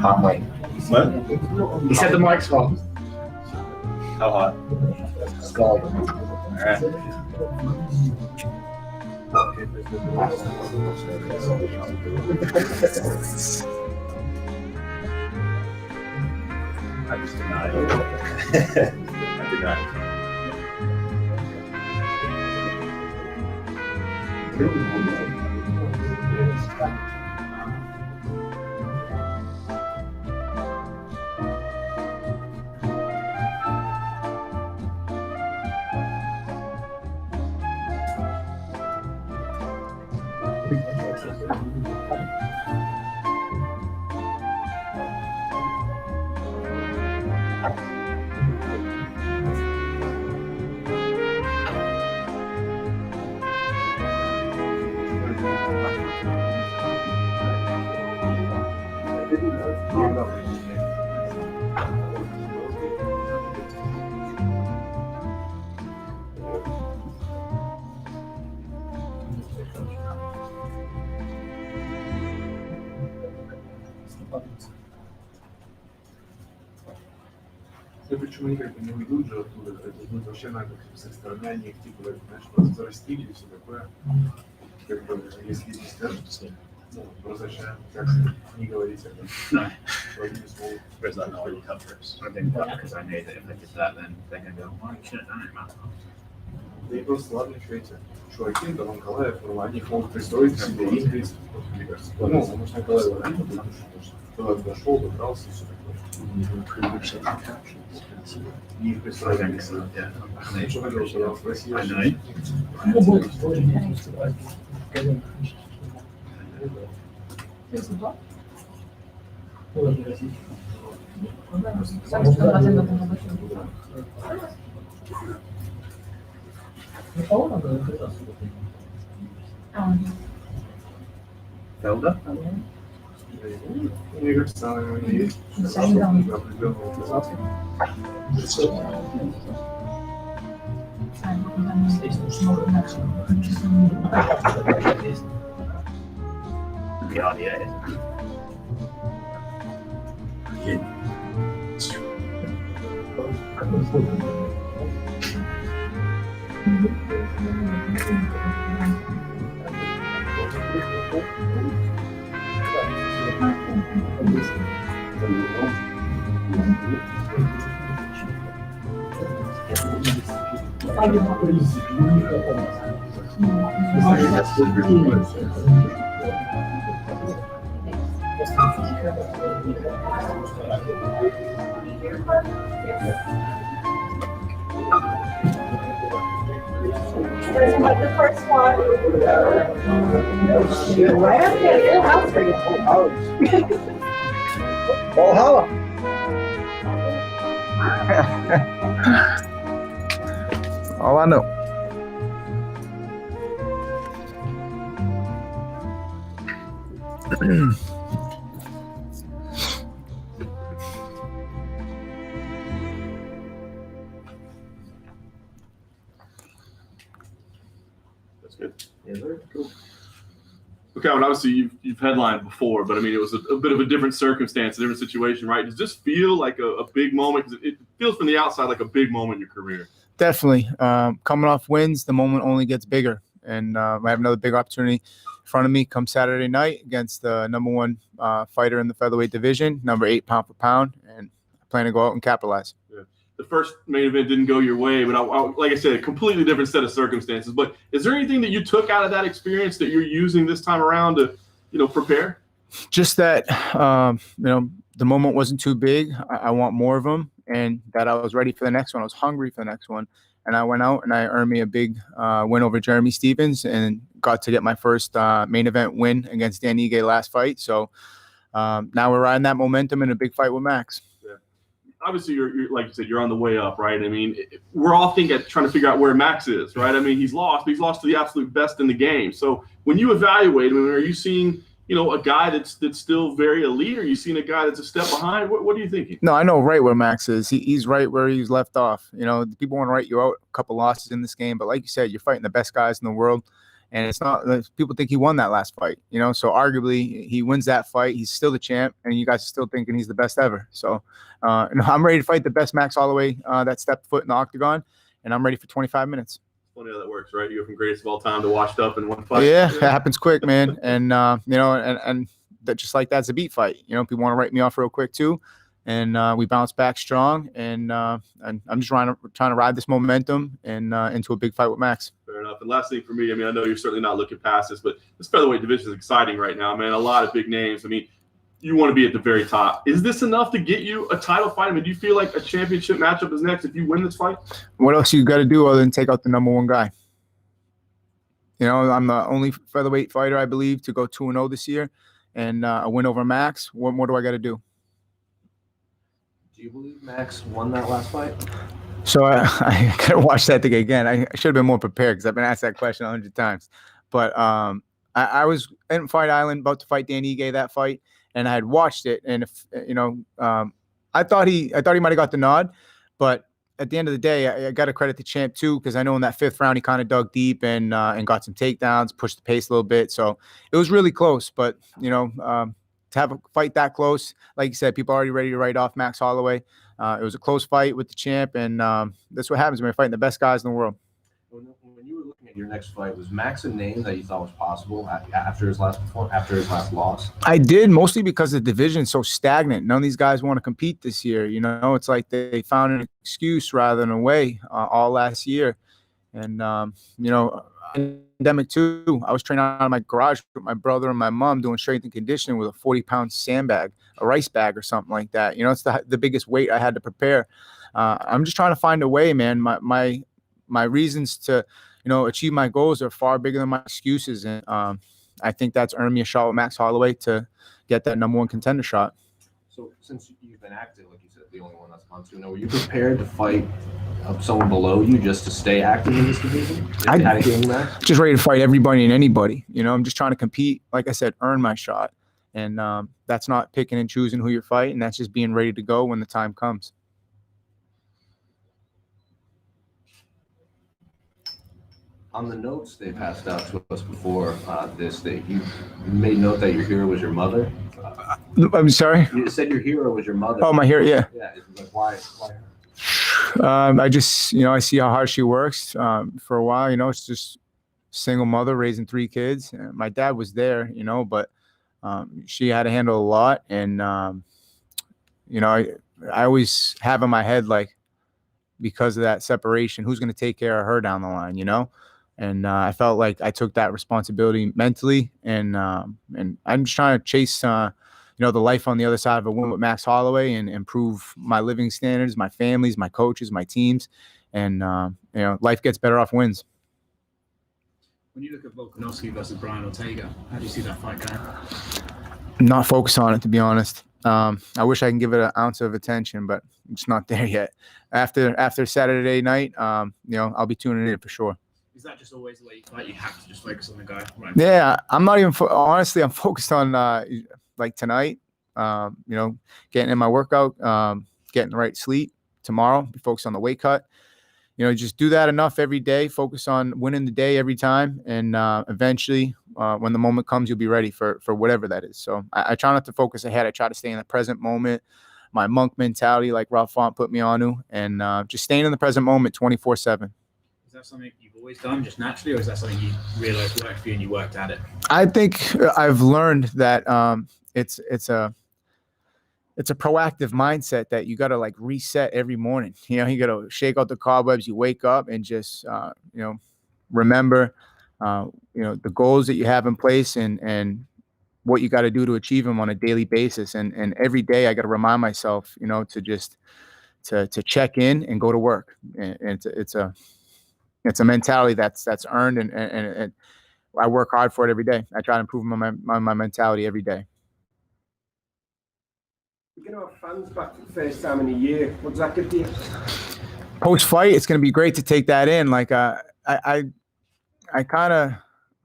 Hot mic. What? He said the mic's hot. How hot? Scalding. All right. I just denied it. I denied it. Я почему никак не уйдут же оттуда, это будет вообще надо со стороны, они их типа, знаешь, просто зарастили и все такое. Как бы, если не скажут, ну, возвращаем, как не говорить об этом. Вроде не смогут. Where's that not really covers? I think that because I knew that if I did that, then they're going to go, why you should have done it, man. Да и просто ладно, что эти чуваки, да, Николаев, они их могут пристроить к себе и принцип, мне кажется. Ну, может, Николаев раньше, потому что кто-то дошел, добрался и все такое. И их пристроить. Yeah. Ну, что хотел, что в России. I know. Felder? Мне кажется, она не есть. Yeah, yeah. Like the first one. Right up there, little house for you. Oh, holla. All I know. That's good. Yeah, very cool. Okay, well, obviously you've headlined before, but I mean it was a bit of a different circumstance, a different situation, right? Does this feel like a big moment? Because it feels from the outside like a big moment in your career. Definitely. Coming off wins, the moment only gets bigger. And I have another big opportunity in front of me come Saturday night against the number one fighter in the featherweight division, number 8 pound for pound, and I plan to go out and capitalize. Yeah. The first main event didn't go your way, but like I said, a completely different set of circumstances. But is there anything that you took out of that experience that you're using this time around to, prepare? Just that, the moment wasn't too big. I want more of them, and that I was ready for the next one. I was hungry for the next one. And I went out and I earned me a big win over Jeremy Stevens and got to get my first main event win against Dan Ige last fight. So now we're riding that momentum in a big fight with Max. Yeah. Obviously, you're like you said, you're on the way up, right? I mean, we're all trying to figure out where Max is, right? I mean, he's lost to the absolute best in the game. So when you evaluate him, are you seeing a guy that's still very elite? Or are you seeing a guy that's a step behind? What are you thinking? No, I know right where Max is. He's right where he's left off. People want to write you out a couple losses in this game, but like you said, you're fighting the best guys in the world, And it's not people think he won that last fight, you know. So arguably he wins that fight. He's still the champ, and you guys are still thinking he's the best ever. So I'm ready to fight the best Max Holloway that stepped foot in the octagon, and I'm ready for 25 minutes. Funny how that works, right? You go from greatest of all time to washed up in one fight. Yeah, it happens quick, man. And you know, and that just like that's a beat fight. You know, people want to write me off real quick too, and we bounce back strong. And I'm just trying to ride this momentum and into a big fight with Max. Fair enough. And last thing for me, I mean, I know you're certainly not looking past this, but this featherweight division is exciting right now, man. A lot of big names. I mean, you want to be at the very top. Is this enough to get you a title fight? I mean, do you feel like a championship matchup is next if you win this fight? What else you got to do other than take out the #1 guy? You know, I'm the only featherweight fighter, I believe, to go 2-0 this year, and a win over Max. What more do I got to do? Do you believe Max won that last fight? So I gotta watch that thing again. I should have been more prepared because I've been asked that question 100 times. But I was in Fight Island about to fight Dan Ige that fight, and I had watched it. And if you know, I thought he might have got the nod, but at the end of the day, I got to credit the champ too, because I know in that 5th round he kind of dug deep and got some takedowns, pushed the pace a little bit. So it was really close. But you know, to have a fight that close, like you said, people are already ready to write off Max Holloway. It was a close fight with the champ, and that's what happens when you're fighting the best guys in the world. When you were looking at your next fight, was Max a name that you thought was possible after his last loss? I did, mostly because the division is so stagnant. None of these guys want to compete this year. You know, it's like they found an excuse rather than a way all last year. And, you know, pandemic too, I was training out of my garage with my brother and my mom doing strength and conditioning with a 40-pound sandbag, a rice bag or something like that. You know, it's the biggest weight I had to prepare. I'm just trying to find a way, man. My reasons to, you know, achieve my goals are far bigger than my excuses. And I think that's earned me a shot with Max Holloway to get that #1 contender shot. So since you've been active, like you said, the only one that's gone 2-0, were you prepared to fight someone below you just to stay active in this division? Just ready to fight everybody and anybody. You know, I'm just trying to compete. Like I said, earn my shot. And that's not picking and choosing who you're fighting. That's just being ready to go when the time comes. On the notes they passed out to us before this, you made note that your hero was your mother. I'm sorry? You said your hero was your mother. Oh, my hero, yeah. Yeah, like why her? I just, you know, I see how hard she works. For a while, you know, it's just single mother raising 3 kids. My dad was there, you know, but she had to handle a lot. And, you know, I always have in my head, like, because of that separation, who's going to take care of her down the line, you know? And I felt like I took that responsibility mentally, and I'm just trying to chase, you know, the life on the other side of a win with Max Holloway and improve my living standards, my families, my coaches, my teams, and you know, life gets better off wins. When you look at Volkanovski versus Brian Ortega, how do you see that fight going? Not focused on it, to be honest. I wish I can give it an ounce of attention, but it's not there yet. After Saturday night, you know, I'll be tuning in for sure. Is that just always the way you fight? You have to just focus on the guy, right? Yeah, I'm not even honestly. I'm focused on like tonight. You know, getting in my workout, getting the right sleep. Tomorrow, be focused on the weight cut. You know, just do that enough every day. Focus on winning the day every time, and eventually, when the moment comes, you'll be ready for whatever that is. So I try not to focus ahead. I try to stay in the present moment. My monk mentality, like Rob Font put me on to, and just staying in the present moment 24/7. Is that something you've always done just naturally, or is that something you realized worked for you and you worked at it? I think I've learned that it's a proactive mindset that you got to like reset every morning. You know, you got to shake out the cobwebs. You wake up and just you know, remember you know, the goals that you have in place and what you got to do to achieve them on a daily basis. And every day I got to remind myself, you know, to just to check in and go to work. And it's a mentality that's earned, and I work hard for it every day. I try to improve my mentality every day. We're going to have fans back for the first time in a year. What does that give to you? Post-fight, it's going to be great to take that in. Like I kind of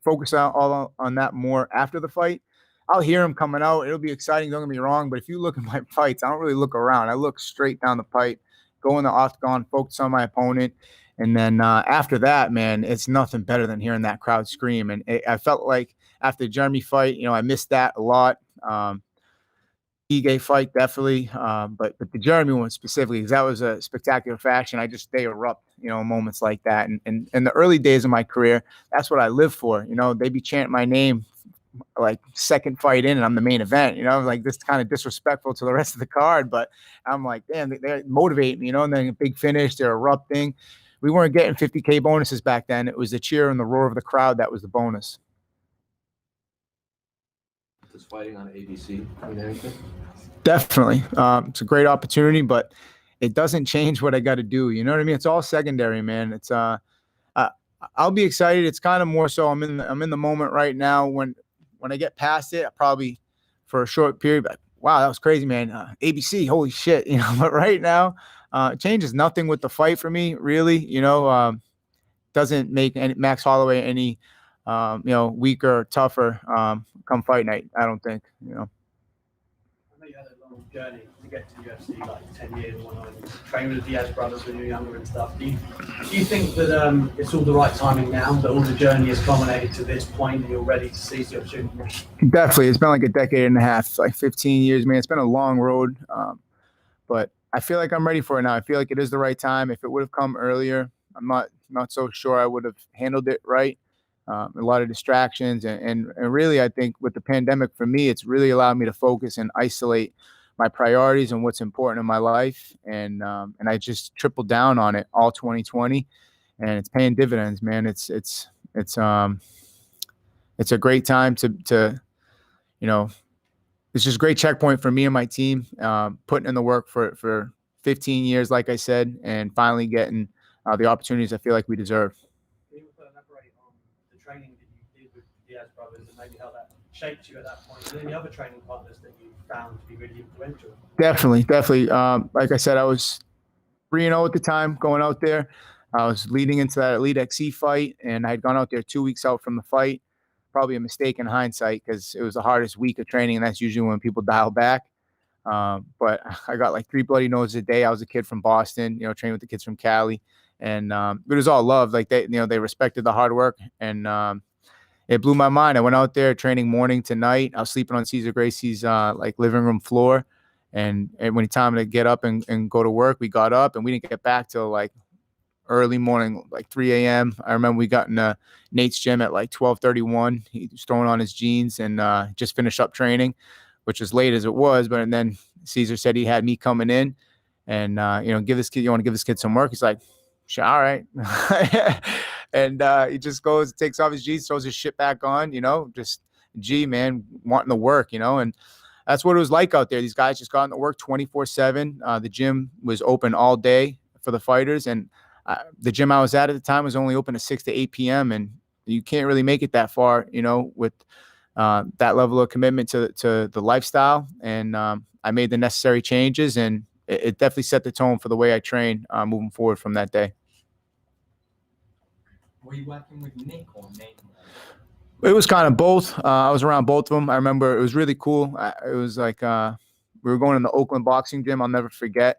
focus all on that more after the fight. I'll hear them coming out. It'll be exciting, don't get me wrong. But if you look at my fights, I don't really look around. I look straight down the pipe, go in the octagon, focus on my opponent. And then after that, man, it's nothing better than hearing that crowd scream. And I felt like after the Jeremy fight, I missed that a lot. Ige fight, definitely. But the Jeremy one specifically, because that was a spectacular fashion. They erupt, moments like that. And in the early days of my career, that's what I lived for. They'd be chanting my name like second fight in and I'm the main event, like this kind of disrespectful to the rest of the card. But I'm like, damn, they motivate me, and then a big finish, they're erupting. We weren't getting 50K bonuses back then. It was the cheer and the roar of the crowd that was the bonus. Does fighting on ABC mean anything? Definitely. It's a great opportunity, but it doesn't change what I got to do. You know what I mean? It's all secondary, man. It's I'll be excited. It's kind of more so I'm in the moment right now. When I get past it, I probably for a short period, like, wow, that was crazy, man. ABC, holy shit, But right now, it changes nothing with the fight for me, really. Doesn't make Max Holloway any weaker or tougher come fight night. I don't think. I know you had a long journey to get to UFC, like 10 years and whatnot. Trained with the Diaz brothers when you were younger and stuff. Do you think that it's all the right timing now, that all the journey has culminated to this point and you're ready to seize the opportunity? Definitely. It's been like a decade and a half, like 15 years, man. It's been a long road, but I feel like I'm ready for it now. I feel like it is the right time. If it would have come earlier, I'm not so sure I would have handled it right. A lot of distractions. And really, I think with the pandemic, for me, it's really allowed me to focus and isolate my priorities and what's important in my life. And I just tripled down on it all 2020, and it's paying dividends, man. It's a great time to it's just a great checkpoint for me and my team, putting in the work for 15 years, like I said, and finally getting the opportunities I feel like we deserve. Can you elaborate on the training that you did with the Diaz brothers and maybe how that shaped you at that point, and any other training partners that you found to be really influential? Definitely. Like I said, I was 3-0 at the time going out there. I was leading into that Elite XC fight, and I had gone out there 2 weeks out from the fight. Probably a mistake in hindsight because it was the hardest week of training, and that's usually when people dial back. But I got like 3 bloody noses a day. I was a kid from Boston, trained with the kids from Cali, and it was all love. Like they respected the hard work, and it blew my mind. I went out there training morning to night. I was sleeping on Cesar Gracie's like living room floor, and when it's time to get up and go to work, we got up, and we didn't get back till like early morning, like 3 a.m. I remember we got in Nate's gym at like 12:31. He was throwing on his jeans and just finished up training, which was late as it was. But then Cesar said he had me coming in and, you want to give this kid some work? He's like, sure, all right. And he just goes, takes off his jeans, throws his shit back on, just man, wanting to work, and that's what it was like out there. These guys just got into work 24/7. The gym was open all day for the fighters, and the gym I was at the time was only open at 6 to 8 p.m. And you can't really make it that far, with that level of commitment to the lifestyle. And I made the necessary changes, and it definitely set the tone for the way I train moving forward from that day. Were you working with Nick or Nate? It was kind of both. I was around both of them. I remember it was really cool. It was like we were going in the Oakland boxing gym. I'll never forget,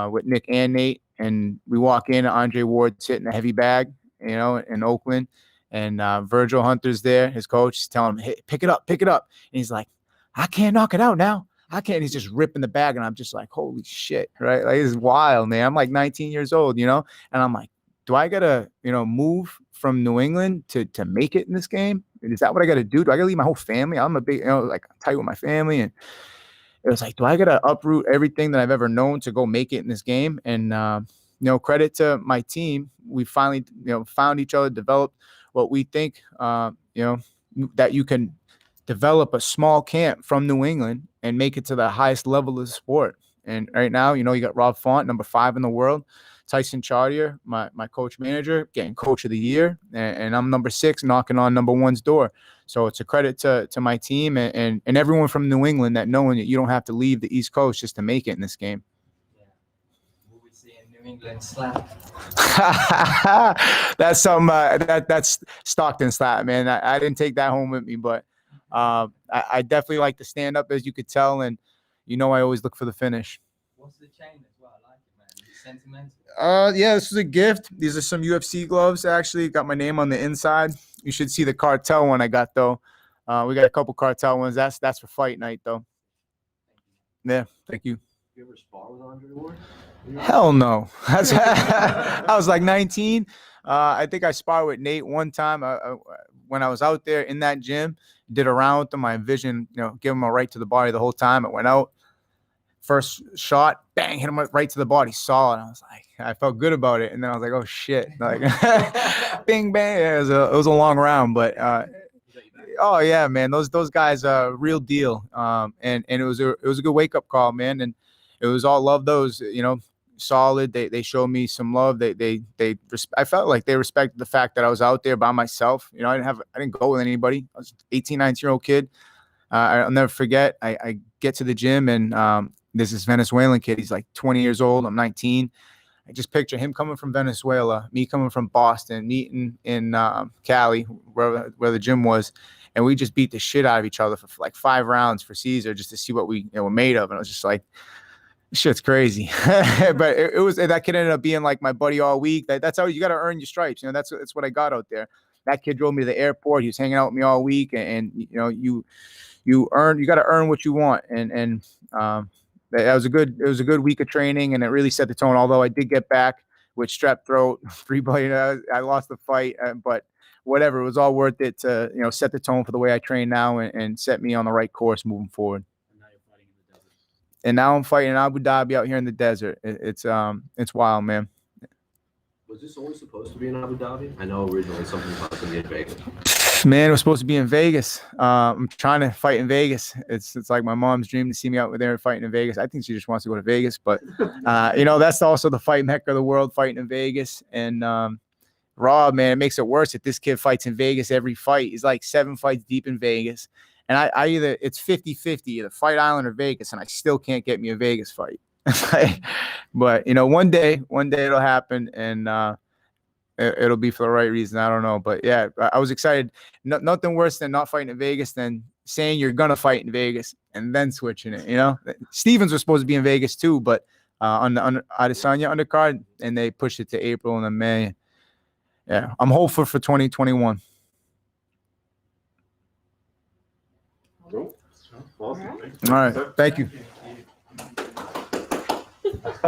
with Nick and Nate. And we walk in, Andre Ward's hitting a heavy bag, in Oakland. And Virgil Hunter's there, his coach. He's telling him, hey, pick it up. And he's like, I can't knock it out now. I can't. He's just ripping the bag. And I'm just like, holy shit, right? Like, this is wild, man. I'm like 19 years old, and I'm like, do I got to, move from New England to make it in this game? Is that what I got to do? Do I got to leave my whole family? I'm a big, like I'm tight with my family. And it was like, do I got to uproot everything that I've ever known to go make it in this game? And, credit to my team. We finally, found each other, developed what we think, that you can develop a small camp from New England and make it to the highest level of the sport. And right now, you got Rob Font, number 5 in the world, Tyson Chartier, my coach manager, getting coach of the year. And I'm number 6, knocking on number 1's door. So it's a credit to my team and everyone from New England that knowing that you don't have to leave the East Coast just to make it in this game. Yeah. Will we see a New England slap? That's some that's Stockton slap, man. I didn't take that home with me, but I definitely like to stand up, as you could tell, and I always look for the finish. What's the chain as well? I like it, man. sentiment? Yeah, this was a gift. These are some UFC gloves. Actually, got my name on the inside. You should see the cartel one I got though. We got a couple cartel ones. That's for fight night though. Yeah, thank you. You ever spar with Andre Ward? Hell no. I was like 19. I think I sparred with Nate one time when I was out there in that gym. Did a round with him. My vision, give him a right to the body the whole time. It went out. First shot, bang, hit him right to the body, solid. I was like, I felt good about it, and then I was like, oh shit, like, bing bang. Yeah, it was a long round, but oh yeah, man, those guys, real deal. And it was a good wake up call, man, and it was all love. Those, solid. They showed me some love. I felt like they respected the fact that I was out there by myself. I didn't go with anybody. I was an 18, 19-year-old kid. I'll never forget. I get to the gym and there's this Venezuelan kid. He's like 20 years old. I'm 19. I just picture him coming from Venezuela, me coming from Boston, meeting in Cali, where the gym was. And we just beat the shit out of each other for like 5 rounds for Caesar just to see what we were made of. And I was just like, shit's crazy. But it was, that kid ended up being like my buddy all week. That's how you got to earn your stripes. That's what I got out there. That kid drove me to the airport. He was hanging out with me all week. And you got to earn what you want. And it was a good week of training, and it really set the tone. Although I did get back with strep throat, 3 blood, I lost the fight, but whatever, it was all worth it to set the tone for the way I train now and set me on the right course moving forward. And now I'm fighting in Abu Dhabi out here in the desert. It's wild, man. Was this always supposed to be in Abu Dhabi? I know originally something was supposed to be in Vegas. Man, it was supposed to be in Vegas. I'm trying to fight in Vegas. It's like my mom's dream to see me out there fighting in Vegas. I think she just wants to go to Vegas, but that's also the fight mecca of the world, fighting in Vegas. And Rob, man, it makes it worse that this kid fights in Vegas every fight. He's like 7 fights deep in Vegas. And I either, it's 50-50, either Fight Island or Vegas, and I still can't get me a Vegas fight. But one day it'll happen, and it'll be for the right reason. I don't know, but yeah, I was excited. Nothing worse than not fighting in Vegas than saying you're gonna fight in Vegas and then switching it. Stevens was supposed to be in Vegas too, but on the Adesanya undercard, and they pushed it to April and then May. Yeah, I'm hopeful for 2021. Cool. Awesome. All right, thank you. Because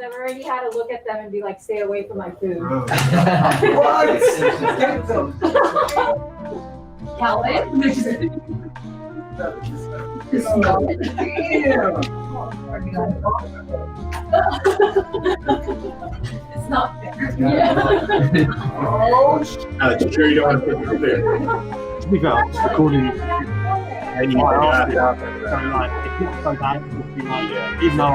I've already had to look at them and be like, stay away from my food. Helen? It's not fair. Yeah. Sure you don't want to put it there. To be fair, it's recording. And you might ask it. So like, if it's so bad, it would be like, even though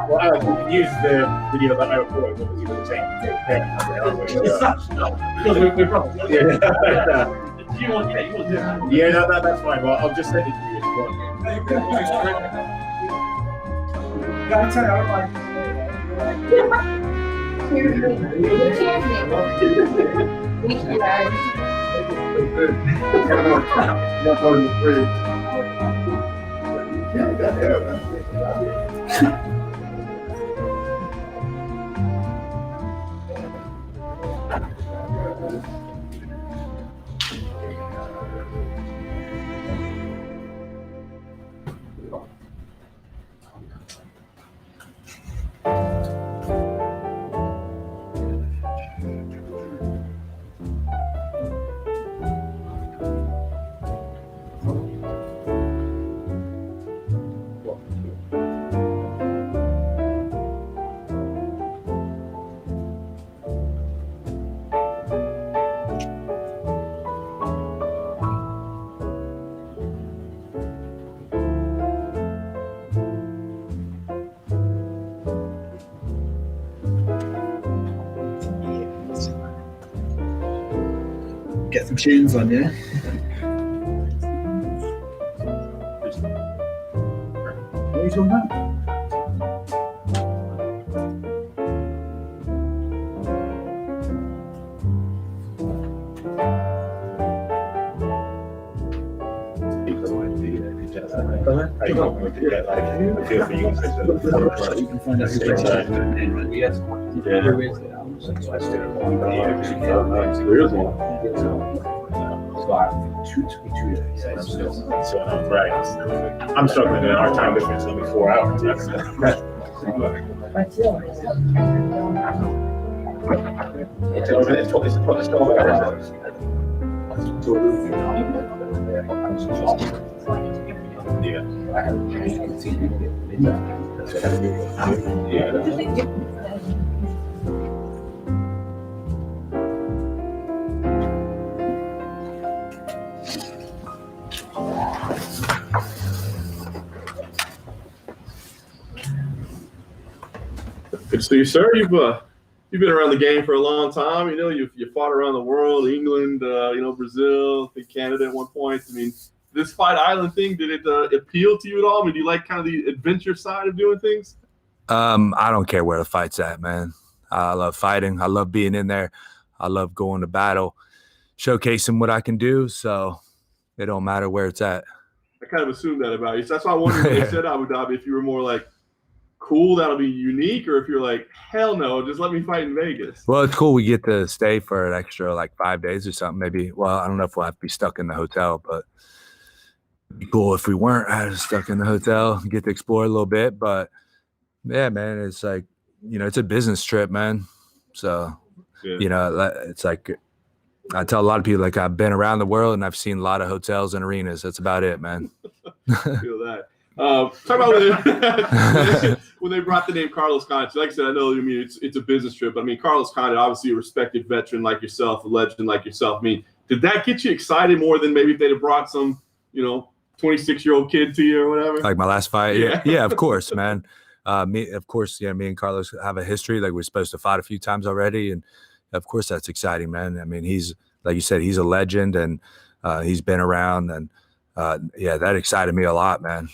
Well, Alex, we can use the video that I recorded, what was you going to Yeah, no, that's fine. Well, I'll just send it to you if you want. Get some tunes on, yeah? What are you talking about? I don't know to get like a feel for you guys. So you can find out who breaks it and then run. Yeah. There is one. So I have 2 days. I'm still. So right. I'm struggling in our time difference. Only 4 hours. That's it's 12 hours. Good to see you, sir. You've been around the game for a long time. You know, you fought around the world, England, Brazil, I think Canada at one point. I mean, this Fight Island thing, did it appeal to you at all? I mean, do you like kind of the adventure side of doing things? I don't care where the fight's at, man. I love fighting. I love being in there. I love going to battle, showcasing what I can do. So it don't matter where it's at. I kind of assumed that about you. So that's why I wondered when you said Abu Dhabi, if you were more like, cool, that'll be unique, or if you're like, hell no, just let me fight in Vegas. Well, it's cool. We get to stay for an extra like 5 days or something. Maybe. Well, I don't know if we'll have to be stuck in the hotel, but it'd be cool if we weren't stuck in the hotel. Get to explore a little bit, but yeah, man, it's like, it's a business trip, man. So, it's like I tell a lot of people, like, I've been around the world and I've seen a lot of hotels and arenas. That's about it, man. I feel that. Talk about when they brought the name Carlos Condit. Like I said, I know, it's a business trip, but I mean, Carlos Condit, obviously a respected veteran like yourself, a legend like yourself. I mean, did that get you excited more than maybe if they'd have brought some, 26-year-old kid to you or whatever? Like my last fight? Yeah, of course, man. Me and Carlos have a history. Like, we're supposed to fight a few times already, and of course that's exciting, man. I mean, he's, like you said, he's a legend, and he's been around, and that excited me a lot, man.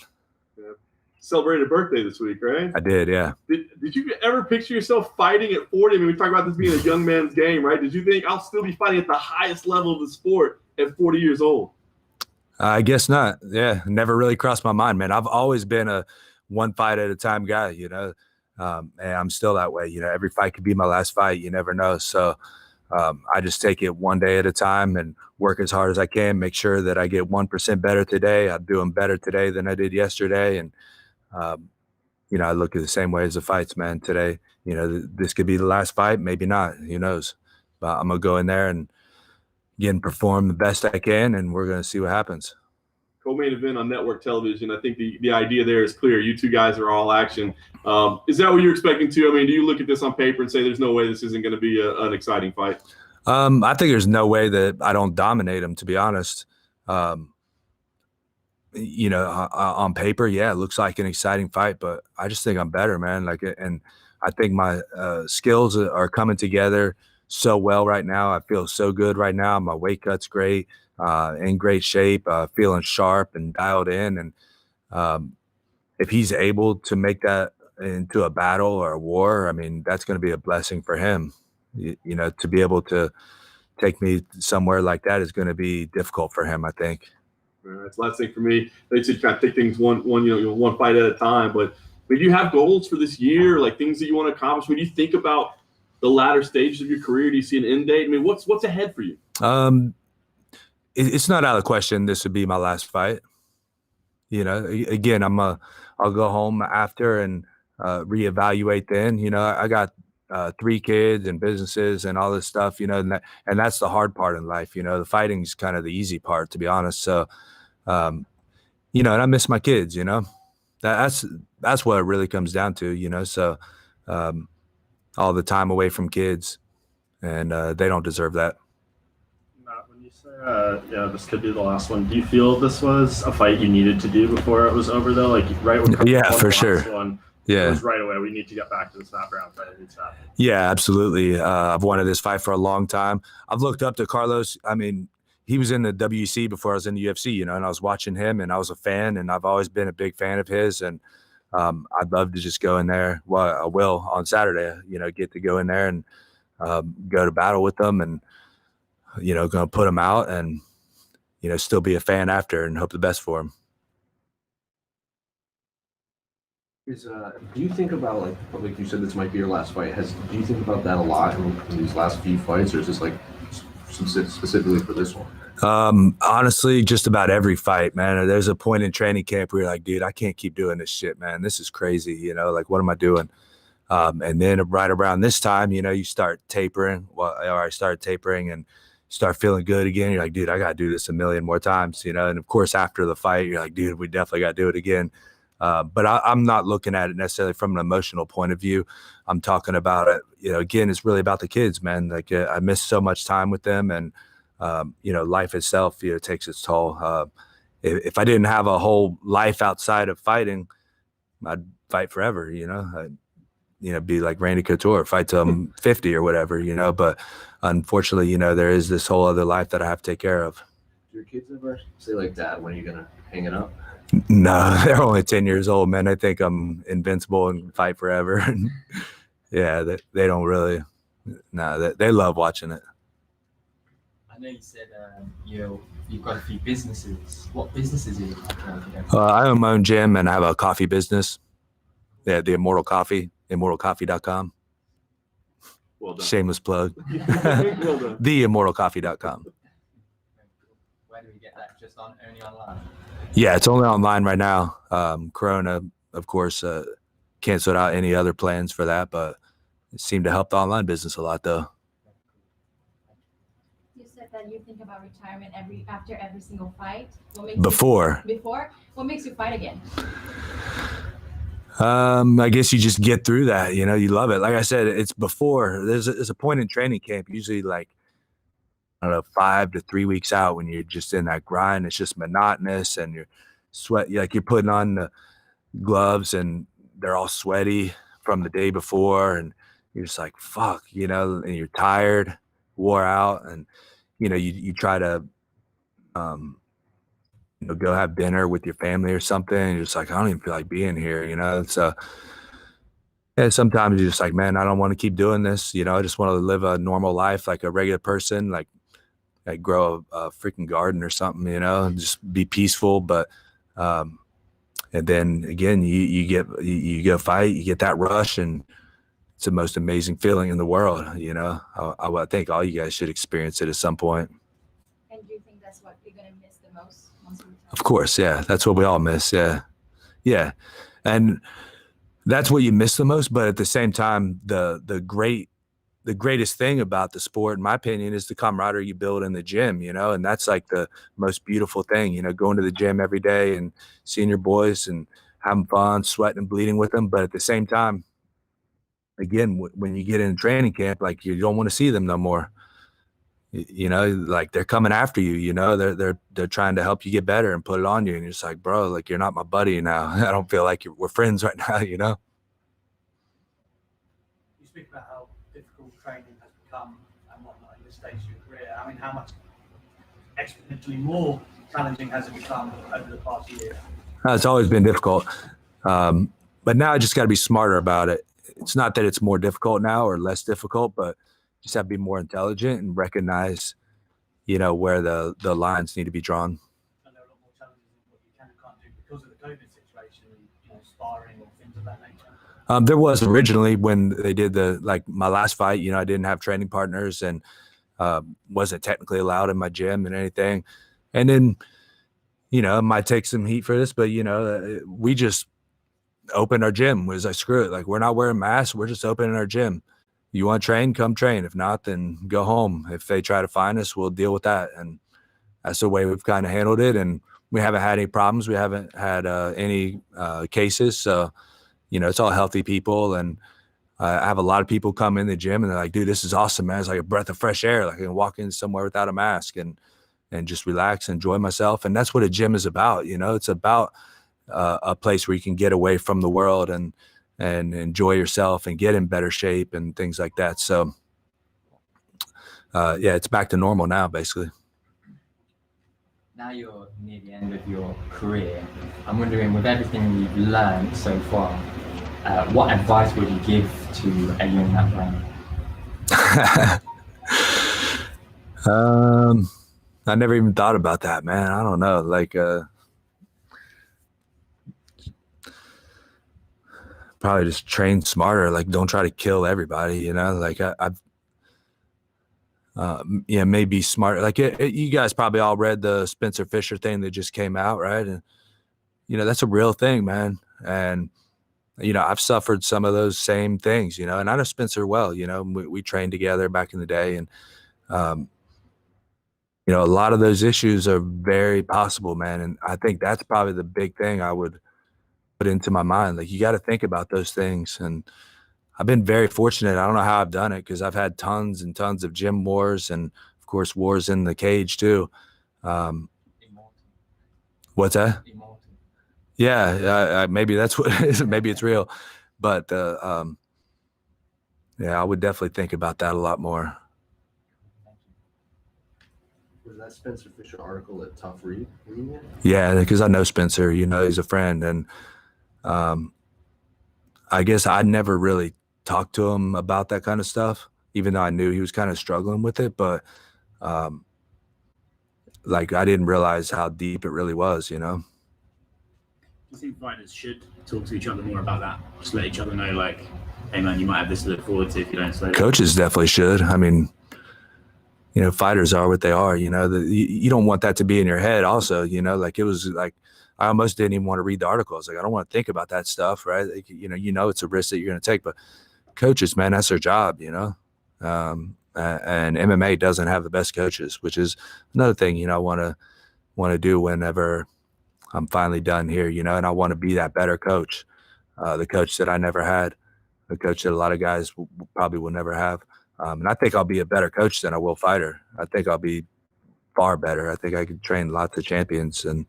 Celebrated a birthday this week, right? I did, yeah. Did you ever picture yourself fighting at 40? I mean, we talk about this being a young man's game, right? Did you think I'll still be fighting at the highest level of the sport at 40 years old? I guess not. Yeah, never really crossed my mind, man. I've always been a one fight at a time guy, and I'm still that way. Every fight could be my last fight. You never know. So I just take it one day at a time and work as hard as I can, make sure that I get 1% better today. I'm doing better today than I did yesterday. And, I look at the same way as the fights, man. Today, this could be the last fight, maybe not, who knows, but I'm going to go in there and perform the best I can, and we're going to see what happens. Co-main event on network television. I think the idea there is clear. You two guys are all action. Is that what you're expecting to? I mean, do you look at this on paper and say there's no way this isn't going to be an exciting fight? I think there's no way that I don't dominate him, to be honest. On paper, yeah, it looks like an exciting fight, but I just think I'm better, man. And I think my skills are coming together so well right now. I feel so good right now. My weight cut's great, in great shape, feeling sharp and dialed in. And if he's able to make that into a battle or a war, I mean, that's going to be a blessing for him. To be able to take me somewhere like that is going to be difficult for him, I think. That's the last thing for me. They said kind of take things one fight at a time. But do you have goals for this year, like things that you want to accomplish? When you think about the latter stages of your career, do you see an end date? I mean, what's ahead for you? It's not out of the question. This would be my last fight. Again, I'll go home after and reevaluate then. I got 3 kids and businesses and all this stuff, and that's the hard part in life. The fighting is kind of the easy part, to be honest. So, and I miss my kids, that's what it really comes down to, so all the time away from kids, and they don't deserve that. Matt, when you say, this could be the last one, do you feel this was a fight you needed to do before it was over, though? Like, right when for sure. It was right away. We need to get back to the snap round fight. Yeah, absolutely. I've wanted this fight for a long time. I've looked up to Carlos. I mean, he was in the WEC before I was in the UFC, and I was watching him, and I was a fan, and I've always been a big fan of his. And I'd love to just go in there. Well, I will on Saturday, get to go in there and go to battle with them, and, going to put them out and, still be a fan after and hope the best for him. Do you think about like you said, this might be your last fight? Do you think about that a lot in these last few fights, or is this like specifically for this one? Honestly, just about every fight, man. There's a point in training camp where you're like, dude, I can't keep doing this shit, man. This is crazy, you know, like what am I doing? And then right around this time, you know, you start tapering. Well, or I started tapering and start feeling good again. You're like, dude, I got to do this a million more times, you know? And of course, after the fight, you're like, dude, we definitely got to do it again. But I'm not looking at it necessarily from an emotional point of view. I'm talking about it, you know, again, it's really about the kids, man. Like I miss so much time with them, and, you know, life itself, you know, takes its toll. If I didn't have a whole life outside of fighting, I'd fight forever, you know? I'd, you know, be like Randy Couture, fight till I'm 50 or whatever, you know? But unfortunately, you know, there is this whole other life that I have to take care of. Do your kids ever say like, Dad, when are you going to hang it up? No, they're only 10 years old, man. They think I'm invincible and fight forever. Yeah, they don't really. No, they love watching it. I know you said you've got a few businesses. What businesses are you working? I own my own gym and I have a coffee business. Yeah, the Immortal Coffee, immortalcoffee.com. Well done. Shameless plug. Well done. TheImmortalCoffee.com. Where do we get that? Just only online? Yeah, it's only online right now. Corona, of course, canceled out any other plans for that, but it seemed to help the online business a lot, though. You said that you think about retirement after every single fight. Before? What makes you fight again? I guess you just get through that, you know, you love it. Like I said, it's before. There's a point in training camp, usually like, I don't know, 5 to 3 weeks out when you're just in that grind. It's just monotonous and you're like you're putting on the gloves and they're all sweaty from the day before. And you're just like, fuck, you know, and you're tired, wore out. And, you know, you try to, you know, go have dinner with your family or something. And you're just like, I don't even feel like being here, you know? So yeah, sometimes you're just like, man, I don't want to keep doing this. You know, I just want to live a normal life like a regular person, like grow a freaking garden or something, you know, and just be peaceful. But, and then again, you go fight, you get that rush, and it's the most amazing feeling in the world. You know, I think all you guys should experience it at some point. And do you think that's what you're going to miss the most once you retire? Of course. Yeah. That's what we all miss. Yeah. Yeah. And that's what you miss the most. But at the same time, the greatest thing about the sport, in my opinion, is the camaraderie you build in the gym, you know, and that's like the most beautiful thing, you know, going to the gym every day and seeing your boys and having fun, sweating and bleeding with them. But at the same time, again, when you get in training camp, like you don't want to see them no more, you know, like they're coming after you, you know, they're trying to help you get better and put it on you. And you're just like, bro, like, you're not my buddy now. I don't feel like we're friends right now, you know? You speak about how difficult training has become and whatnot in this stage of your career. I mean, how much exponentially more challenging has it become over the past year? It's always been difficult. But now I just got to be smarter about it. It's not that it's more difficult now or less difficult, but just have to be more intelligent and recognize, you know, where the lines need to be drawn. And there are a lot more challenges in what you can and can't do because of the COVID situation, you know, sparring or things of that nature. There was originally when they did my last fight, you know, I didn't have training partners and wasn't technically allowed in my gym and anything. And then, you know, I might take some heat for this, but, you know, we just opened our gym. Was like, screw it. Like, we're not wearing masks. We're just opening our gym. You want to train, come train. If not, then go home. If they try to find us, we'll deal with that. And that's the way we've kind of handled it. And we haven't had any problems. We haven't had any cases. So, you know, it's all healthy people. And I have a lot of people come in the gym and they're like, dude, this is awesome, man. It's like a breath of fresh air. Like I can walk in somewhere without a mask and just relax, enjoy myself. And that's what a gym is about. You know, it's about a place where you can get away from the world and enjoy yourself and get in better shape and things like that. So, yeah, it's back to normal now, basically. Now you're near the end of your career. I'm wondering, with everything you've learned so far, what advice would you give to a young Matt Brown? I never even thought about that, man. I don't know. Like, probably just train smarter. Like, don't try to kill everybody, you know, like I've, yeah, maybe smarter. Like you guys probably all read the Spencer Fisher thing that just came out, right? And, you know, that's a real thing, man. And, you know, I've suffered some of those same things, you know, and I know Spencer well, you know, we trained together back in the day. And, you know, a lot of those issues are very possible, man. And I think that's probably the big thing I would put into my mind. Like, you got to think about those things. And I've been very fortunate. I don't know how I've done it, because I've had tons and tons of gym wars and, of course, wars in the cage too. What's that? Yeah, maybe that's what it is. Maybe it's real. But, yeah, I would definitely think about that a lot more. Was that Spencer Fisher article a tough read? Yeah, because I know Spencer, you know, he's a friend. And I guess I never really talked to him about that kind of stuff, even though I knew he was kind of struggling with it. But like, I didn't realize how deep it really was, you know? Do you think fighters should talk to each other more about that? Just let each other know, like, hey man, you might have this to look forward to if you don't slow down. Coaches definitely should. I mean, you know, fighters are what they are, you know, you don't want that to be in your head also, you know, like, it was like, I almost didn't even want to read the articles. Like, I don't want to think about that stuff, right? Like, you know, it's a risk that you're going to take, but coaches, man, that's their job, you know? And MMA doesn't have the best coaches, which is another thing, you know, I want to do whenever I'm finally done here, you know, and I want to be that better coach, the coach that I never had, the coach that a lot of guys probably will never have. And I think I'll be a better coach than I will fighter. I think I'll be far better. I think I could train lots of champions, and,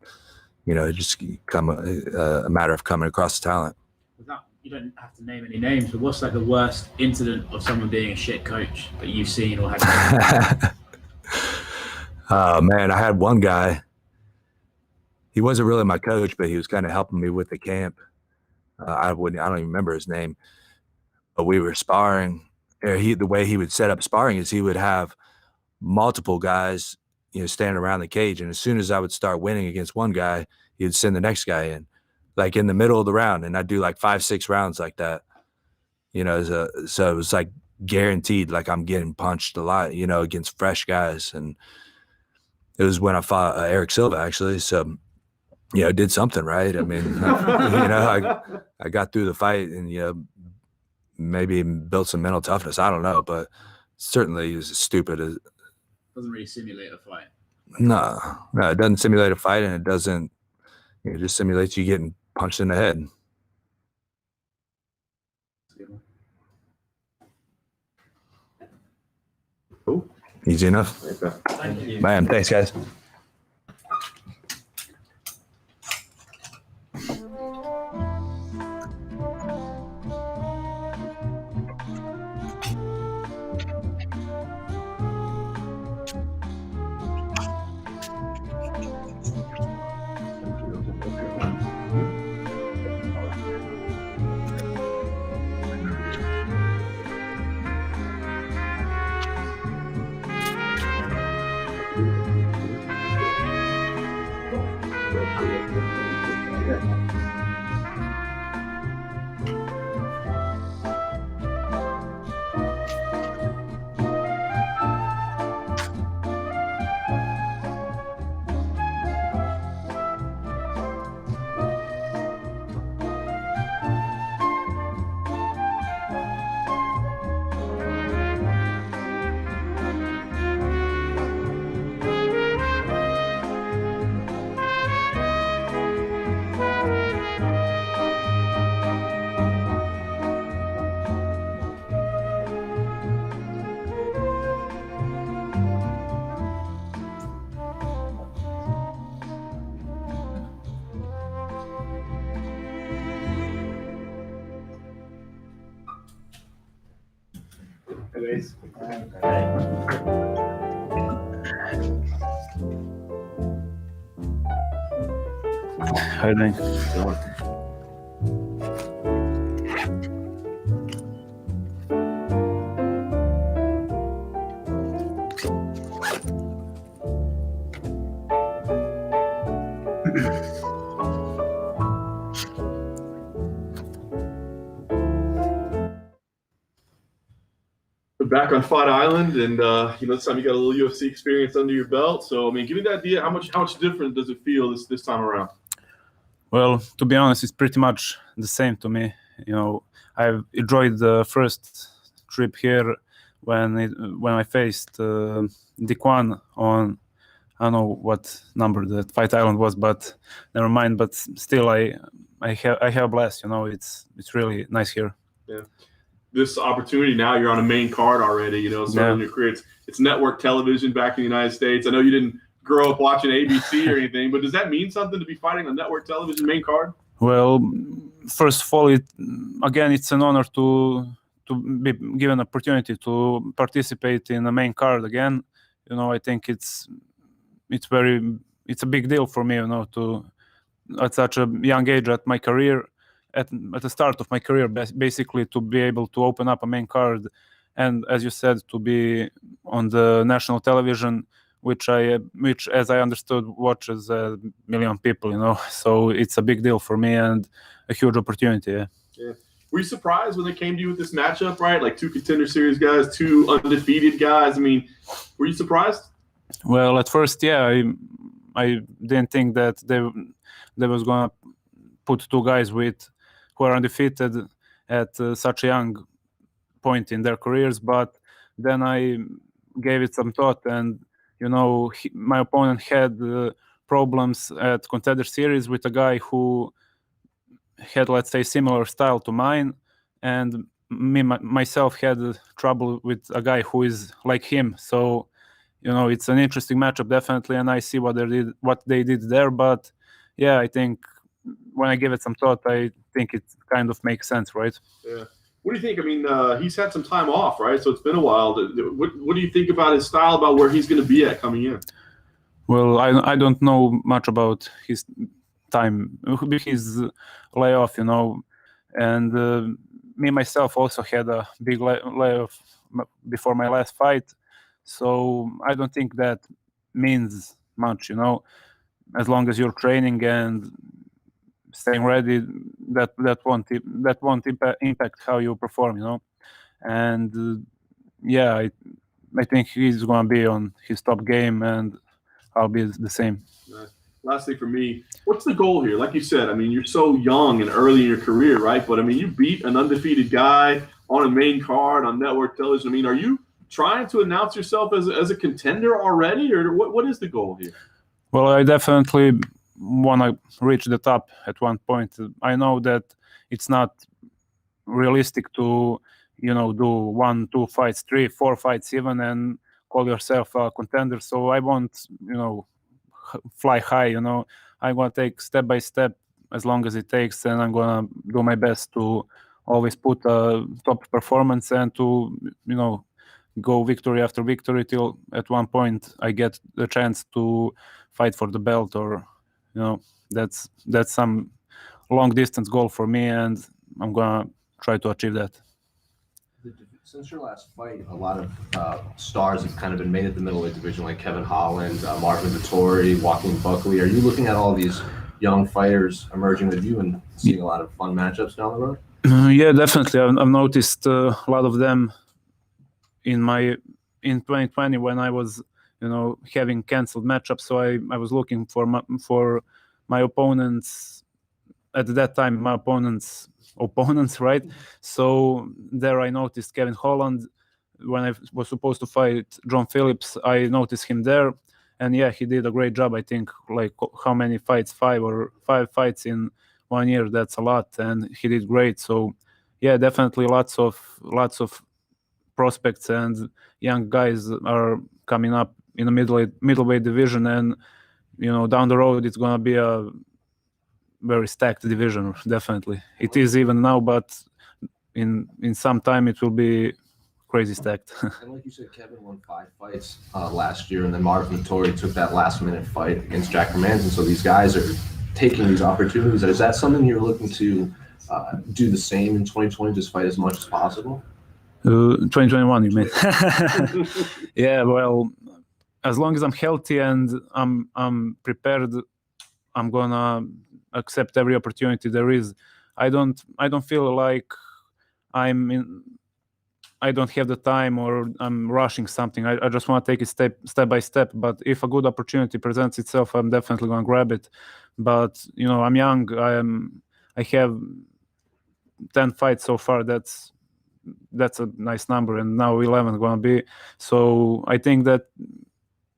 you know, just come a matter of coming across the talent. Without, you don't have to name any names, but what's like the worst incident of someone being a shit coach that you've seen or had? Man, I had one guy. He wasn't really my coach, but he was kind of helping me with the camp. I don't even remember his name, but we were sparring. The way he would set up sparring is he would have multiple guys, you know, standing around the cage. And as soon as I would start winning against one guy, he would send the next guy in, like in the middle of the round. And I'd do like 5-6 rounds like that, you know, so it was like guaranteed, like I'm getting punched a lot, you know, against fresh guys. And it was when I fought Eric Silva, actually. So, you know, did something right. I mean, you know, I got through the fight and, you know, maybe built some mental toughness. I don't know, but certainly it was stupid. Doesn't really simulate a fight. No, it doesn't simulate a fight, and it doesn't, it just simulates you getting punched in the head. Cool. Easy enough. Thank you. Man, thanks, guys. Anyways, How are you doing? back on Fight Island, and this time you got a little UFC experience under your belt. So, I mean, give me the idea how much different does it feel this time around? Well, to be honest, it's pretty much the same to me. I've enjoyed the first trip here when I faced Diquan on, I don't know what number the Fight Island was, but never mind. But still, I have a blast. It's really nice here. Yeah. This opportunity now, you're on a main card already. So in your career, it's network television back in the United States. I know you didn't grow up watching ABC or anything, but does that mean something to be fighting on network television main card? Well, first of all, it's an honor to be given an opportunity to participate in the main card again. I think it's a big deal for me, to at such a young age at my career, at the start of my career, basically to be able to open up a main card, and as you said, to be on the national television, which as I understood watches 1 million people. So it's a big deal for me and a huge opportunity. Yeah. Were you surprised when they came to you with this matchup, right? Like 2 Contender Series guys, 2 undefeated guys. I mean, were you surprised? Well, at first, yeah, I didn't think that they was gonna put 2 guys who are undefeated at such a young point in their careers, but then I gave it some thought, and my opponent had problems at Contender Series with a guy who had, let's say, similar style to mine, and myself had trouble with a guy who is like him. So it's an interesting matchup, definitely, and I see what they did there. But yeah, I think when I give it some thought, I think it kind of makes sense, right? Yeah. What do you think? I mean, he's had some time off, right? So it's been a while. What do you think about his style, about where he's going to be at coming in? Well, I don't know much about his time, his layoff, and me myself also had a big layoff before my last fight. So I don't think that means much, as long as you're training and staying ready, that won't impact how you perform, and yeah, I think he's gonna be on his top game, and I'll be the same. Nice. Lastly for me, what's the goal here? Like you said, I mean, you're so young and early in your career, right? But I mean, you beat an undefeated guy on a main card on network television. I mean, are you trying to announce yourself as a contender already, or what is the goal here? Well, I definitely want to reach the top at one point. I know that it's not realistic to, do 1, 2 fights, 3, 4 fights even, and call yourself a contender. So I won't, fly high. I'm going to take step by step as long as it takes, and I'm going to do my best to always put a top performance and to, go victory after victory till at one point I get the chance to fight for the belt, or that's some long distance goal for me, and I'm gonna try to achieve that. Since your last fight, a lot of stars have kind of been made at the middleweight division, like Kevin Holland, Marvin Vettori, Joaquin Buckley. Are you looking at all these young fighters emerging with you and seeing a lot of fun matchups down the road? Yeah, definitely. I've noticed a lot of them in 2020 when I was having canceled matchups. So I was looking for my opponents at that time, my opponents, right? So there I noticed Kevin Holland. When I was supposed to fight John Phillips, I noticed him there, and yeah, he did a great job. I think, like, how many fights? 5 fights in 1 year. That's a lot, and he did great. So yeah, definitely lots of prospects and young guys are coming up in the middleweight division, and down the road it's gonna be a very stacked division. Definitely, it is even now, but in some time it will be crazy stacked. And like you said, Kevin won 5 fights last year, and then Marvin Vettori took that last-minute fight against Jack Hermanson. So these guys are taking these opportunities. Is that something you're looking to do the same in 2020, just fight as much as possible? 2021, you mean? Yeah, well, as long as I'm healthy and I'm prepared, I'm gonna accept every opportunity there is. I don't feel like I'm I don't have the time or I'm rushing something. I just want to take it step by step. But if a good opportunity presents itself, I'm definitely going to grab it. But I'm young. I have 10 fights so far. That's a nice number, and now 11 going to be. So I think that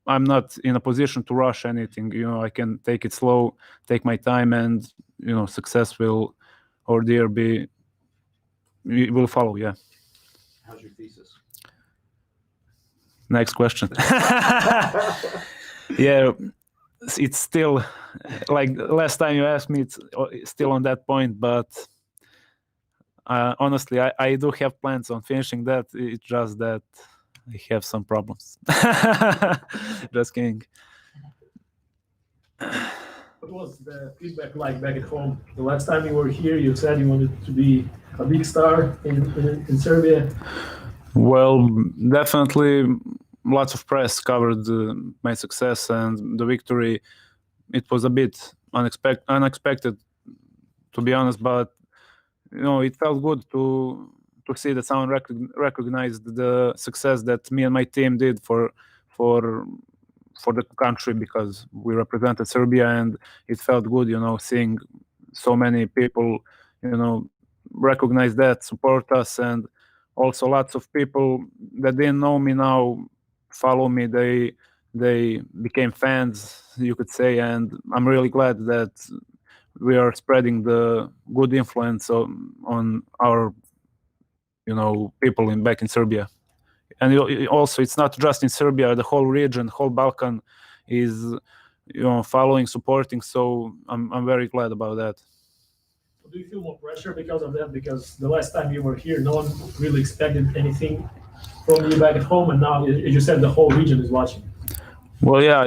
I'm not in a position to rush anything. I can take it slow, take my time, and success will follow. Yeah. How's your thesis? Next question. Yeah, it's still like last time you asked me. It's still on that point, but honestly, I do have plans on finishing that. It's just that I have some problems. Just kidding. What was the feedback like back at home? The last time you were here, you said you wanted to be a big star in Serbia. Well, definitely lots of press covered my success and the victory. It was a bit unexpected, to be honest, but it felt good to see that someone recognized the success that me and my team did for the country, because we represented Serbia, and it felt good, seeing so many people, recognize that, support us, and also lots of people that didn't know me now follow me. They became fans, you could say, and I'm really glad that we are spreading the good influence on our, people back in Serbia. And also, it's not just in Serbia; the whole region, whole Balkan, is following, supporting. So I'm very glad about that. Do you feel more pressure because of that? Because the last time you were here, no one really expected anything from you back at home, and now, as you said, the whole region is watching. Well, yeah.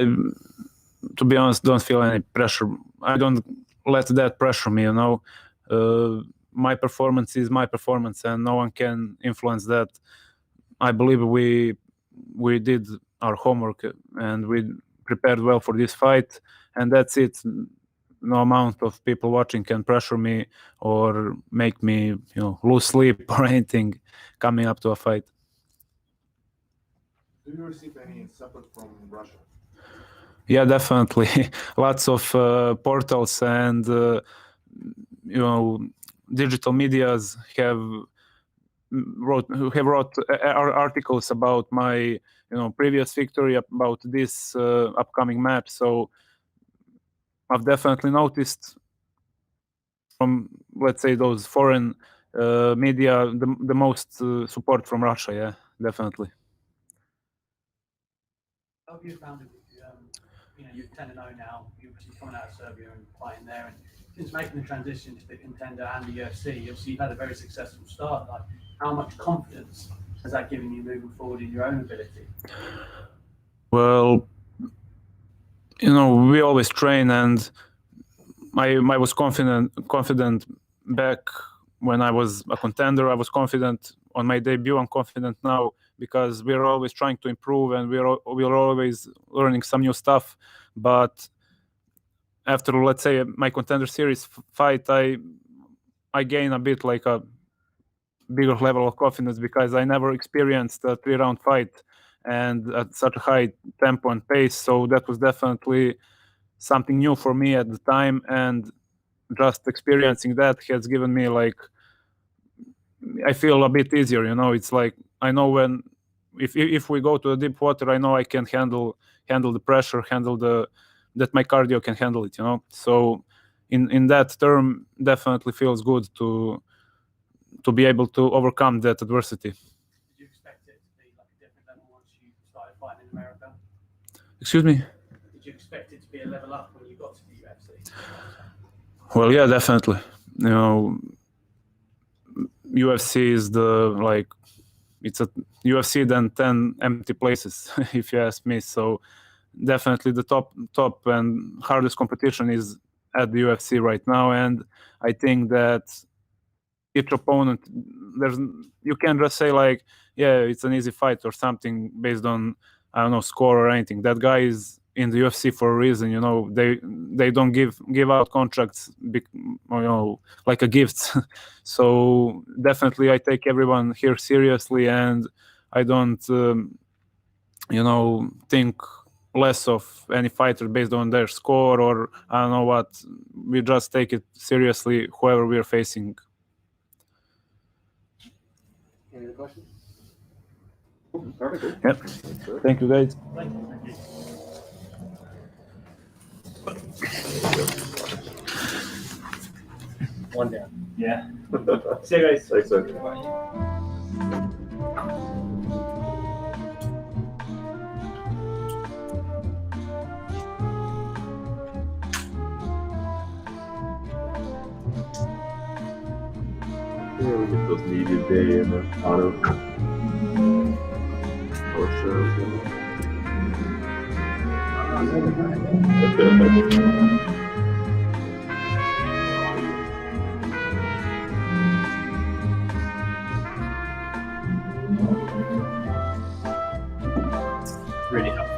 To be honest, don't feel any pressure. I don't let that pressure me. My performance is my performance, and no one can influence that. I believe we did our homework and we prepared well for this fight, and that's it. No amount of people watching can pressure me or make me, lose sleep or anything coming up to a fight. Do you receive any support from Russia? Yeah, definitely. Lots of portals and digital medias have wrote articles about my previous victory, about this upcoming match. So I've definitely noticed from, let's say, those foreign media the most support from Russia. Yeah, definitely. How have you found it? You're 10-0 now. You're coming out of Serbia and fighting there, and since making the transition to the contender and the UFC, obviously you've had a very successful start. Like, how much confidence has that given you moving forward in your own ability? Well, we always train, and I was confident back when I was a contender. I was confident on my debut. I'm confident now because we're always trying to improve, and we're always learning some new stuff. But after, let's say, my contender series fight, I gain a bit like a bigger level of confidence, because I never experienced a 3-round fight and at such a high tempo and pace. So that was definitely something new for me at the time, and just experiencing that has given me, like, I feel a bit easier. It's like I know when if we go to the deep water, I know I can handle the pressure, that my cardio can handle it. So in that term, definitely feels good to be able to overcome that adversity. Did you expect it to be like a different level once you started fighting in America? Excuse me? Did you expect it to be a level up when you got to the UFC? Well, yeah, definitely. UFC is it's a UFC than 10 empty places, if you ask me. So definitely the top and hardest competition is at the UFC right now. And I think that each opponent, you can't just say like, yeah, it's an easy fight or something based on, I don't know, score or anything. That guy is in the UFC for a reason. You know, they don't give out contracts, like a gift. So definitely, I take everyone here seriously, and I don't, think less of any fighter based on their score or I don't know what. We just take it seriously, whoever we're facing. Any other questions? Perfect. Yep. Thank you, guys. One down. Yeah. See you guys. Thanks, sir. Yeah, we get those media day and the auto. Really helpful.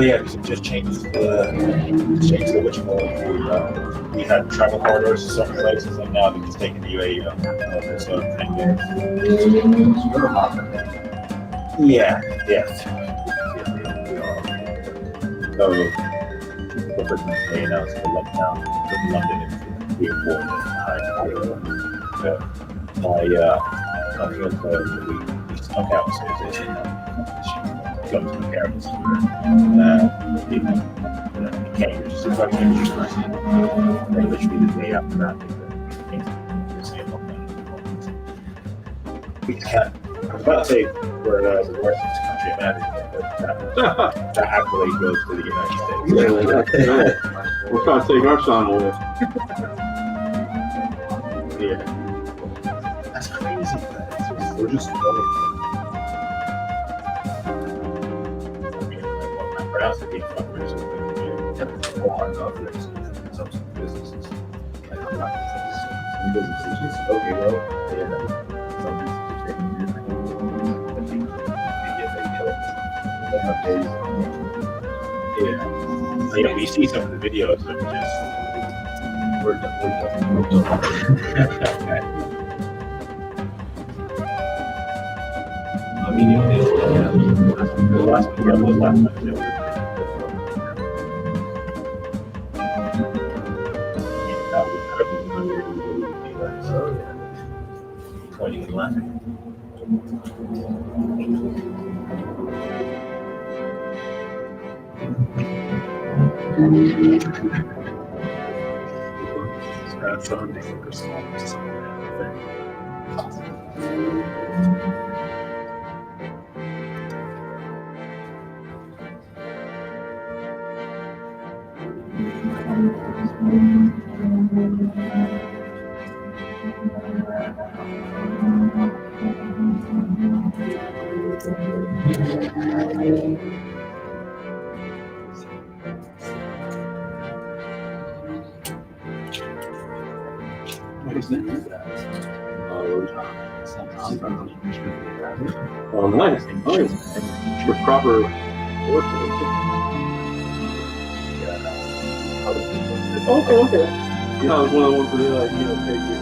Yeah, just changed the what you call it. We had travel corridors to certain places, and now they're just taking the UAE up. So yeah. So, now it's like down from London into being born in Iowa. My fiance, we snuck out and said, go to my parents. It came just a bunch of interest. And literally the day after that, they came to say I was about to say we're the worst country in America, but that accolade goes to the United States. We're trying to take our son away. Yeah. That's crazy. We're just going. My parents are being fundraisers. Some businesses. Like, I'm not some businesses just, okay, well, yeah. Some businesses taking it. Yeah, we see some of the videos of just we're I mean, the last video was last night. Pointing and laughing. Nice. With proper work. Okay. Yeah, I was one of the ones where they're like, take it.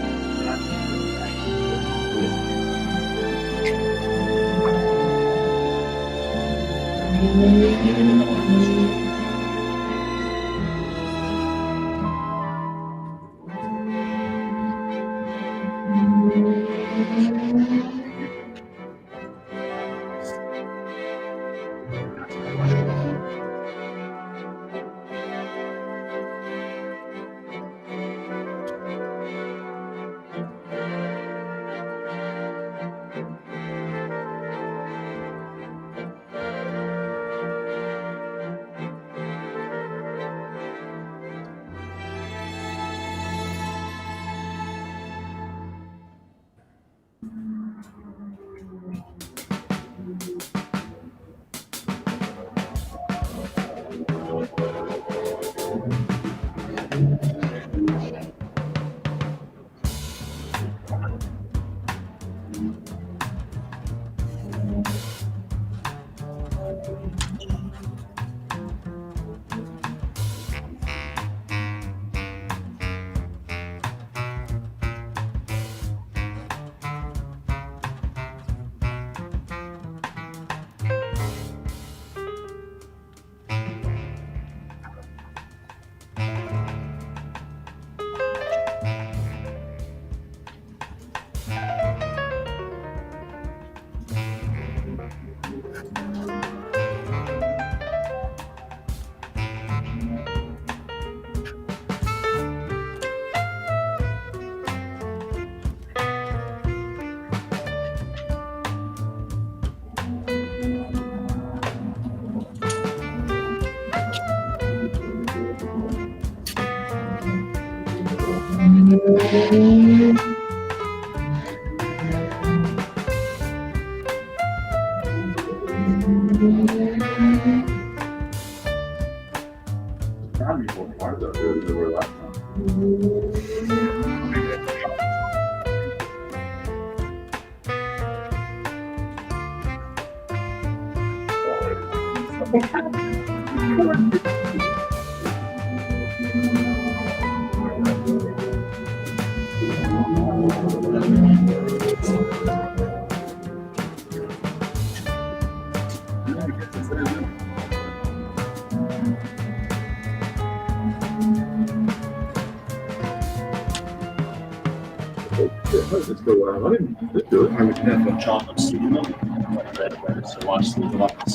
Let's go. I didn't do it. I would never chant on studio. So watch the lot of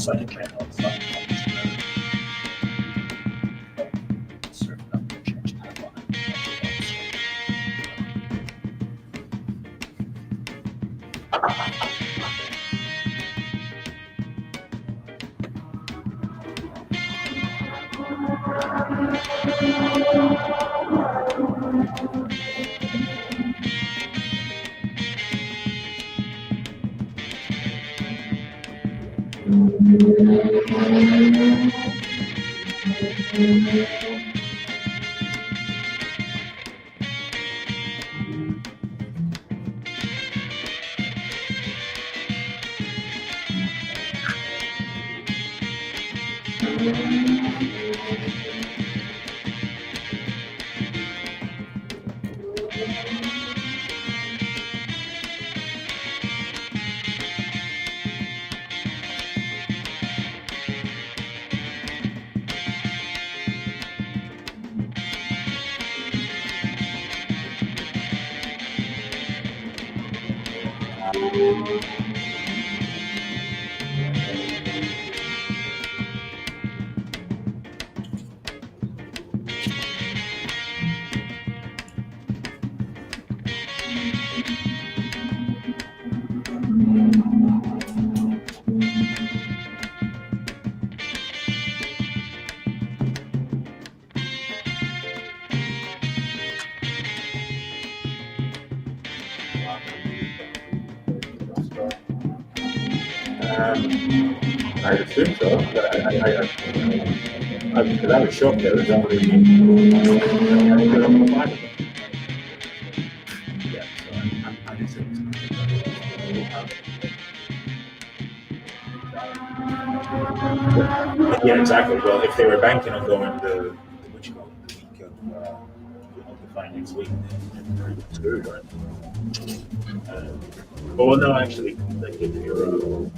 second channel and stuff. I assume so, but I was shocked that it was only yeah, so I'm assuming yeah, exactly. Well, if they were banking on going the what you call it, the week of the fight next week, then they're screwed, right? Well, no, actually, like if you're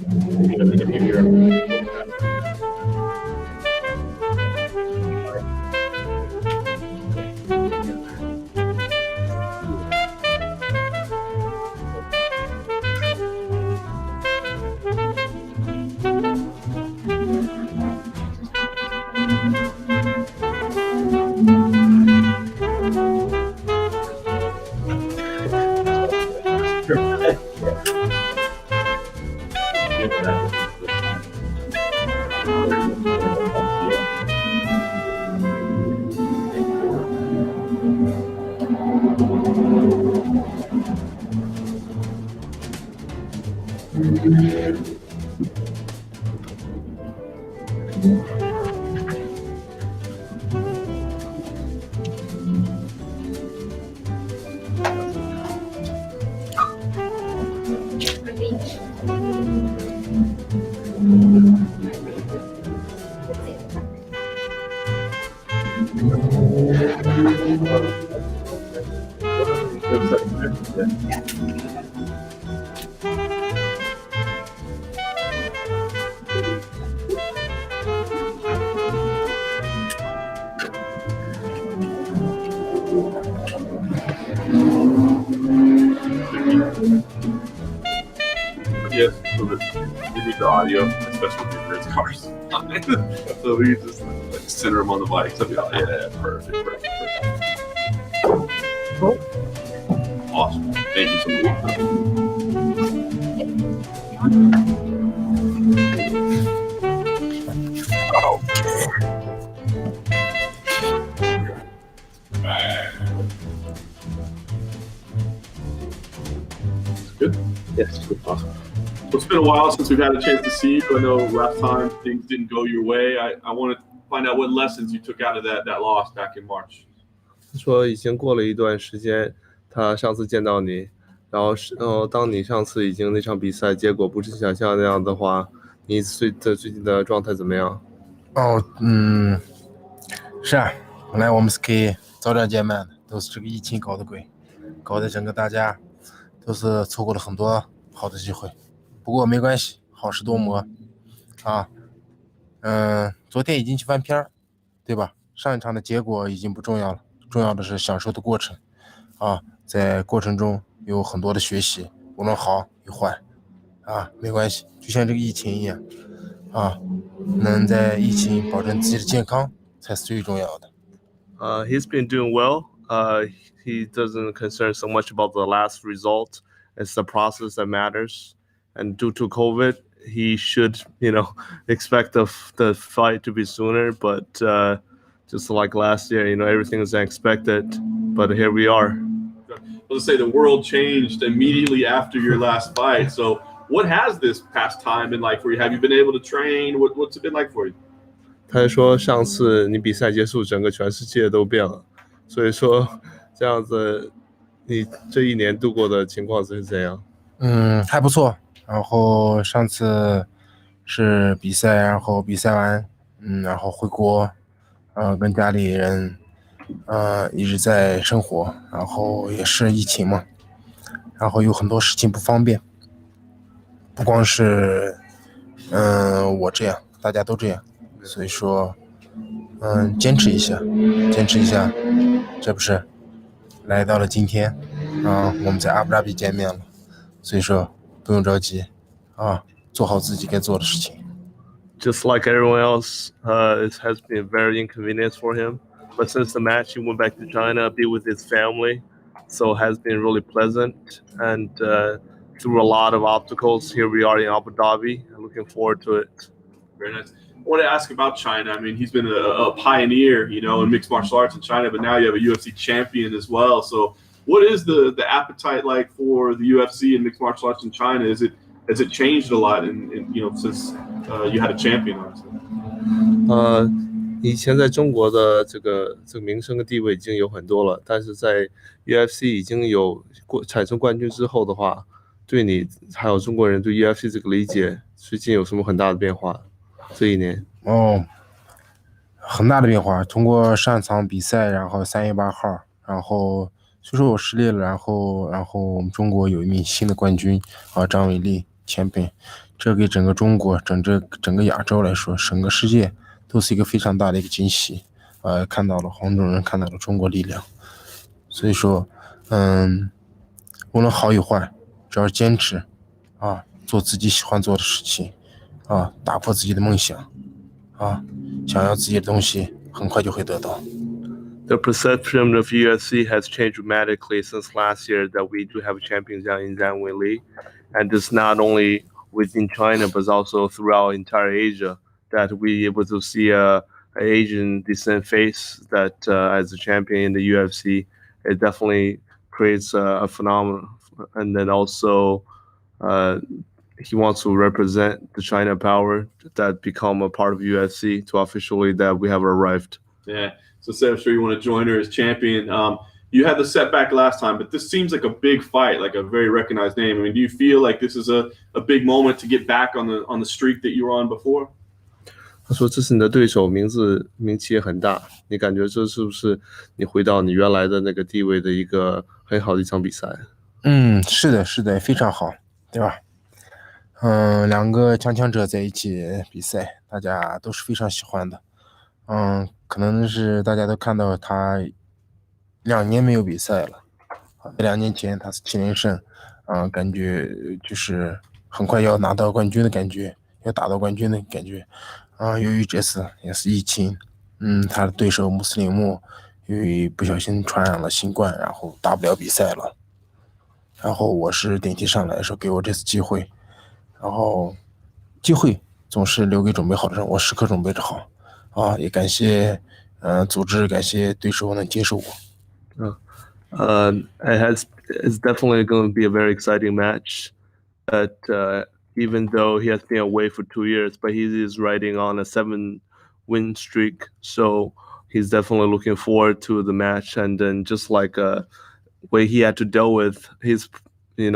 Yes, so that we need the audio, especially with race cars. So we can just like center them on the bike. So like, yeah, perfect. Awesome. Thank you so much. Oh. Good? Yes, good. Awesome. So it's been a while since we've had a chance to see you. I know last time things didn't go your way. I want to find out what lessons you took out of that loss back in March. 说已经过了一段时间，他上次见到你，然后当你上次已经那场比赛结果不是想象那样的话，你最近的状态怎么样？是啊，本来我们是可以早点见面的，都是这个疫情搞的鬼，搞得整个大家都是错过了很多好的机会。不过没关系，好事多磨啊。昨天已经去翻篇儿，对吧？上一场的结果已经不重要了，重要的是享受的过程啊，在过程中有很多的学习，无论好与坏，没关系，就像这个疫情一样，能在疫情保证自己的健康才是最重要的。He's been doing well. He doesn't concern so much about the last result. It's the process that matters. And due to COVID, he should, expect the fight to be sooner. But just like last year, everything was unexpected. But here we are. Let's say the world changed immediately after your last fight. So what has this past time been like for you? Have you been able to train? What's it been like for you? 他说上次你比赛结束，整个全世界都变了。所以说这样子，你这一年度过的情况是怎样？还不错。然后上次是比赛，然后比赛完，然后回国，跟家里人，一直在生活，然后也是疫情嘛，然后有很多事情不方便，不光是，我这样，大家都这样，所以说，坚持一下，这不是来到了今天，我们在阿布扎比见面了，所以说不用着急，做好自己该做的事情。Just like everyone else, it has been very inconvenient for him. But since the match, he went back to China, be with his family, so it has been really pleasant. And through a lot of obstacles, here we are in Abu Dhabi. I'm looking forward to it. Very nice. I want to ask about China. I mean, he's been a pioneer, in mixed martial arts in China, but now you have a UFC champion as well. So what is the appetite like for the UFC and mixed martial arts in China? Has it changed a lot since you had a champion, obviously? 以前在中国的这个名声跟地位已经有很多了，但是在 UFC 已经有产生冠军之后的话，对你还有中国人对 UFC 这个理解，最近有什么很大的变化？这一年？很大的变化。通过上场比赛，然后3月8号，然后虽说我失利了，然后我们中国有一名新的冠军张伟丽champion，这给整个中国、整个亚洲来说，整个世界都是一个非常大的一个惊喜。看到了黄种人，看到了中国力量。所以说，无论好与坏，只要坚持，做自己喜欢做的事情，打破自己的梦想，想要自己的东西，很快就会得到。The perception of UFC has changed dramatically since last year that we do have a champion in Zhang Weili, and it's not only within China but also throughout entire Asia that we able to see a Asian descent face that as a champion in the UFC. It definitely creates a phenomenon, and then also he wants to represent the China power that become a part of UFC to officially that we have arrived. Yeah. So, Seb, I'm sure you want to join her as champion. You had the setback last time, but this seems like a big fight, like a very recognized name. I mean, do you feel like this is a big moment to get back on the streak that you were on before? 他说：“这是你的对手，名气也很大，你感觉这是不是你回到你原来的那个地位的一个很好的一场比赛？”是的，非常好，对吧？两个强者在一起比赛，大家都是非常喜欢的。可能是大家都看到他2年没有比赛了，2年前他是7连胜，感觉就是很快要拿到冠军的感觉，要打到冠军的感觉。由于这次也是疫情，他的对手穆斯林木由于不小心传染了新冠，然后打不了比赛了。然后我是电梯上来的时候给我这次机会，然后机会总是留给准备好的人，我时刻准备着好。也感谢组织，感谢对手能接受我。It's definitely going to be a very exciting match. But even though he has been away for 2 years, but he is riding on a 7-win streak, so he's definitely looking forward to the match. And then just like way he had to deal with his, the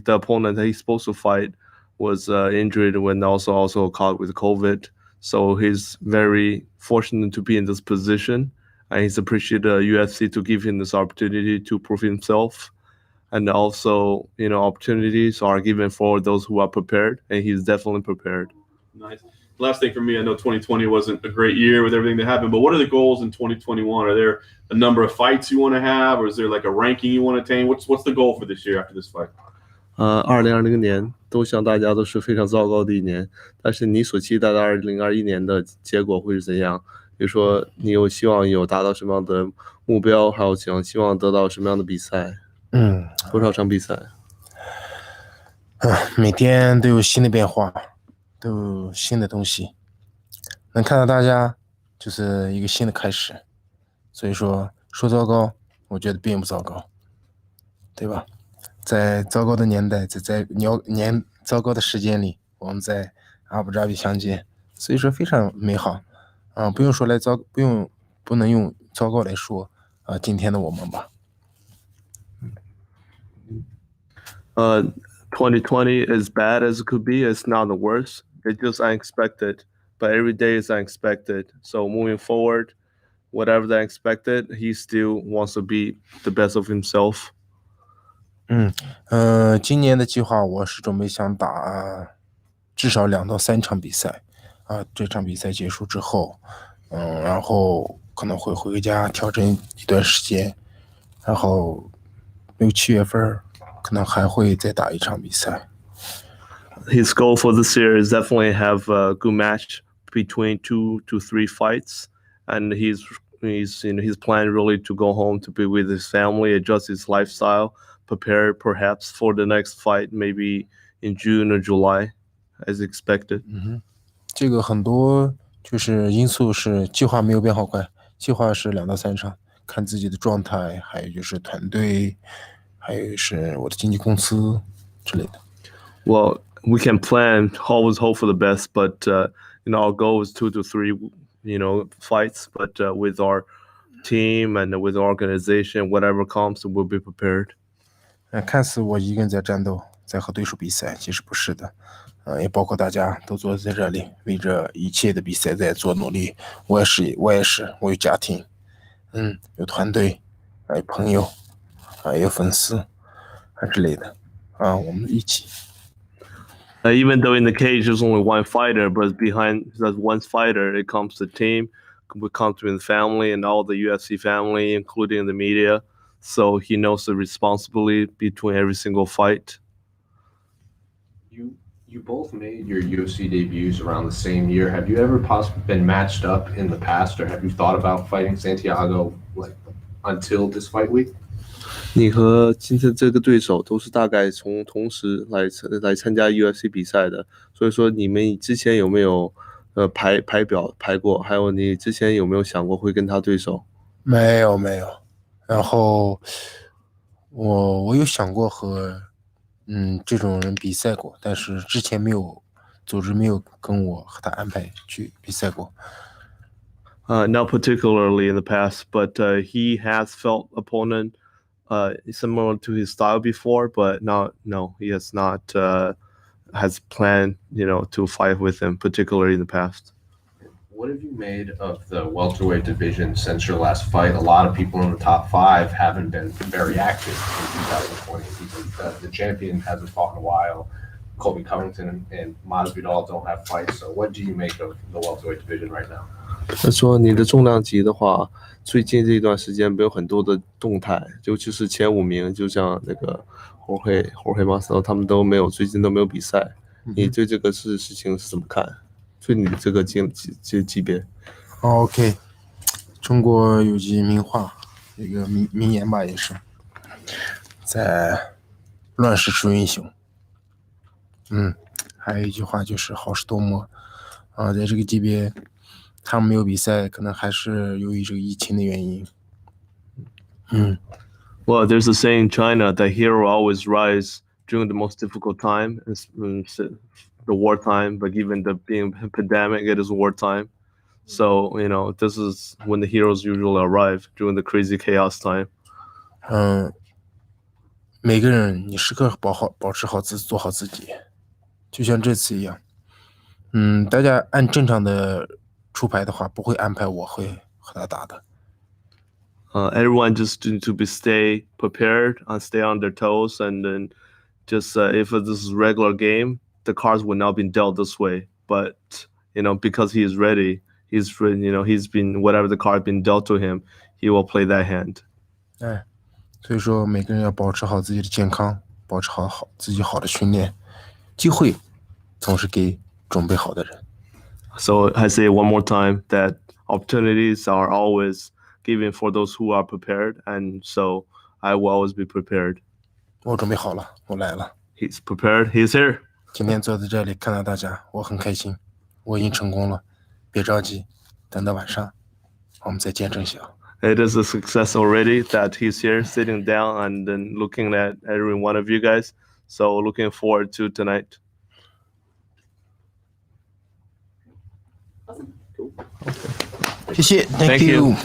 opponent that he's supposed to fight was injured when also caught with COVID. So he's very fortunate to be in this position, and he's appreciated the UFC to give him this opportunity to prove himself. And also, opportunities are given for those who are prepared, and he's definitely prepared. Nice. last thing for me, I know 2020 wasn't a great year with everything that happened, but what are the goals in 2021? Are there a number of fights you want to have, or is there like a ranking you want to attain? What's the goal for this year after this fight? 2020年都像大家都是非常糟糕的一年，但是你所期待的2021年的结果会是怎样？比如说，你有希望有达到什么样的目标，还有希望得到什么样的比赛？多少场比赛？每天都有新的变化，都有新的东西，能看到大家就是一个新的开始。所以说糟糕，我觉得并不糟糕，对吧？在糟糕的年代，在糟糕的时间里，我们在阿布扎比相见，所以说非常美好啊！不能用糟糕来说今天的我们吧。2020 as bad as it could be, it's not the worst. It's just unexpected, but every day is unexpected. So moving forward, whatever that unexpected, he still wants to be the best of himself. 今年的计划我是准备想打至少2到3场比赛这场比赛结束之后，然后可能会回家调整一段时间，然后6、7月份可能还会再打一场比赛。His goal for this year is definitely have a good match between 2 to 3 fights, and he's his plan really to go home to be with his family, adjust his lifestyle, prepare perhaps for the next fight, maybe in June or July, as expected. 这个很多就是因素是计划没有变好快，计划是2到3场，看自己的状态，还有就是团队，还有是我的经纪公司之类的。Well, we can plan, always hope for the best, but our goal is 2 to 3, fights. But with our team and with our organization, whatever comes, we'll be prepared. 看似我一个人在战斗，在和对手比赛，其实不是的。也包括大家都坐在这里，为着一切的比赛在做努力。我也是，我有家庭，有团队，有朋友，有粉丝，之类的，我们一起。Even though in the cage there's only one fighter, but behind that one fighter, it comes the team, we come to the family and all the UFC family, including the media. So he knows the responsibility between every single fight. You both made your UFC debuts around the same year. Have you ever possibly been matched up in the past, or have you thought about fighting Santiago until this fight week? 你和今天这个对手都是大概同时来参加 UFC 比赛的，所以说你们之前有没有排过？还有你之前有没有想过会跟他对手？没有。然后我有想过和这种人比赛过，但是之前组织没有跟我和他安排去比赛过。Not particularly in the past, but he has felt opponent similar to his style before, but no, he has not has planned, to fight with him, particularly in the past. What have you made of the welterweight division since your last fight? A lot of people in the top 5 haven't been very active in 2020. The champion hasn't fought in a while. Colby Covington and Masvidal don't have fights. So what do you make of the welterweight division right now? 他说你的重量级的话，最近这段时间没有很多的动态，尤其是前5名，就像那个Jorge Masvidal他们最近都没有比赛。你对这个事情是怎么看？对你这个级别？OK， 中国有句名话，一个名言吧，也是，在乱世出英雄。还有一句话就是好事多磨在这个级别，他们没有比赛，可能还是由于这个疫情的原因。Well, there's a saying in China that hero always rise during the most difficult time, the wartime, but given the being pandemic, it is wartime. So, this is when the heroes usually arrive during the crazy chaos time. 每个人你时刻保持好做好自己，就像这次一样。大家按正常的出牌的话，不会安排我会和他打的。Everyone just need to stay prepared and stay on their toes, and then just if this is a regular game, the cards will not be dealt this way. But because he is ready. He's been whatever the card been dealt to him, he will play that hand. 哎，所以说每个人要保持好自己的健康，保持好自己好的训练，机会总是给准备好的人。So I say one more time that opportunities are always given for those who are prepared, and so I will always be prepared. 我准备好了，我来了。He's prepared. He's here. 今天坐在这里看到大家，我很开心，我已经成功了。别着急，等到晚上，我们再见证一下。It is a success already that he's here sitting down and then looking at every one of you guys. So looking forward to tonight. Awesome. Cool. 谢谢 Thank you.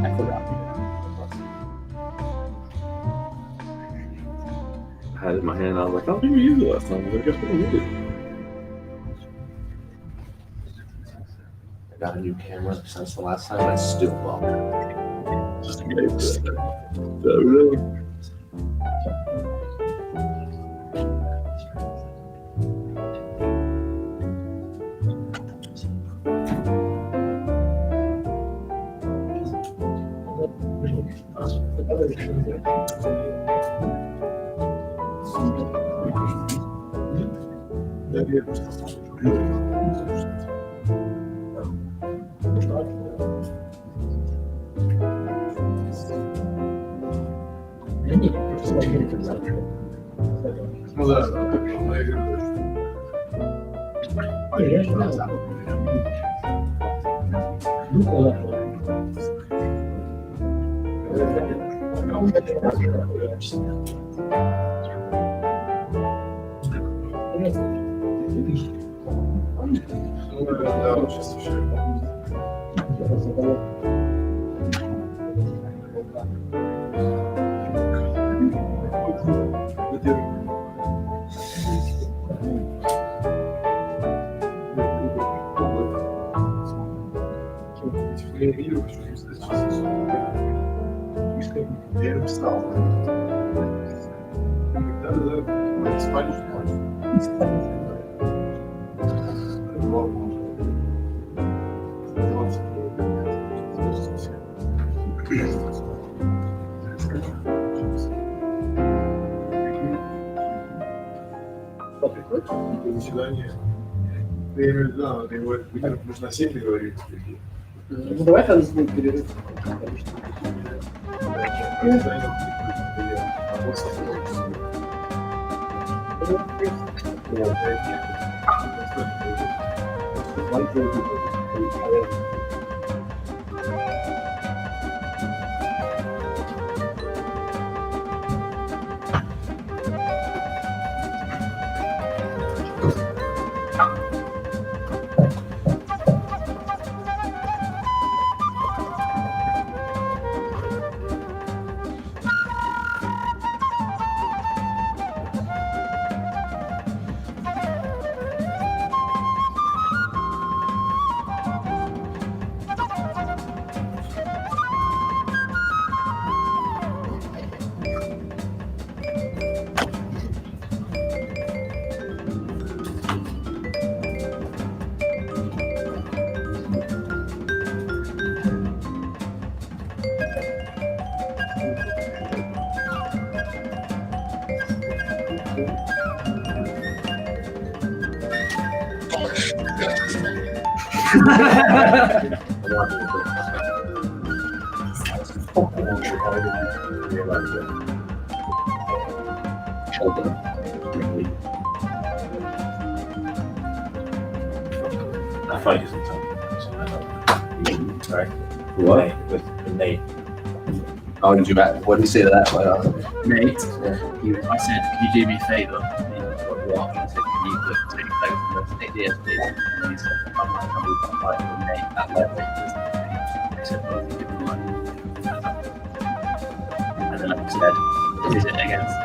I forgot. I had it in my hand. I was like, I don't think we used it last time. I guess we don't need it. I got a new camera since the last time. I still love it. Just in case. Можно на 7 говорить. Ну, давай тогда с ним перерыв. That fight isn't tough. Sorry. What? With Nate. How did you what did you say to that? Mate, I said, can you do me a favour? What? He said, can you take Diaz, please? And he said, I'm not coming to fight with Nate at level. I said, well, you can fight. And then I said, is it against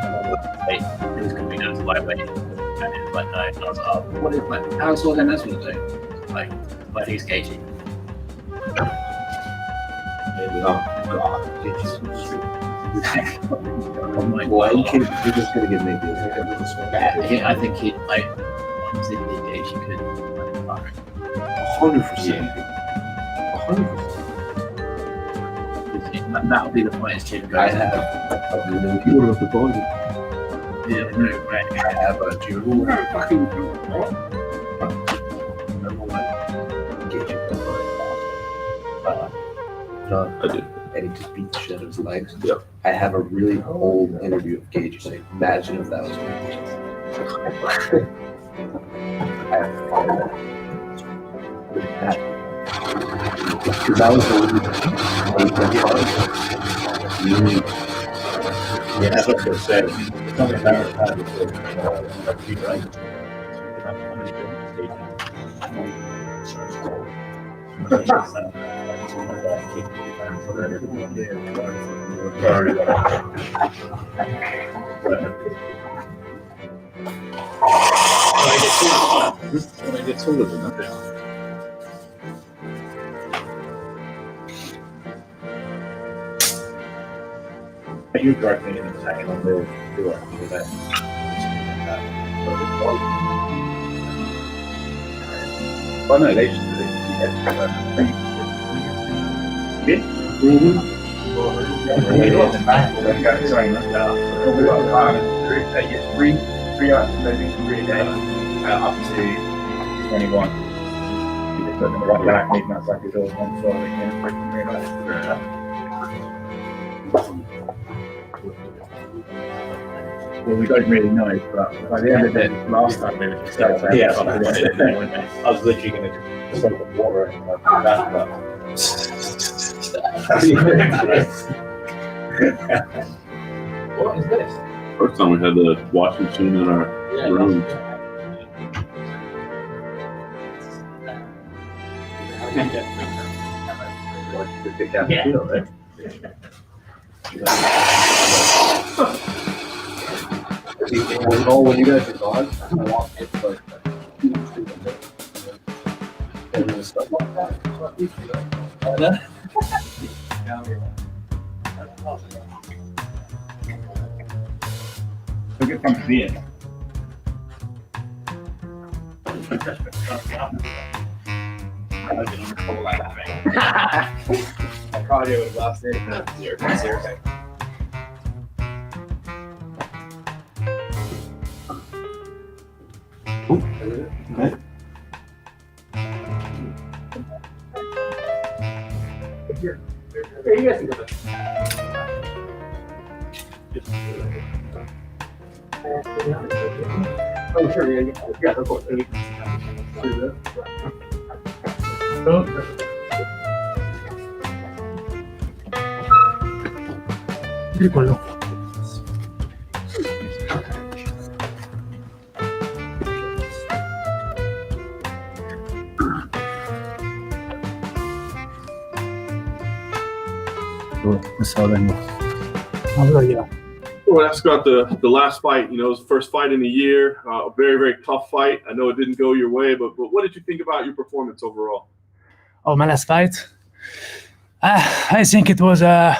Nate? Who's coming down to lightweight? And he was like, no. And I was like, oh, what is like, how's all them else will do? Like he's cagey. Oh, God. I'm like, well, you're just gonna get maybe I think he like honestly the gauge he could 100%. That'll be the fight as Jim goes. I have a really good the body. Yeah, no, right. I have a dual fucking I did. And he just beat the shit out of his legs. Yep. I have a really old interview of Gage saying, imagine if that was me. I have to find that. Because that was the Yeah, that's what they're saying. It's not a matter of time before you right. When I get taller than that. You correct me in a second on the door. Oh no, they just three hours maybe 3 a day up to 21. You're putting the right back, making that back is all on Friday, well, we don't really know, but by the end of it, last time we were just I was literally going to soak up water and that, but what is this? First time we had the washing machine in our room. When you guys are gone, I want it like and stuff like that. Look at from here. Cardio was last day. 0.0. Okay. Here, you guys can go there. Oh, sure, yeah, of course. Piccolo. Well, let's go about the last fight. You know, it was the first fight in a year. A very, very tough fight. I know it didn't go your way, but what did you think about your performance overall? Oh, my last fight? I think it was a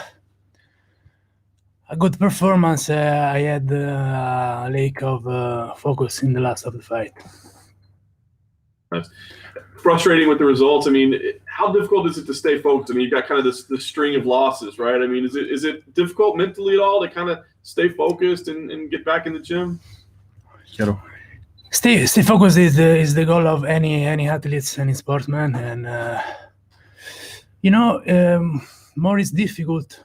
good performance. I had a lack of focus in the last of the fight. Nice. Frustrating with the results. I mean, how difficult is it to stay focused? I mean, you got kind of this string of losses, right? I mean, is it difficult mentally at all to kind of stay focused and get back in the gym? stay focused is the goal of any athletes, any sportsman, and more is difficult,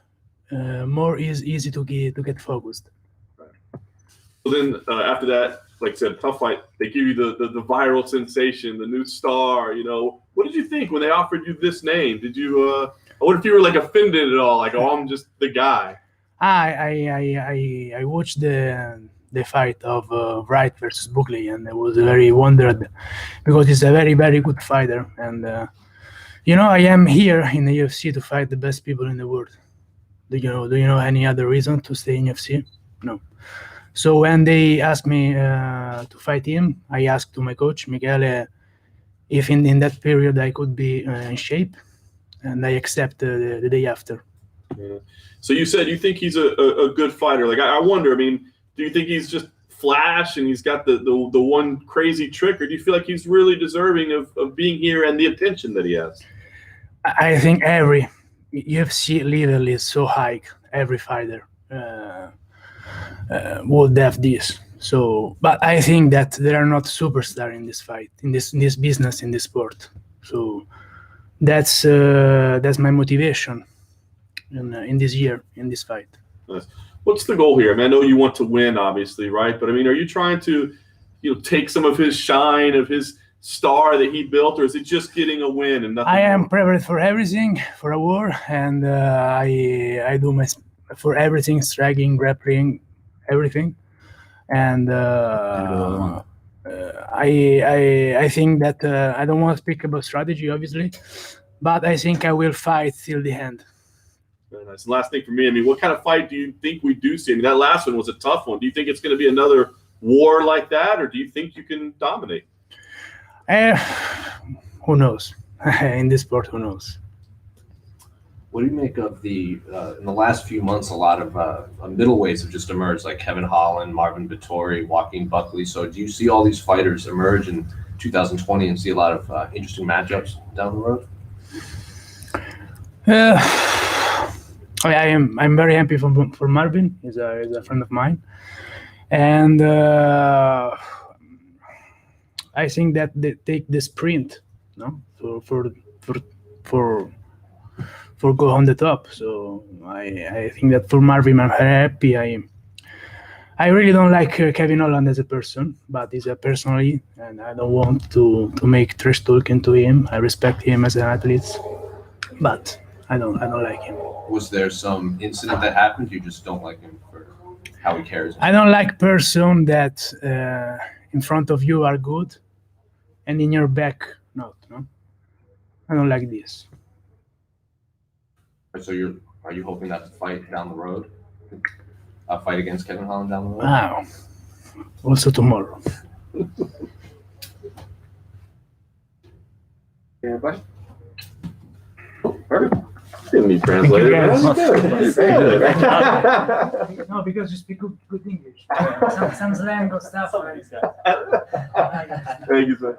more is easy to get focused. So then after that, like I said, tough fight, they give you the viral sensation, the new star. What did you think when they offered you this name? Did you what if you were like offended at all, like, oh, I'm just the guy? I watched the fight of Wright versus Buckley, and I was very wondered because he's a very, very good fighter. And I am here in the UFC to fight the best people in the world. Do you know any other reason to stay in UFC? No. So when they asked me to fight him, I asked to my coach Michele if in that period I could be in shape, and I accepted the day after. Yeah. So you said you think he's a good fighter. Like, I wonder, do you think he's just flash and he's got the one crazy trick, or do you feel like he's really deserving of being here and the attention that he has? I think every UFC level is so high. Every fighter would have this. So, but I think that there are not superstars in this fight, in this business, in this sport. So that's my motivation in this year, in this fight. Nice. What's the goal here? I know you want to win, obviously, right? But are you trying to, take some of his shine, of his star that he built, or is it just getting a win and nothing? I am prepared for everything, for a war, and I do my for everything, striking, grappling, everything. And I think that I don't want to speak about strategy, obviously, but I think I will fight till the end. Very nice. And last thing for me, what kind of fight do you think we do see? That last one was a tough one. Do you think it's going to be another war like that, or do you think you can dominate? Who knows? In this sport, who knows? What do you make of in the last few months, a lot of middleweights have just emerged, like Kevin Holland, Marvin Vettori, Joaquin Buckley. So do you see all these fighters emerge in 2020 and see a lot of interesting matchups down the road? I'm very happy for Marvin. He's a friend of mine, and I think that they take the sprint, for go on the top. So I think that for Marvin, I'm very happy. I really don't like Kevin Holland as a person, but he's a personally, and I don't want to make trash talking to him. I respect him as an athlete, but I don't like him. Was there some incident that happened? You just don't like him for how he carries himself? I don't like person that in front of you are good, and in your back not. No, I don't like this. So are you hoping that to fight down the road? A fight against Kevin Holland down the road? Wow. Also tomorrow. Yeah, but perfect. Didn't need translator. No, because you speak good English. Some slang or stuff. Thank you, sir.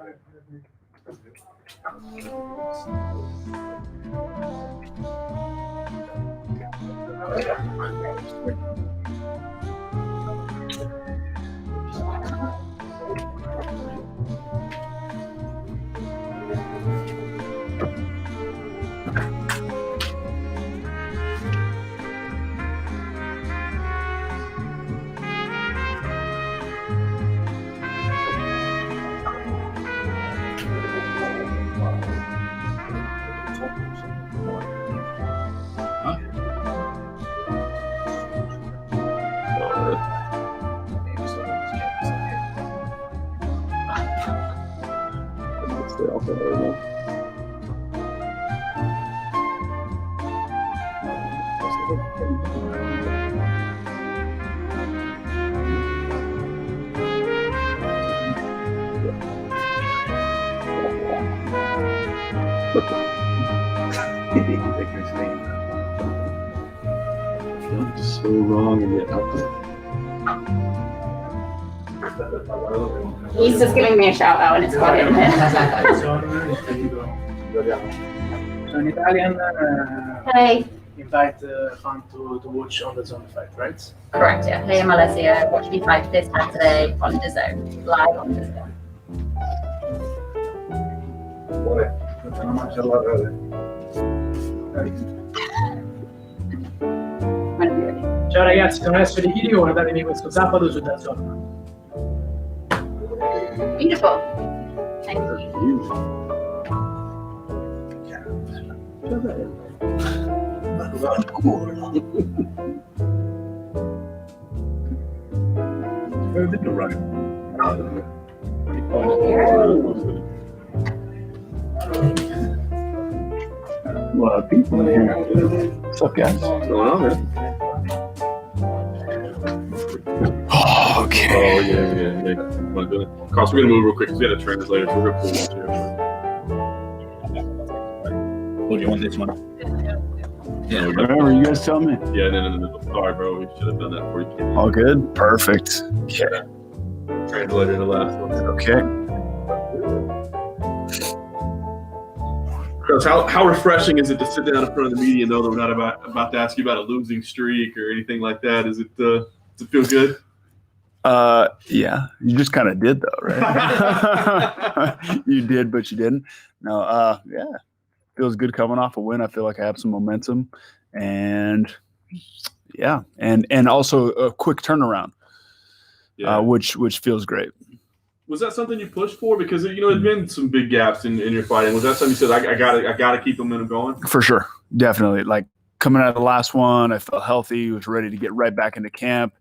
So wrong and yet out there. He's just giving me a shout out and it's funny. So in Italian. Hi. invite fans to watch on the zone fight, right? Correct, yeah. Hey, I'm Alessio. Watch me fight this Saturday on the zone, live on the zone. Ciao ragazzi, sono Alessio di Chirico, guardatevi questo sabato su Dazon. Beautiful. Thank you. A lot of people in here. What's up, guys? What's going on, man? Oh, okay. Oh, yeah. My goodness. Carlos, we're gonna move real quick because we had a translator, so we're gonna pull this here. What do you want this one? Yeah, Whatever, you guys tell me. Yeah, no. Sorry, bro. We should have done that for you. All good? Perfect. Okay. Translator the last one. Okay. Chris, how refreshing is it to sit down in front of the media and know that we're not about to ask you about a losing streak or anything like that? Does it feel good? Yeah, you just kind of did though, right? You did, but you didn't. No, yeah, feels good coming off a win. I feel like I have some momentum, and yeah, and also a quick turnaround, which feels great. Was that something you pushed for? Because there's been some big gaps in your fighting. Was that something you said I gotta keep the momentum going? For sure, definitely. Like coming out of the last one, I felt healthy. Was ready to get right back into camp.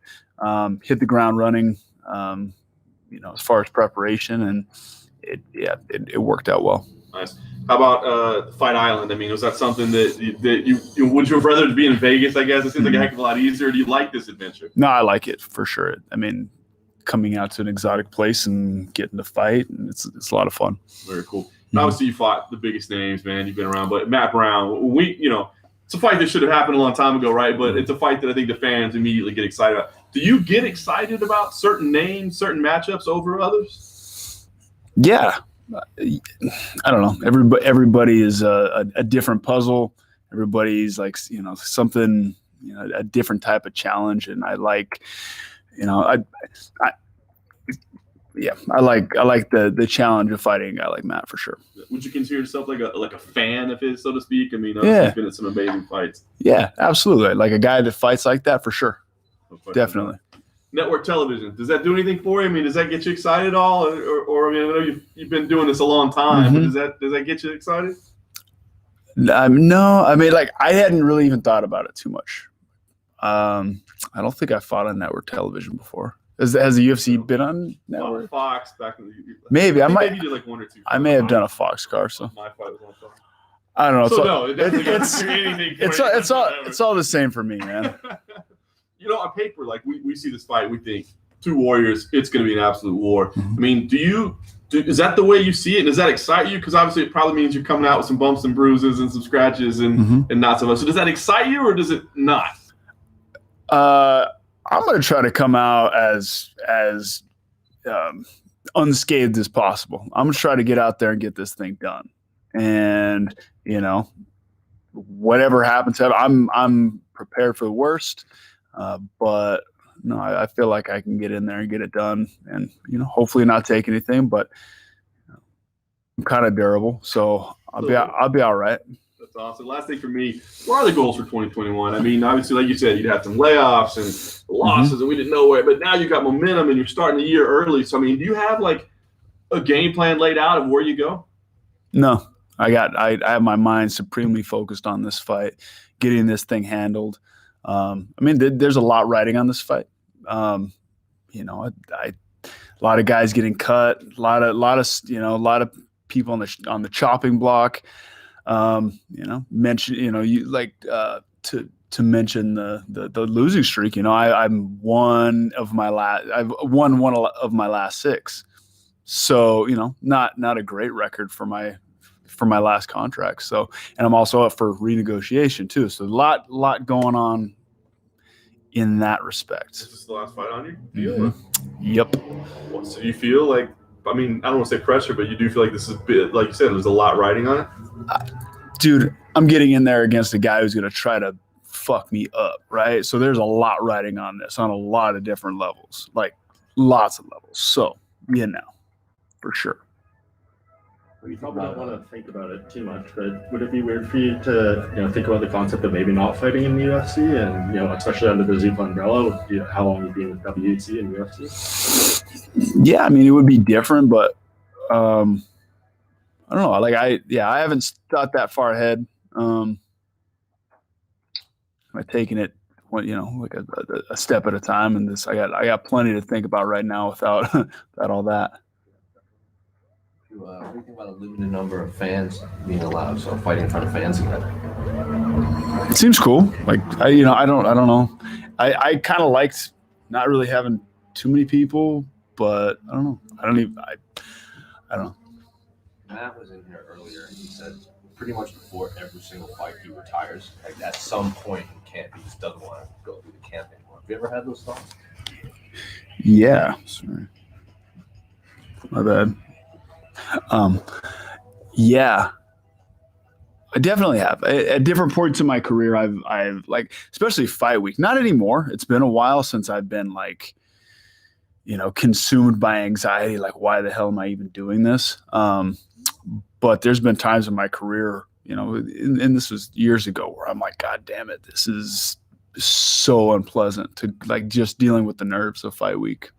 Hit the ground running. As far as preparation, and it worked out well. Nice. How about Fight Island? I mean, was that something that you would you have rather be in Vegas? I guess it seems like a heck of a lot easier. Do you like this adventure? No, I like it for sure. I mean, coming out to an exotic place and getting to fight, and it's a lot of fun. Very cool. Obviously, you fought the biggest names, man. You've been around, but Matt Brown, it's a fight that should have happened a long time ago, right? But it's a fight that I think the fans immediately get excited about. Do you get excited about certain names, certain matchups over others? Yeah, I don't know. Everybody is a different puzzle. Everybody's like something, a different type of challenge, and I like, I like the challenge of fighting a guy like Matt for sure. Would you consider yourself like a fan of his, so to speak? I mean, he's been in some amazing fights. Yeah, absolutely. Like a guy that fights like that for sure. Definitely. Network television, does that do anything for you? I mean, does that get you excited at all? Or I mean, I know you've been doing this a long time, but does that get you excited? No, I mean, like I hadn't really even thought about it too much. I don't think I fought on network television before. Has the UFC been on network? Fox back in the maybe I might. Maybe you did like one or two. I may have done a Fox car, so my fight was on Fox. I don't know. So no, it doesn't do anything. It's all the same for me, man. On paper, like we see this fight, we think two warriors, it's going to be an absolute war. I mean, is that the way you see it? And does that excite you? Because obviously it probably means you're coming out with some bumps and bruises and some scratches and not so much. So does that excite you or does it not? I'm going to try to come out as unscathed as possible. I'm going to try to get out there and get this thing done. And, whatever happens, I'm prepared for the worst. But no, I feel like I can get in there and get it done and, hopefully not take anything, but I'm kind of durable. So I'll be all right. That's awesome. Last thing for me, what are the goals for 2021? I mean, obviously, like you said, you'd had some layoffs and losses and we didn't know where, but now you got momentum and you're starting the year early. So, I mean, do you have like a game plan laid out of where you go? No, I have my mind supremely focused on this fight, getting this thing handled. I mean, there's a lot riding on this fight. A lot of guys getting cut, a lot of people on the chopping block. Mention, you like to mention the losing streak. I've won one of my last 6. So, not a great record for my last contract. So, and I'm also up for renegotiation too. So a lot going on in that respect. Is this the last fight on you? Yep. So you feel like, I mean, I don't want to say pressure, but you do feel like this is a bit, like you said, there's a lot riding on it? Dude, I'm getting in there against a guy who's going to try to fuck me up, right? So there's a lot riding on this on a lot of different levels, like lots of levels. So, for sure. Well, you probably don't want to think about it too much, but would it be weird for you to, think about the concept of maybe not fighting in the UFC and, especially under the Zupa umbrella, how long you've been with WEC and UFC? Yeah, I mean, it would be different, but I don't know. Like I haven't thought that far ahead. I'm taking it, like a step at a time, and I got plenty to think about right now without all that. What do you think about a limited number of fans being allowed? So fighting in front of fans again. It seems cool. Like I don't know. I kind of liked not really having too many people, but I don't know. I don't know. Matt was in here earlier, and he said pretty much before every single fight he retires. Like at some point in camp, he just doesn't want to go through the camp anymore. Have you ever had those thoughts? Yeah. Sorry. My bad. Yeah, I definitely have. At different points in my career, I've like, especially fight week, not anymore. It's been a while since I've been like, consumed by anxiety. Like, why the hell am I even doing this? But there's been times in my career, and this was years ago, where I'm like, God damn it, this is so unpleasant to like just dealing with the nerves of fight week.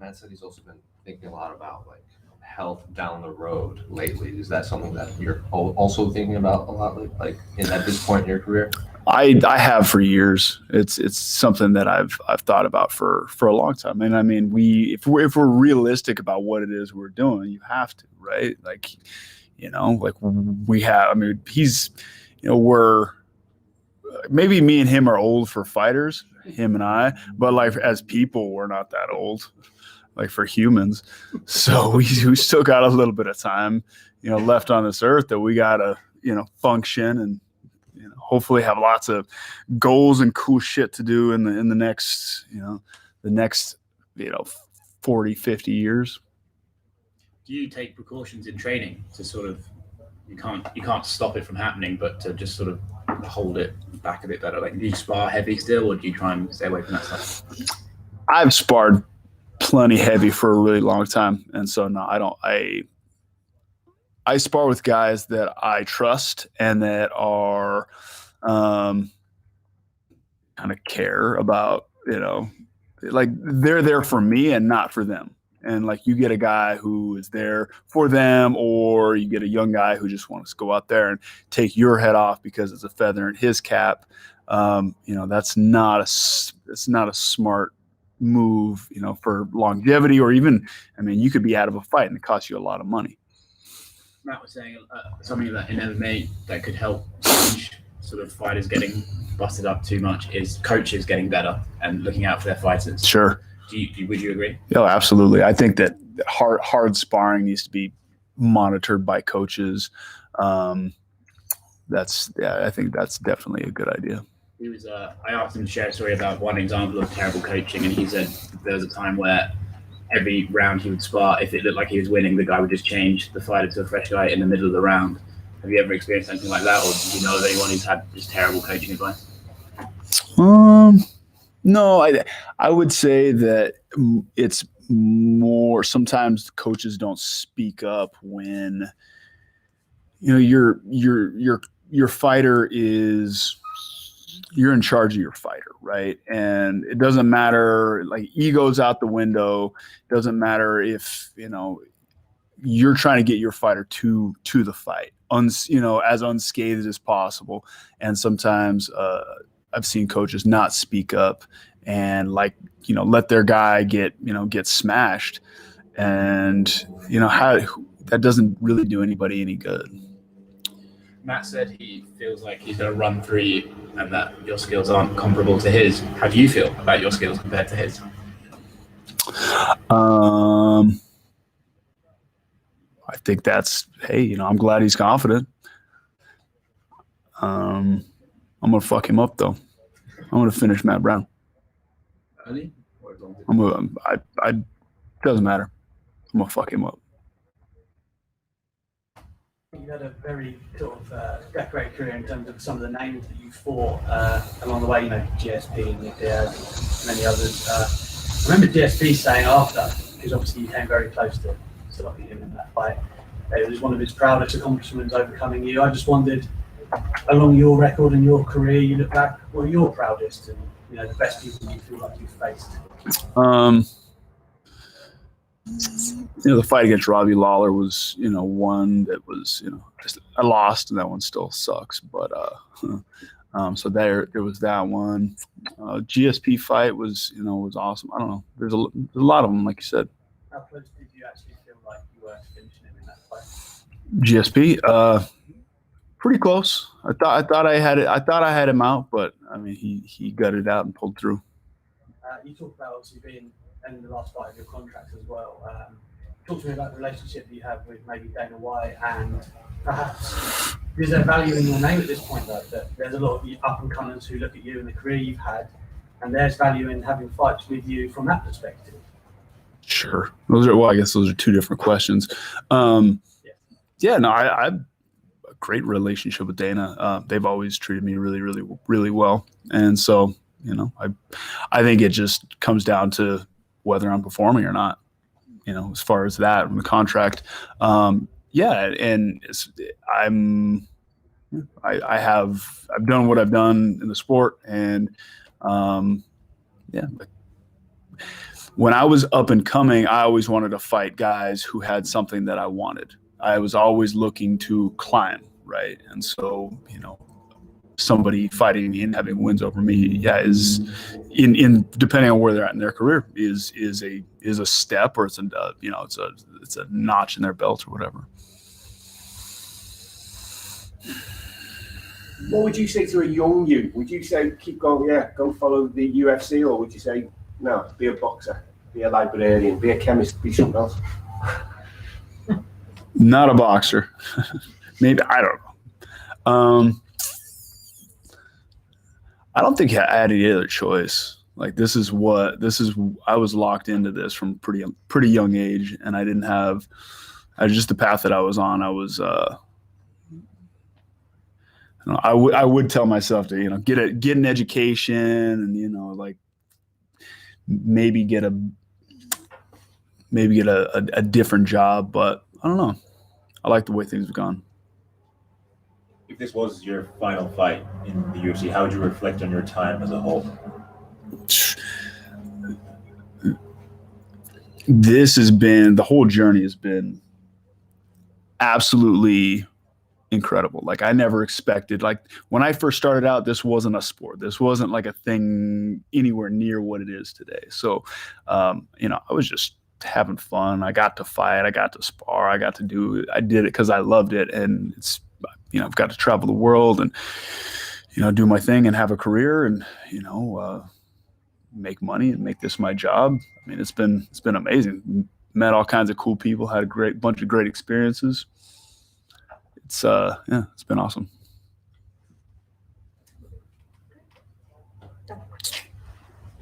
Matt said he's also been thinking a lot about like health down the road lately. Is that something that you're also thinking about a lot, like at this point in your career? I have for years. It's something that I've thought about for a long time. And I mean, if we're realistic about what it is we're doing, you have to, right? Like, like we have. I mean, he's, we're maybe me and him are old for fighters, him and I, but like as people, we're not that old. Like for humans. So we still got a little bit of time, left on this earth that we gotta, function and, hopefully have lots of goals and cool shit to do in the next, 40, 50 years. Do you take precautions in training to sort of, you can't stop it from happening, but to just sort of hold it back a bit better? Like, do you spar heavy still, or do you try and stay away from that stuff? I've sparred plenty heavy for a really long time, and so no, I don't. I spar with guys that I trust and that are kind of care about, like they're there for me and not for them. And like you get a guy who is there for them, or you get a young guy who just wants to go out there and take your head off because it's a feather in his cap. That's not a smart move, for longevity, or even, I mean, you could be out of a fight and it costs you a lot of money. Matt was saying something that in MMA that could help change sort of fighters getting busted up too much is coaches getting better and looking out for their fighters. Sure. Would you agree? Yeah, absolutely. I think that hard sparring needs to be monitored by coaches. I think that's definitely a good idea. He was. I asked him to share a story about one example of terrible coaching, and he said there was a time where every round he would spar, if it looked like he was winning, the guy would just change the fighter to a fresh guy in the middle of the round. Have you ever experienced something like that, or do you know of anyone who's had just terrible coaching advice? No, I would say that it's more, sometimes coaches don't speak up when your fighter is, you're in charge of your fighter, right? And it doesn't matter, like, ego's out the window. It doesn't matter if you're trying to get your fighter to the fight, as unscathed as possible. And sometimes I've seen coaches not speak up and let their guy get smashed, and that doesn't really do anybody any good. Matt said he feels like he's going to run through you and that your skills aren't comparable to his. How do you feel about your skills compared to his? I think that's, I'm glad he's confident. I'm going to fuck him up, though. I'm going to finish Matt Brown. Really? Doesn't matter. I'm going to fuck him up. you had a very sort of decorated career in terms of some of the names that you fought along the way, you know, GSP and Diaz, many others. I remember GSP saying after, because obviously you came very close to like him in that fight, it was one of his proudest accomplishments overcoming you. I just wondered, along your record and your career, you look back, what are your proudest and, you know, the best people you feel like you've faced? You know, the fight against Robbie Lawler was, you know, one that was, you know, I lost, and that one still sucks. But so there was that one. GSP fight was, you know, was awesome. I don't know. There's a lot of them, like you said. How close did you actually feel like you were finishing him in that fight? GSP, pretty close. I thought I had it. I thought I had him out, but I mean, he gutted it out and pulled through. You talked about obviously being in the last fight of your contract as well. Talk to me about the relationship that you have with maybe Dana White, and perhaps is there value in your name at this point, though, that there's a lot of up and comers who look at you and the career you've had, and there's value in having fights with you from that perspective? Sure. I guess those are two different questions. Yeah, no, I have a great relationship with Dana. They've always treated me really, really, really well. And so, you know, I think it just comes down to whether I'm performing or not, you know, as far as that in the contract. Yeah. And I've done what I've done in the sport. And yeah, when I was up and coming, I always wanted to fight guys who had something that I wanted. I was always looking to climb, right? And so, you know, somebody fighting me and having wins over me, yeah, is in depending on where they're at in their career, is a step, or it's a you know, it's a notch in their belt or whatever. What would you say to a young you? Would you say keep going, yeah, go follow the UFC, or would you say no, be a boxer, be a librarian, be a chemist, be something else? Not a boxer. Maybe, I don't know. I don't think I had any other choice. Like I was locked into this from pretty young age, and I was just the path that I was on. I was, I would tell myself to, you know, get an education, and, you know, like maybe get a different job, but I don't know. I like the way things have gone. If this was your final fight in the UFC, how would you reflect on your time as a whole? The whole journey has been absolutely incredible. Like, I never expected, like when I first started out, this wasn't a sport. This wasn't like a thing anywhere near what it is today. So, you know, I was just having fun. I got to fight. I got to spar. I did it because I loved it. And it's, you know, I've got to travel the world and, you know, do my thing and have a career and, you know, make money and make this my job. I mean, it's been amazing. Met all kinds of cool people, had a bunch of great experiences. It's it's been awesome.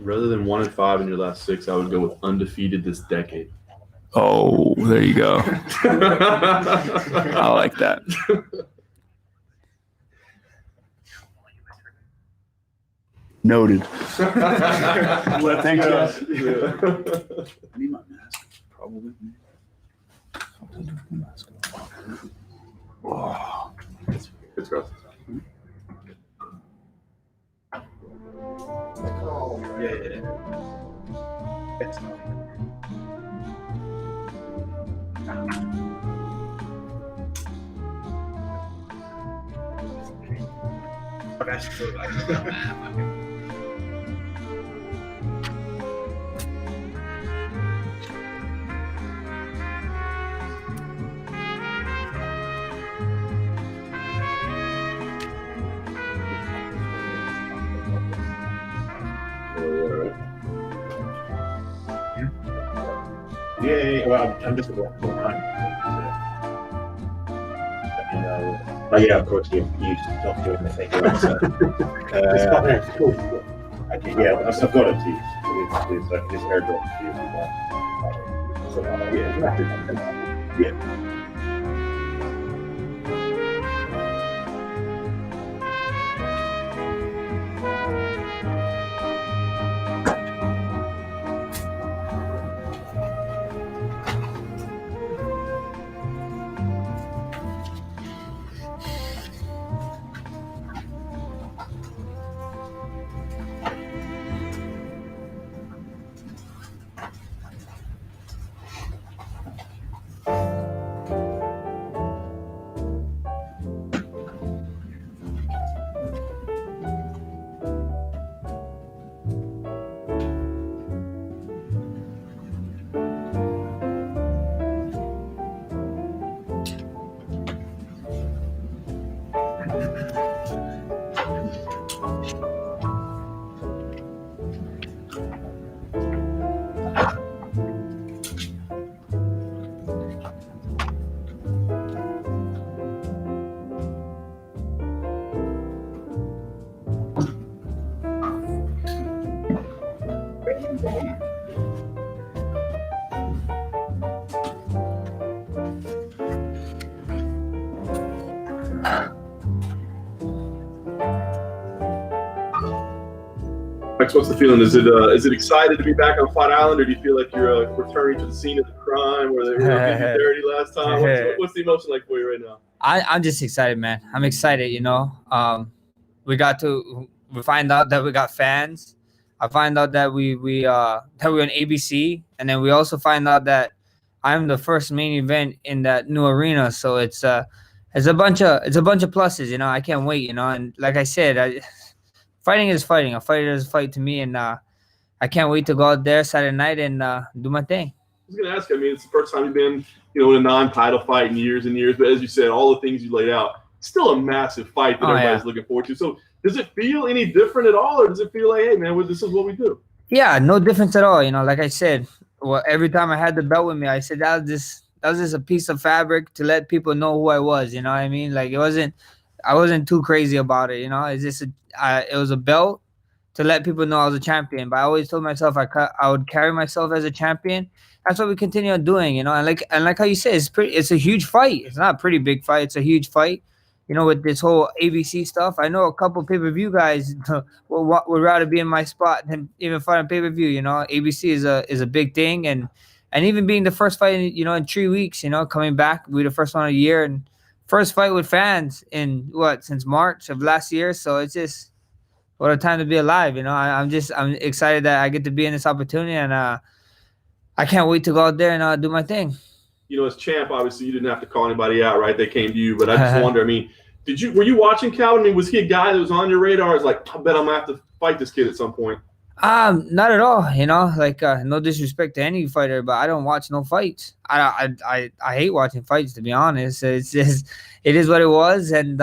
Rather than 1-5 in your last 6, I would go with undefeated this decade. Oh, there you go. I like that. Noted. Thanks, guys. I need my mask. Probably. Oh. It's gross. Yeah. Yeah. Well, I'm just about full time. You know, but yeah, of course, you stop doing the thing. It's cool. Yeah, I've got it to use. This airdrop to use. Yeah. Max, what's the feeling? Is it excited to be back on Fight Island, or do you feel like you're returning to the scene of the crime where they were getting you dirty last time? What's the emotion like for you right now? I'm just excited, man. I'm excited. We find out that we got fans. I find out that we're on ABC, and then we also find out that I'm the first main event in that new arena. So it's a bunch of pluses. I can't wait. And like I said, fighting is fighting. A fighter is a fight to me, and I can't wait to go out there Saturday night and do my thing. I was going to ask you, it's the first time you've been, in a non-title fight in years and years. But as you said, all the things you laid out, it's still a massive fight that everybody's looking forward to. So does it feel any different at all, or does it feel like, hey, man, this is what we do? Yeah, no difference at all. Like I said, every time I had the belt with me, I said that was just a piece of fabric to let people know who I was. You know what I mean? Like I wasn't too crazy about it. It's just it was a belt to let people know I was a champion. But I always told myself I would carry myself as a champion. That's what we continue on doing, And like how you said, it's a huge fight. It's not a pretty big fight. It's a huge fight. With this whole ABC stuff. I know a couple pay-per-view guys would rather be in my spot than even fight on pay-per-view. ABC is a big thing, and even being the first fight, in 3 weeks, coming back, we the first one of the year, and first fight with fans in since March of last year. So it's just what a time to be alive. I'm excited that I get to be in this opportunity, and I can't wait to go out there and do my thing. As champ, obviously you didn't have to call anybody out, right? They came to you, but I just wonder. Were you watching Calvin? Was he a guy that was on your radar? I was like, I bet I'm gonna have to fight this kid at some point. Not at all. No disrespect to any fighter, but I don't watch no fights. I hate watching fights, to be honest. It's just, it is what it was, and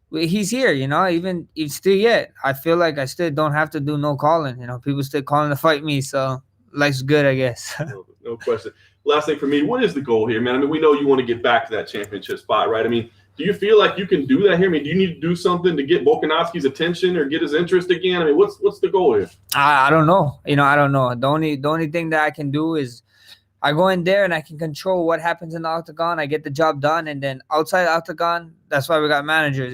he's here. Even still yet, I feel like I still don't have to do no calling. People still calling to fight me, so life's good, I guess. No question. Last thing for me, what is the goal here, man? We know you want to get back to that championship spot, right? Do you feel like you can do that here? Do you need to do something to get Volkanovski's attention or get his interest again? What's the goal here? I don't know. I don't know. The only thing that I can do is I go in there and I can control what happens in the octagon. I get the job done, and then outside the octagon, that's why we got managers.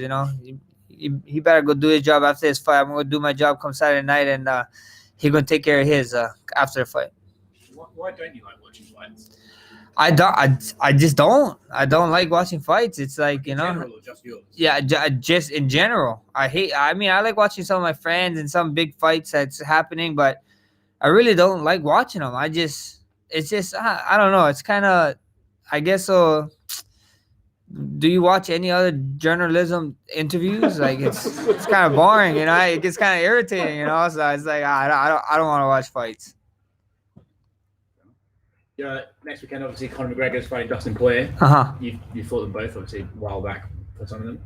He better go do his job after his fight. I'm gonna do my job come Saturday night, and he gonna take care of his after the fight. Why don't you like watching fights? I just don't. I don't like watching fights. It's like, In general, or just yours? Yeah, just in general. I like watching some of my friends and some big fights that's happening, but I really don't like watching them. I don't know. It's kind of, I guess so. Do you watch any other journalism interviews? Like it's kind of boring, It gets kind of irritating, So it's like I don't want to watch fights. Yeah, next weekend, obviously, Conor McGregor is fighting Dustin Poirier. You fought them both, obviously, a while back for some of them.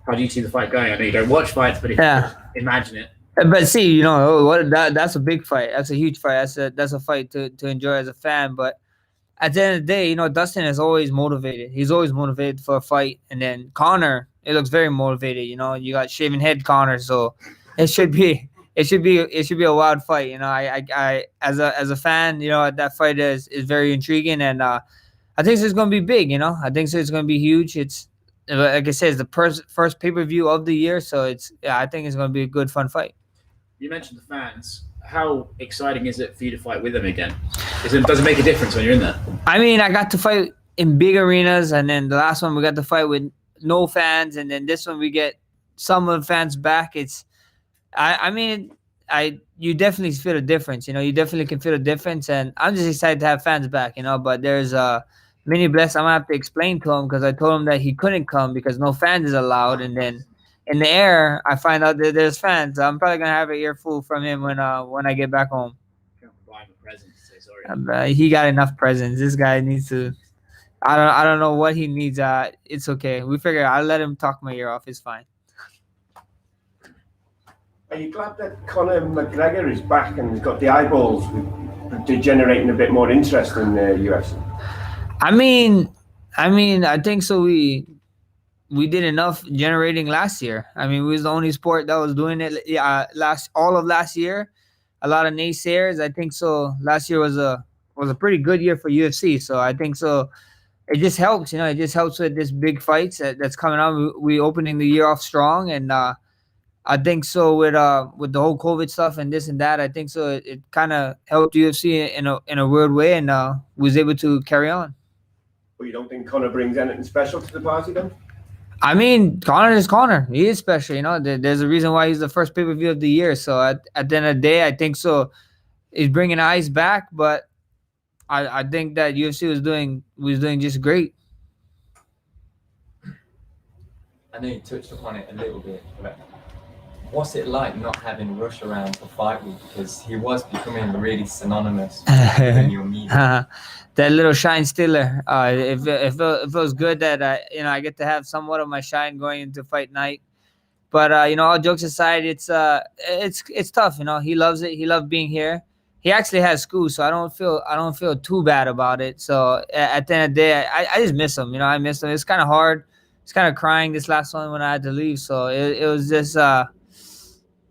How do you see the fight going? I know you don't watch fights, but if you imagine it. But see, that's a big fight. That's a huge fight. That's a fight to enjoy as a fan. But at the end of the day, Dustin is always motivated. He's always motivated for a fight. And then Conor, it looks very motivated. You got shaven head Conor, so it should be a wild fight. I as a fan, that fight is very intriguing, and I think it's going to be big. I think it's going to be huge. It's like I said, it's the first pay-per-view of the year, so I think it's going to be a good, fun fight. You mentioned the fans. How exciting is it for you to fight with them again? Does it make a difference when you're in there? I got to fight in big arenas, and then the last one we got to fight with no fans, and then this one we get some of the fans back. You definitely feel the difference. You definitely can feel the difference, and I'm just excited to have fans back. But there's Mini Bless. I'm gonna have to explain to him because I told him that he couldn't come because no fans is allowed, and then in the air I find out that there's fans. I'm probably gonna have an earful from him when I get back home. Buy him a present to say sorry. He got enough presents. This guy needs to. I don't know what he needs. It's okay. We figure I'll let him talk my ear off. It's fine. Are you glad that Conor McGregor is back and got the eyeballs generating a bit more interest in the UFC? I think so. We did enough generating last year. We was the only sport that was doing it all of last year. A lot of naysayers. I think so. Last year was a pretty good year for UFC. So I think so. it just helps, you know. It just helps with this big fights that's coming on. We opening the year off strong, and I think so with the whole COVID stuff and this and that. I think so it kind of helped UFC in a weird way, and was able to carry on. But you don't think Conor brings anything special to the party then? I mean, Conor is Conor. He is special, you know. There's a reason why he's the first pay-per-view of the year. So at the end of the day, I think so. He's bringing eyes back, but I think that UFC was doing just great. I know you touched upon it a little bit, but what's it like not having Rush around for fight week? Because he was becoming really synonymous in your media. That little shine stealer. It feels good that I get to have somewhat of my shine going into fight night. But all jokes aside, it's tough. You know, he loves it. He loves being here. He actually has school, so I don't feel too bad about it. So at the end of the day, I just miss him. You know, I miss him. It's kind of hard. It's kind of crying this last one when I had to leave. So it was just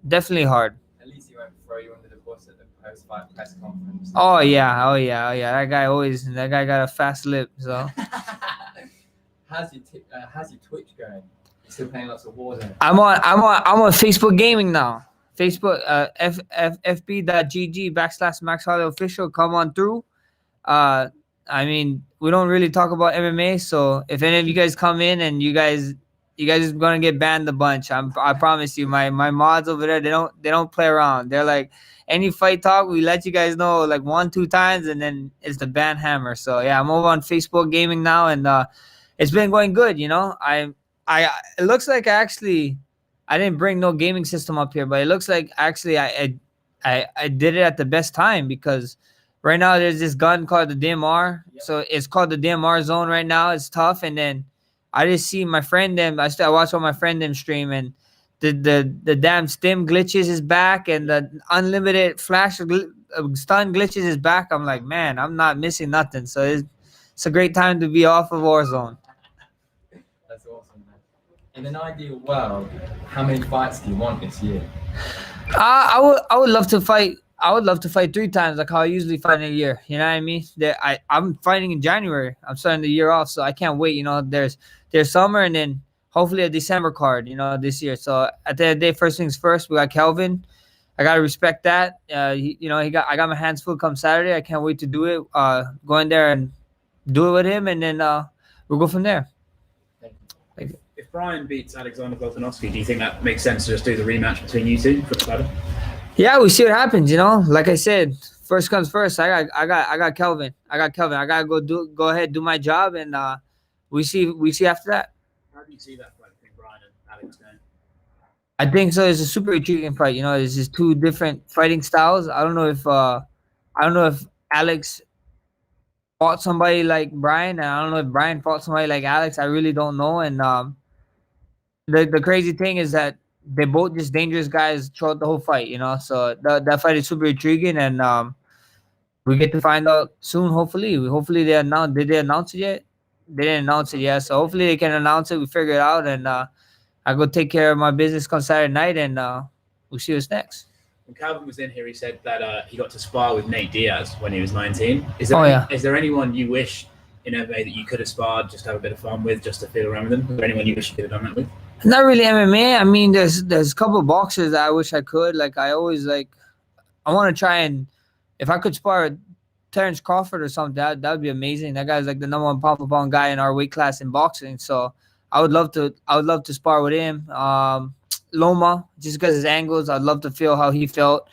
definitely hard. At least he won't throw you under the bus at the post-fight press conference. Oh yeah. That guy got a fast lip. So how's your Twitch going? You still playing lots of Warzone? I'm on Facebook Gaming now. Facebook fb.gg/Max Holloway official. Come on through. I mean, we don't really talk about MMA, so if any of you guys come in and you guys are gonna get banned a bunch. I promise you. My mods over there, they don't play around. They're like, any fight talk, we let you guys know like 1-2 times, and then it's the ban hammer. So yeah, I'm over on Facebook Gaming now, and it's been going good. You know, it looks like I didn't bring no gaming system up here, but it looks like actually I did it at the best time, because right now there's this gun called the DMR. Yep. So it's called the DMR zone right now. It's tough. And then I just see my friend them. I watch all my friend them stream, and the damn stim glitches is back, and the unlimited flash stun glitches is back. I'm like, man, I'm not missing nothing. So it's a great time to be off of Warzone. That's awesome, man. In an ideal world, how many fights do you want this year? I would love to fight. I would love to fight 3 times, like how I usually fight in a year. You know what I mean? I'm fighting in January. I'm starting the year off, so I can't wait. You know, there's summer, and then hopefully a December card, you know, this year. So at the end of the day, first things first, we got Kelvin. I gotta respect that. I got my hands full come Saturday. I can't wait to do it. Go in there and do it with him, and then we'll go from there. Thank you. If Brian beats Alexander Volkanovski, do you think that makes sense to just do the rematch between you two for the battle? Yeah, we see what happens. You know, like I said, first comes first. I got Kelvin. I gotta go ahead, do my job, and we see after that. How do you see that fight between Brian and Alex going? I think so. It's a super intriguing fight. You know, it's just 2 different fighting styles. I don't know if Alex fought somebody like Brian, and I don't know if Brian fought somebody like Alex. I really don't know. And the crazy thing is that they're both just dangerous guys throughout the whole fight, you know. So that fight is super intriguing, and we get to find out soon. Hopefully they announce. Did they announce it yet? They didn't announce it yet, so hopefully they can announce it. We figure it out, and I go take care of my business come Saturday night, and we'll see what's next. When Calvin was in here, he said that he got to spar with Nate Diaz when he was 19. Is there anyone you wish in MMA that you could have sparred, just to have a bit of fun with, just to feel around with them? Is there anyone you wish you could have done that with? Not really MMA. I mean, there's a couple of boxers that I wish I could. Like, I always I want to try, and if I could spar with Terrence Crawford or something, that would be amazing. That guy's like the #1 pound-for-pound guy in our weight class in boxing. So I would love to spar with him. Loma, just because his angles, I'd love to feel how he felt.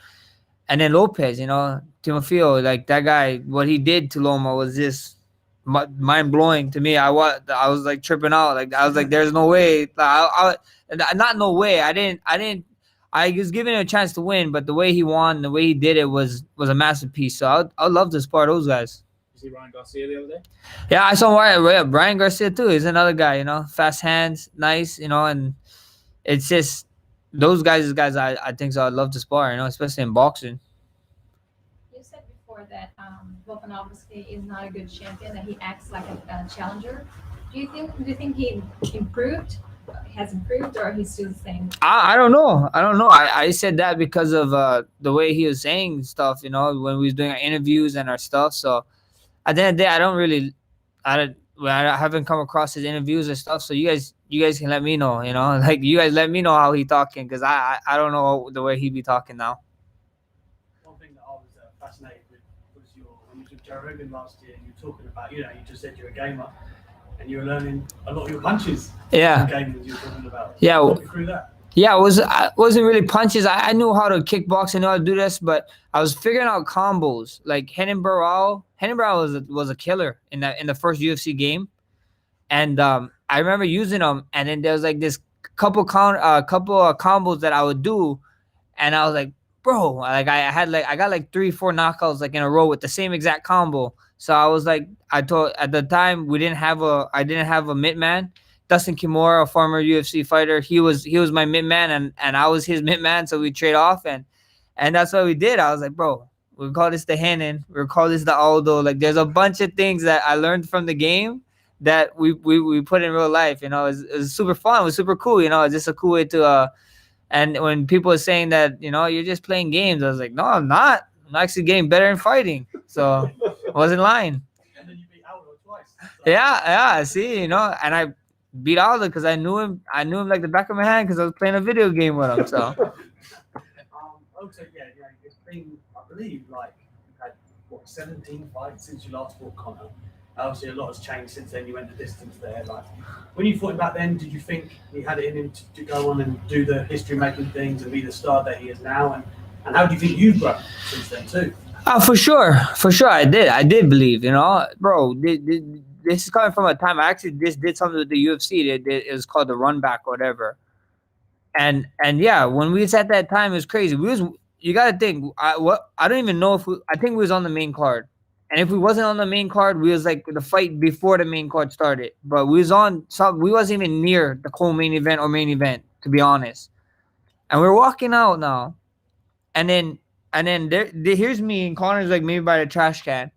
And then Lopez, you know, Timofeo, like that guy, what he did to Loma was just mind blowing to me. I was like tripping out. Like, I was like, there's no way. Not no way. I was giving him a chance to win, but the way he won, the way he did it was a masterpiece. So I'd love to spar those guys. You see Ryan Garcia the other day? Yeah, I saw Brian Garcia too. He's another guy, you know, fast hands, nice, you know, and it's just those guys is guys I think so I'd love to spar, you know, especially in boxing. You said before that Volkanovski is not a good champion, that he acts like a challenger. Do you think he has improved, or he's still the same? I don't know. I said that because of the way he was saying stuff, you know, when we was doing our interviews and our stuff. So at the end of the day, I haven't come across his interviews and stuff. So you guys can let me know, you know, like you guys let me know how he talking, because I don't know the way he be talking now. One thing that I was fascinated with was when you took Joe Rogan last year, and you were talking about, you just said you're a gamer, and you were learning a lot of your punches. Yeah. Gaming that you were talking about. Yeah. Talk me through that. Yeah, it wasn't really punches. I knew how to kickbox. I knew how to do this, but I was figuring out combos. Like Renan Barão was a killer in the first UFC game, and I remember using them. And then there was like this couple combos that I would do, and I was like, bro, like I got like 3-4 knockouts like in a row with the same exact combo. So I was like, I told at the time I didn't have a mid-man. Dustin Kimura, a former UFC fighter, he was my mid-man, and I was his mid-man, so we trade off, and that's what we did. I was like, bro, we call this the Renan, we call this the Aldo. Like, there's a bunch of things that I learned from the game that we put in real life. You know, it was super fun, it was super cool. You know, it's just a cool way to. And when people are saying that, you know, you're just playing games, I was like, no, I'm not. I'm actually getting better in fighting. So I wasn't lying. And then you beat Aldo twice. Yeah. See, you know, and I beat Aldo because I knew him like the back of my hand because I was playing a video game with him. So also, it's been, I believe, like you've had 17 fights since you last fought Conor. Obviously, a lot has changed since then. You went the distance there. Like when you fought him back then, did you think he had it in him to go on and do the history-making things and be the star that he is now? And how do you think you've grown since then too? For sure, I did believe. You know, bro. This is coming from a time I actually just did something with the UFC. It was called the Run Back or whatever. And yeah, when we was at that time, it was crazy. You got to think. I don't even know if I think we was on the main card. And if we wasn't on the main card, we was like the fight before the main card started. But we wasn't even near the co-main event or main event, to be honest. And we're walking out now, and then here's me and Connor's like maybe by the trash can,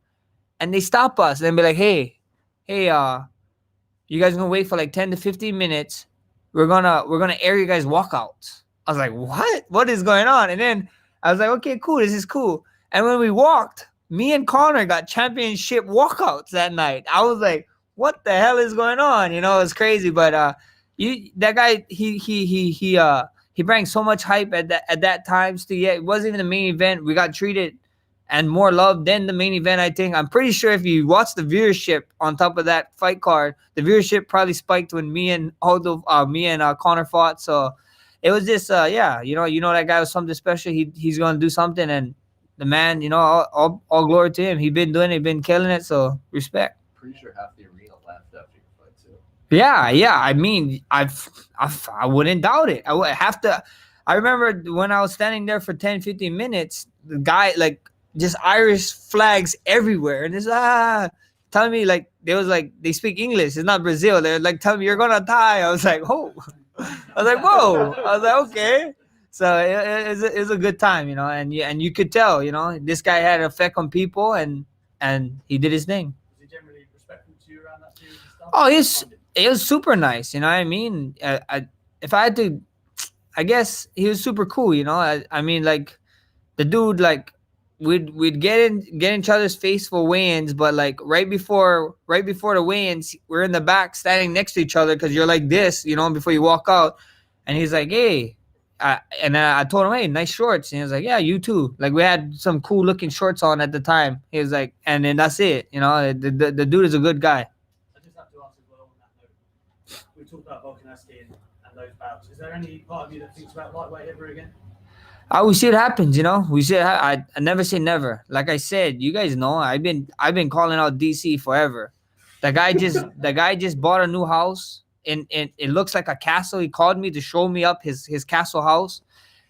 and they stop us and be like, hey, you guys gonna wait for like 10 to 15 minutes. We're gonna air you guys walkouts. I was like, what is going on? And then I was like, okay, cool, this is cool. And when we walked, me and Connor got championship walkouts that night. I was like, what the hell is going on? You know, it's crazy. But that guy, he brought so much hype at that time. So yeah, it wasn't even the main event. We got treated and more love than the main event, I think. I'm pretty sure if you watch the viewership on top of that fight card, the viewership probably spiked when me and Connor fought. So it was just you know that guy was something special. He's gonna do something, and the man, you know, all glory to him. He's been doing it, been killing it. So respect. Pretty sure half the arena laughed after your fight too. Yeah. I mean, I wouldn't doubt it. I would have to. I remember when I was standing there for 10, 15 minutes, the guy like just Irish flags everywhere, and it's telling me like they speak English. It's not Brazil. They're like telling me you're gonna die. I was like, oh. I was like, whoa. I was like, okay. So it's a good time, you know, and you could tell, you know, this guy had an effect on people, and he did his thing. Was he generally respectful to you around that series and stuff? Oh, it was super nice, you know what I mean? If I had to, I guess he was super cool, you know. I mean, like the dude, like we'd get in each other's face for weigh-ins, but like right before the weigh-ins, we're in the back standing next to each other because you're like this, you know, before you walk out, and he's like, hey. And I told him, hey, nice shorts. And he was like, yeah, you too. Like, we had some cool looking shorts on at the time. He was like, and then that's it. You know, the dude is a good guy. I just have to ask as well on that note. We talked about Volkanovski and those bouts. Is there any part of you that thinks about lightweight ever again? We see it happens, you know. We see it. I never say never. Like I said, you guys know I've been calling out DC forever. The guy just bought a new house. And it looks like a castle. He called me to show me up his castle house.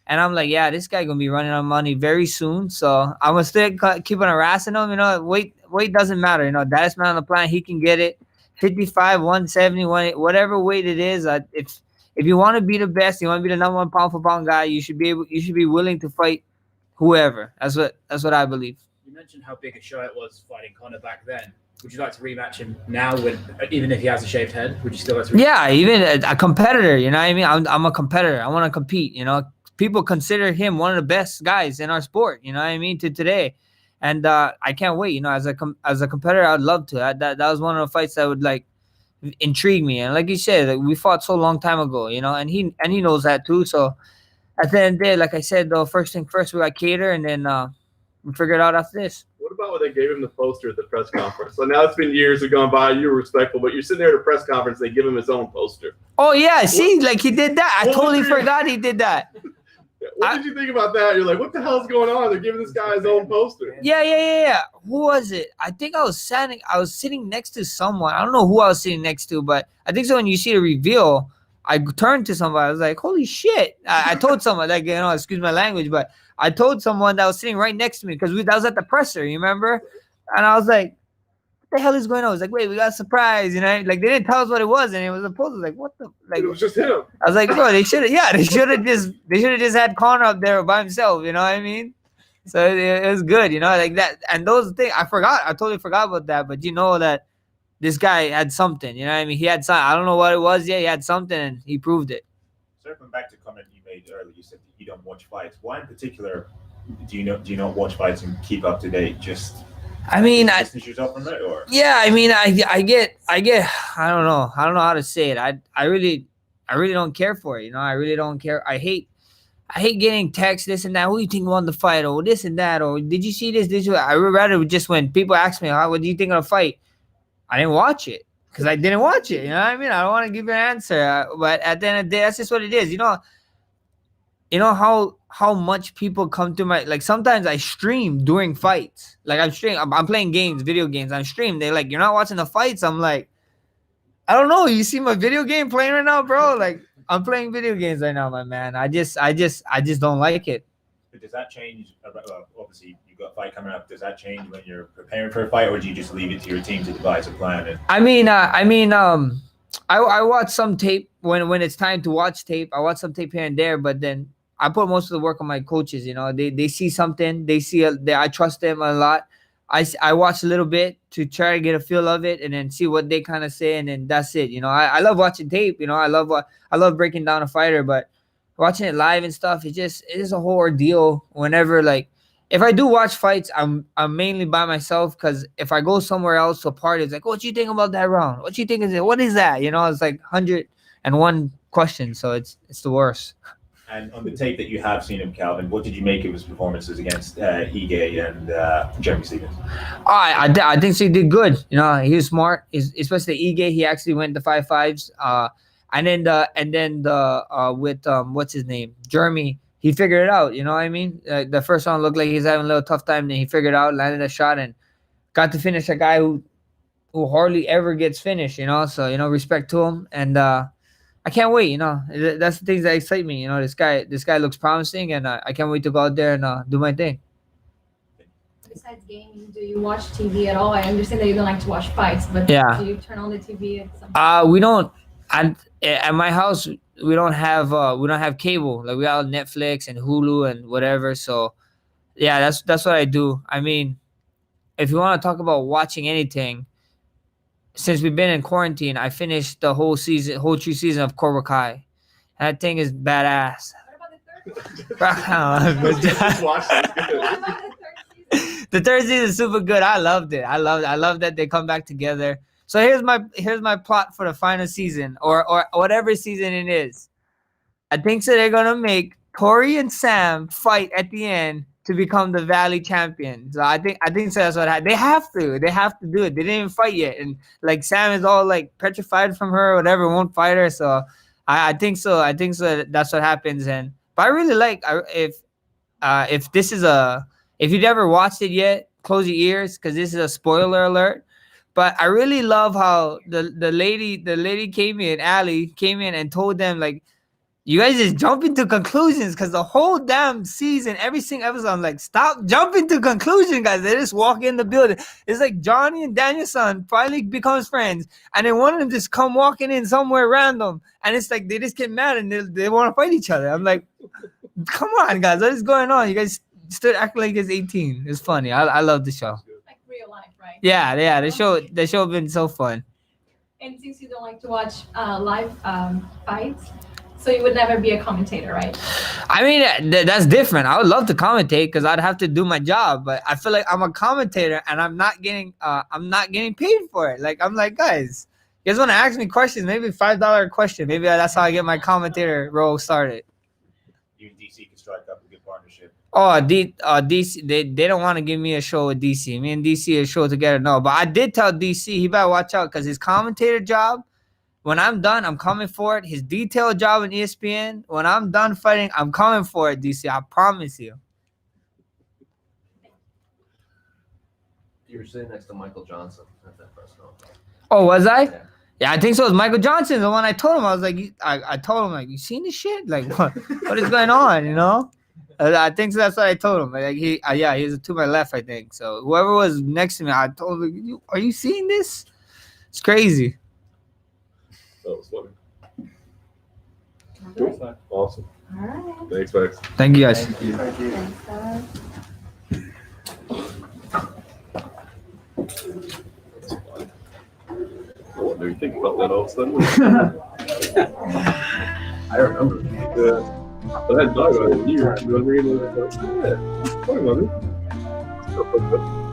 And I'm like, yeah, this guy going to be running out of money very soon. So I'm going to still keep on harassing him. You know, weight doesn't matter. You know, baddest man on the planet, he can get it. 55, 170, whatever weight it is. If you want to be the best, you want to be the number one pound for pound guy, you should be willing to fight whoever. That's what I believe. You mentioned how big a show it was fighting Conor back then. Would you like to rematch him now, even if he has a shaved head? Would you still like to rematch? Yeah, even a competitor, you know what I mean? I'm a competitor. I want to compete, you know. People consider him one of the best guys in our sport, you know what I mean, to today. And I can't wait. You know, as a competitor, I'd love to. That was one of the fights that would like intrigue me. And like you said, like, we fought so long time ago, you know, and he knows that too. So at the end of the day, like I said, though, first thing first, we got Kattar, and then we figure it out after this. What about when they gave him the poster at the press conference? So now it's been years have gone by. You were respectful, but you're sitting there at a press conference. They give him his own poster. Oh yeah, see, like he did that. I totally forgot he did that. What did you think about that? You're like, what the hell's going on? They're giving this guy his own poster. Yeah. Who was it? I think I was sitting next to someone. I don't know who I was sitting next to, but I think so. When you see the reveal, I turned to somebody. I was like, holy shit. I told someone, like, you know, excuse my language, but I told someone that was sitting right next to me because that was at the presser, you remember? And I was like, what the hell is going on? I was like, wait, we got a surprise, you know? Like, they didn't tell us what it was, and it was a poster. Like, what the? Like, it was just him. I was like, bro, they should have just had Conor up there by himself, you know what I mean? So it was good, you know, like that. And those things, I totally forgot about that, but you know that this guy had something, you know what I mean? He had something. I don't know what it was yet. He had something, and he proved it. Circling back to a comment you made earlier, you said that you don't watch fights. Why in particular do you not watch fights and keep up to date? Just I mean, distance yourself from it, or yeah, I mean, I get I don't know how to say it. I really don't care for it, you know. I really don't care. I hate getting texts, this and that. Who do you think won the fight, or this and that, or did you see this? I would rather just when people ask me, what do you think of the fight? I didn't watch it because I didn't watch it. You know what I mean? I don't want to give you an answer, but at the end of the day, that's just what it is. You know how much people come to my, like, sometimes I stream during fights. Like I'm playing games, video games. I'm streaming. They're like, you're not watching the fights. I'm like, I don't know. You see my video game playing right now, bro? Like, I'm playing video games right now, my man. I just don't like it. But does that change? Obviously, you've got a fight coming up. Does that change when you're preparing for a fight, or do you just leave it to your team to devise a plan? I watch some tape when it's time to watch tape. I watch some tape here and there, but then I put most of the work on my coaches. You know, they see something. I trust them a lot. I watch a little bit to try to get a feel of it, and then see what they kind of say, and then that's it. You know, I love watching tape. You know, I love breaking down a fighter, but watching it live and stuff, it is a whole ordeal. Whenever, like, if I do watch fights, I'm mainly by myself, because if I go somewhere else to a party, it's like, what you think about that round? What you think is it? What is that? You know, it's like 101 questions, so it's the worst. And on the tape that you have seen of Calvin, what did you make of his performances against Ige and Jeremy Stephens? I think he did good. You know, he was smart. Especially Ige, he actually went to 5-5s. And then with what's his name, Jeremy, he figured it out. You know what I mean? The first round looked like he's having a little tough time. Then he figured it out, landed a shot, and got to finish a guy who hardly ever gets finished. You know, so, you know, respect to him. And I can't wait. You know, that's the things that excite me. You know, this guy looks promising, and I can't wait to go out there and do my thing. Besides gaming, do you watch TV at all? I understand that you don't like to watch fights, but Yeah. do you turn on the TV at some point? We don't. At my house, we don't have cable. Like, we got Netflix and Hulu and whatever. So, yeah, that's what I do. I mean, if you want to talk about watching anything, since we've been in quarantine, I finished the whole true season of Cobra Kai. That thing is badass. The third season is super good. I loved it. I love that they come back together. So here's my plot for the final season, or whatever season it is. I think so they're gonna make Tori and Sam fight at the end to become the Valley champion. So I think so that's what happened. They have to do it. They didn't even fight yet, and like Sam is all like petrified from her or whatever, won't fight her. So I think so. That's what happens. But I really like if this is if you've never watched it yet, close your ears, because this is a spoiler alert. But I really love how the lady came in, Allie came in and told them, like, you guys just jump into conclusions, because the whole damn season, every single episode, I'm like, stop jumping to conclusions, guys. They just walk in the building. It's like Johnny and Danielson finally becomes friends, and then one of them just come walking in somewhere random, and it's like they just get mad and they want to fight each other. I'm like, come on, guys, what is going on? You guys still acting like it's 18. It's funny. I love the show. Like real life, right? Yeah. The show been so fun. And since you don't like to watch live fights, So you would never be a commentator, right? I mean, that's different. I would love to commentate because I'd have to do my job, but I feel like I'm a commentator and I'm not getting paid for it. Like, I'm like, guys, you guys want to ask me questions? Maybe $5 question. Maybe that's how I get my commentator role started. You and DC can strike up a good partnership. Oh, DC, they don't want to give me a show with DC. Me and DC a show together. No, but I did tell DC he better watch out because his commentator job, when I'm done, I'm coming for it. His detailed job in ESPN, when I'm done fighting, I'm coming for it, DC. I promise you. You were sitting next to Michael Johnson at that press conference. Oh, was I? Yeah, I think so. It was Michael Johnson. The one I told him, I was like, I told him, like, you seen this shit? Like, what is going on, you know? I think so. That's what I told him. Like, he was to my left, I think. So whoever was next to me, I told him, are you seeing this? It's crazy. That was funny. Cool. Awesome. All right. Thanks, Max. Thank you, guys. Thanks, guys. What do you think about that all of a sudden? I remember. But I thought about it in years. You know what I mean? I was like, yeah, talking about it.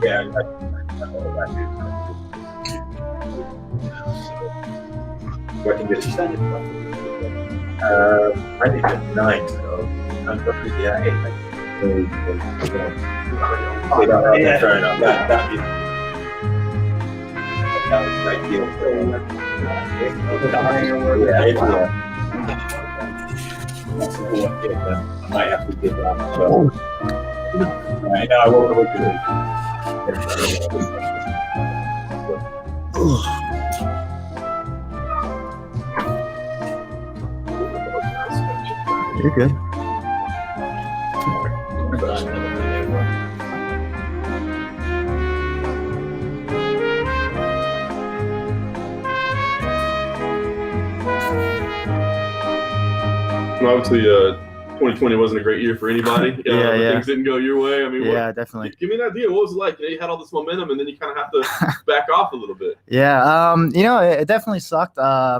Yeah, what condition? I think it's 9, so I'm probably, yeah, 8. Yeah, fair enough. That was ideal. I might have to give that. So, right now, I won't look You're good. Obviously, 2020 wasn't a great year for anybody. Things didn't go your way. I mean, definitely. Give me an idea. What was it like? You had all this momentum, and then you kind of have to back off a little bit. Yeah, it definitely sucked. I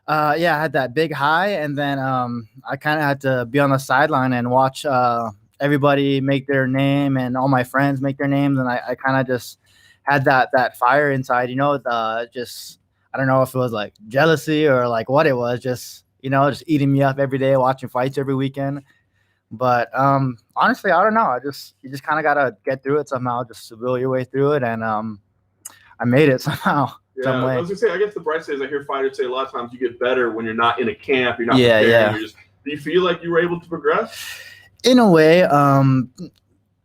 had that big high, and then I kind of had to be on the sideline and watch everybody make their name and all my friends make their names, and I kind of just had that fire inside, just I don't know if it was like jealousy or like what it was, just eating me up every day, watching fights every weekend. But honestly, I don't know. You just kind of gotta get through it somehow, just to will your way through it, and I made it somehow. Yeah, I was gonna say, I guess the bright side is I hear fighters say a lot of times you get better when you're not in a camp, you're not preparing. You're just, do you feel like you were able to progress? In a way,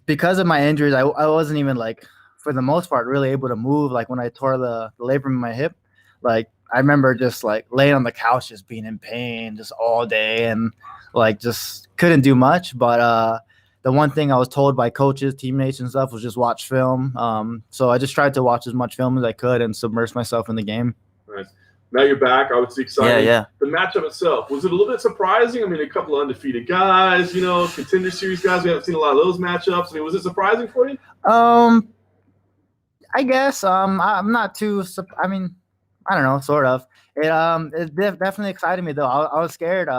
because of my injuries, I wasn't even like, for the most part, really able to move. Like when I tore the labrum in my hip, like I remember just like laying on the couch, just being in pain just all day, and like just couldn't do much. But the one thing I was told by coaches, teammates and stuff was just watch film. So I just tried to watch as much film as I could and submerge myself in the game. Nice. Now you're back. Obviously excited. Yeah. The matchup itself, was it a little bit surprising? I mean, a couple of undefeated guys, contender series guys. We haven't seen a lot of those matchups. I mean, was it surprising for you? I guess I'm not too. I mean, I don't know, sort of. It definitely excited me though. I was scared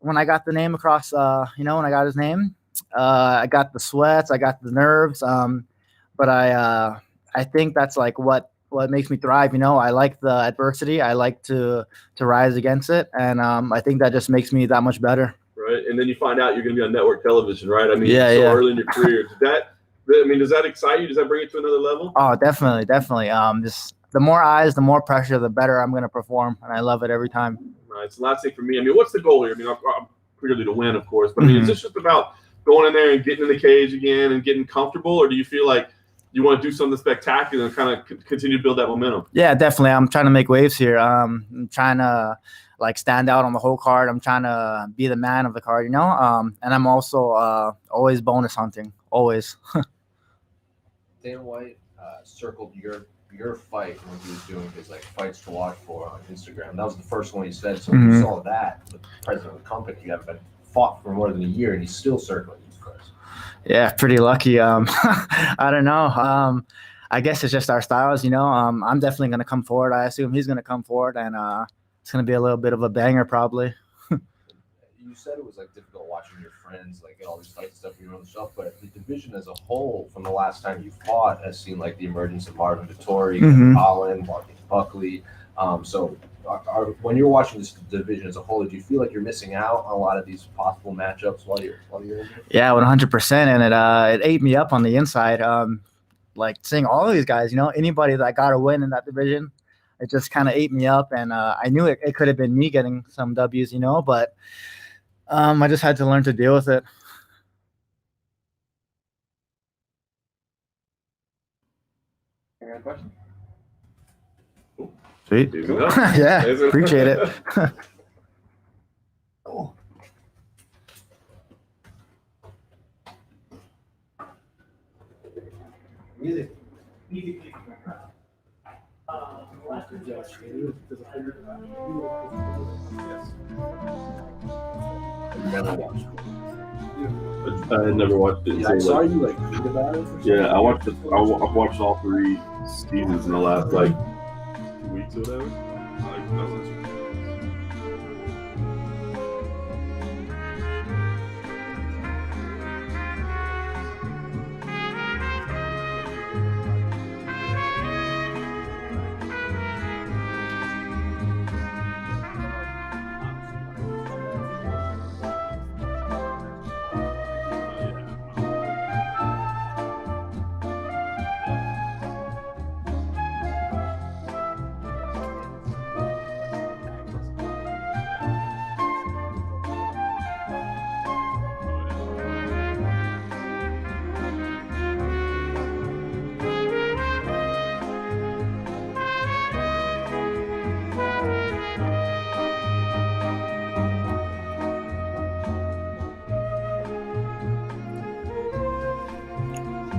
when I got the name across. When I got his name, I got the sweats, I got the nerves. But I think that's like what makes me thrive. I like the adversity. I like to rise against it, and I think that just makes me that much better. Right, and then you find out you're going to be on network television, right? I mean, early in your career. Does that excite you? Does that bring it to another level? Oh, definitely. Just the more eyes, the more pressure, the better I'm going to perform, and I love it every time. Nice. Last thing for me. I mean, what's the goal here? I mean, I'm clearly to win, of course, but I mean, is this just about going in there and getting in the cage again and getting comfortable, or do you feel like you want to do something spectacular and kind of continue to build that momentum? Yeah, definitely. I'm trying to make waves here. I'm trying to like stand out on the whole card. I'm trying to be the man of the card, and I'm also always bonus hunting, always. Dana White circled your fight when he was doing his like fights to watch for on Instagram. That was the first one he said. So you saw that, the president of the company, you haven't been fought for more than a year, and he's still circling these fights. Yeah, pretty lucky. I don't know. I guess it's just our styles, I'm definitely going to come forward. I assume he's going to come forward, and it's gonna be a little bit of a banger probably. You said it was like difficult watching your friends like get all these fights and stuff when you're on the shelf, but the division as a whole, from the last time you fought, has seen like the emergence of Marvin Vettori, Kevin Holland, Joaquin Buckley. So when you're watching this division as a whole, do you feel like you're missing out on a lot of these possible matchups while you're in there? Yeah, 100%, and it ate me up on the inside. Like seeing all of these guys, you know, anybody that got a win in that division, it just kind of ate me up, and I knew it could have been me getting some W's, you know, but I just had to learn to deal with it. Any other questions? Sweet. Yeah, appreciate it. Cool. Music. Never watched. I had never watched it. Yeah, I saw you like read about it. Yeah, I watched it. I've watched all 3 seasons in the last like 2 weeks or whatever.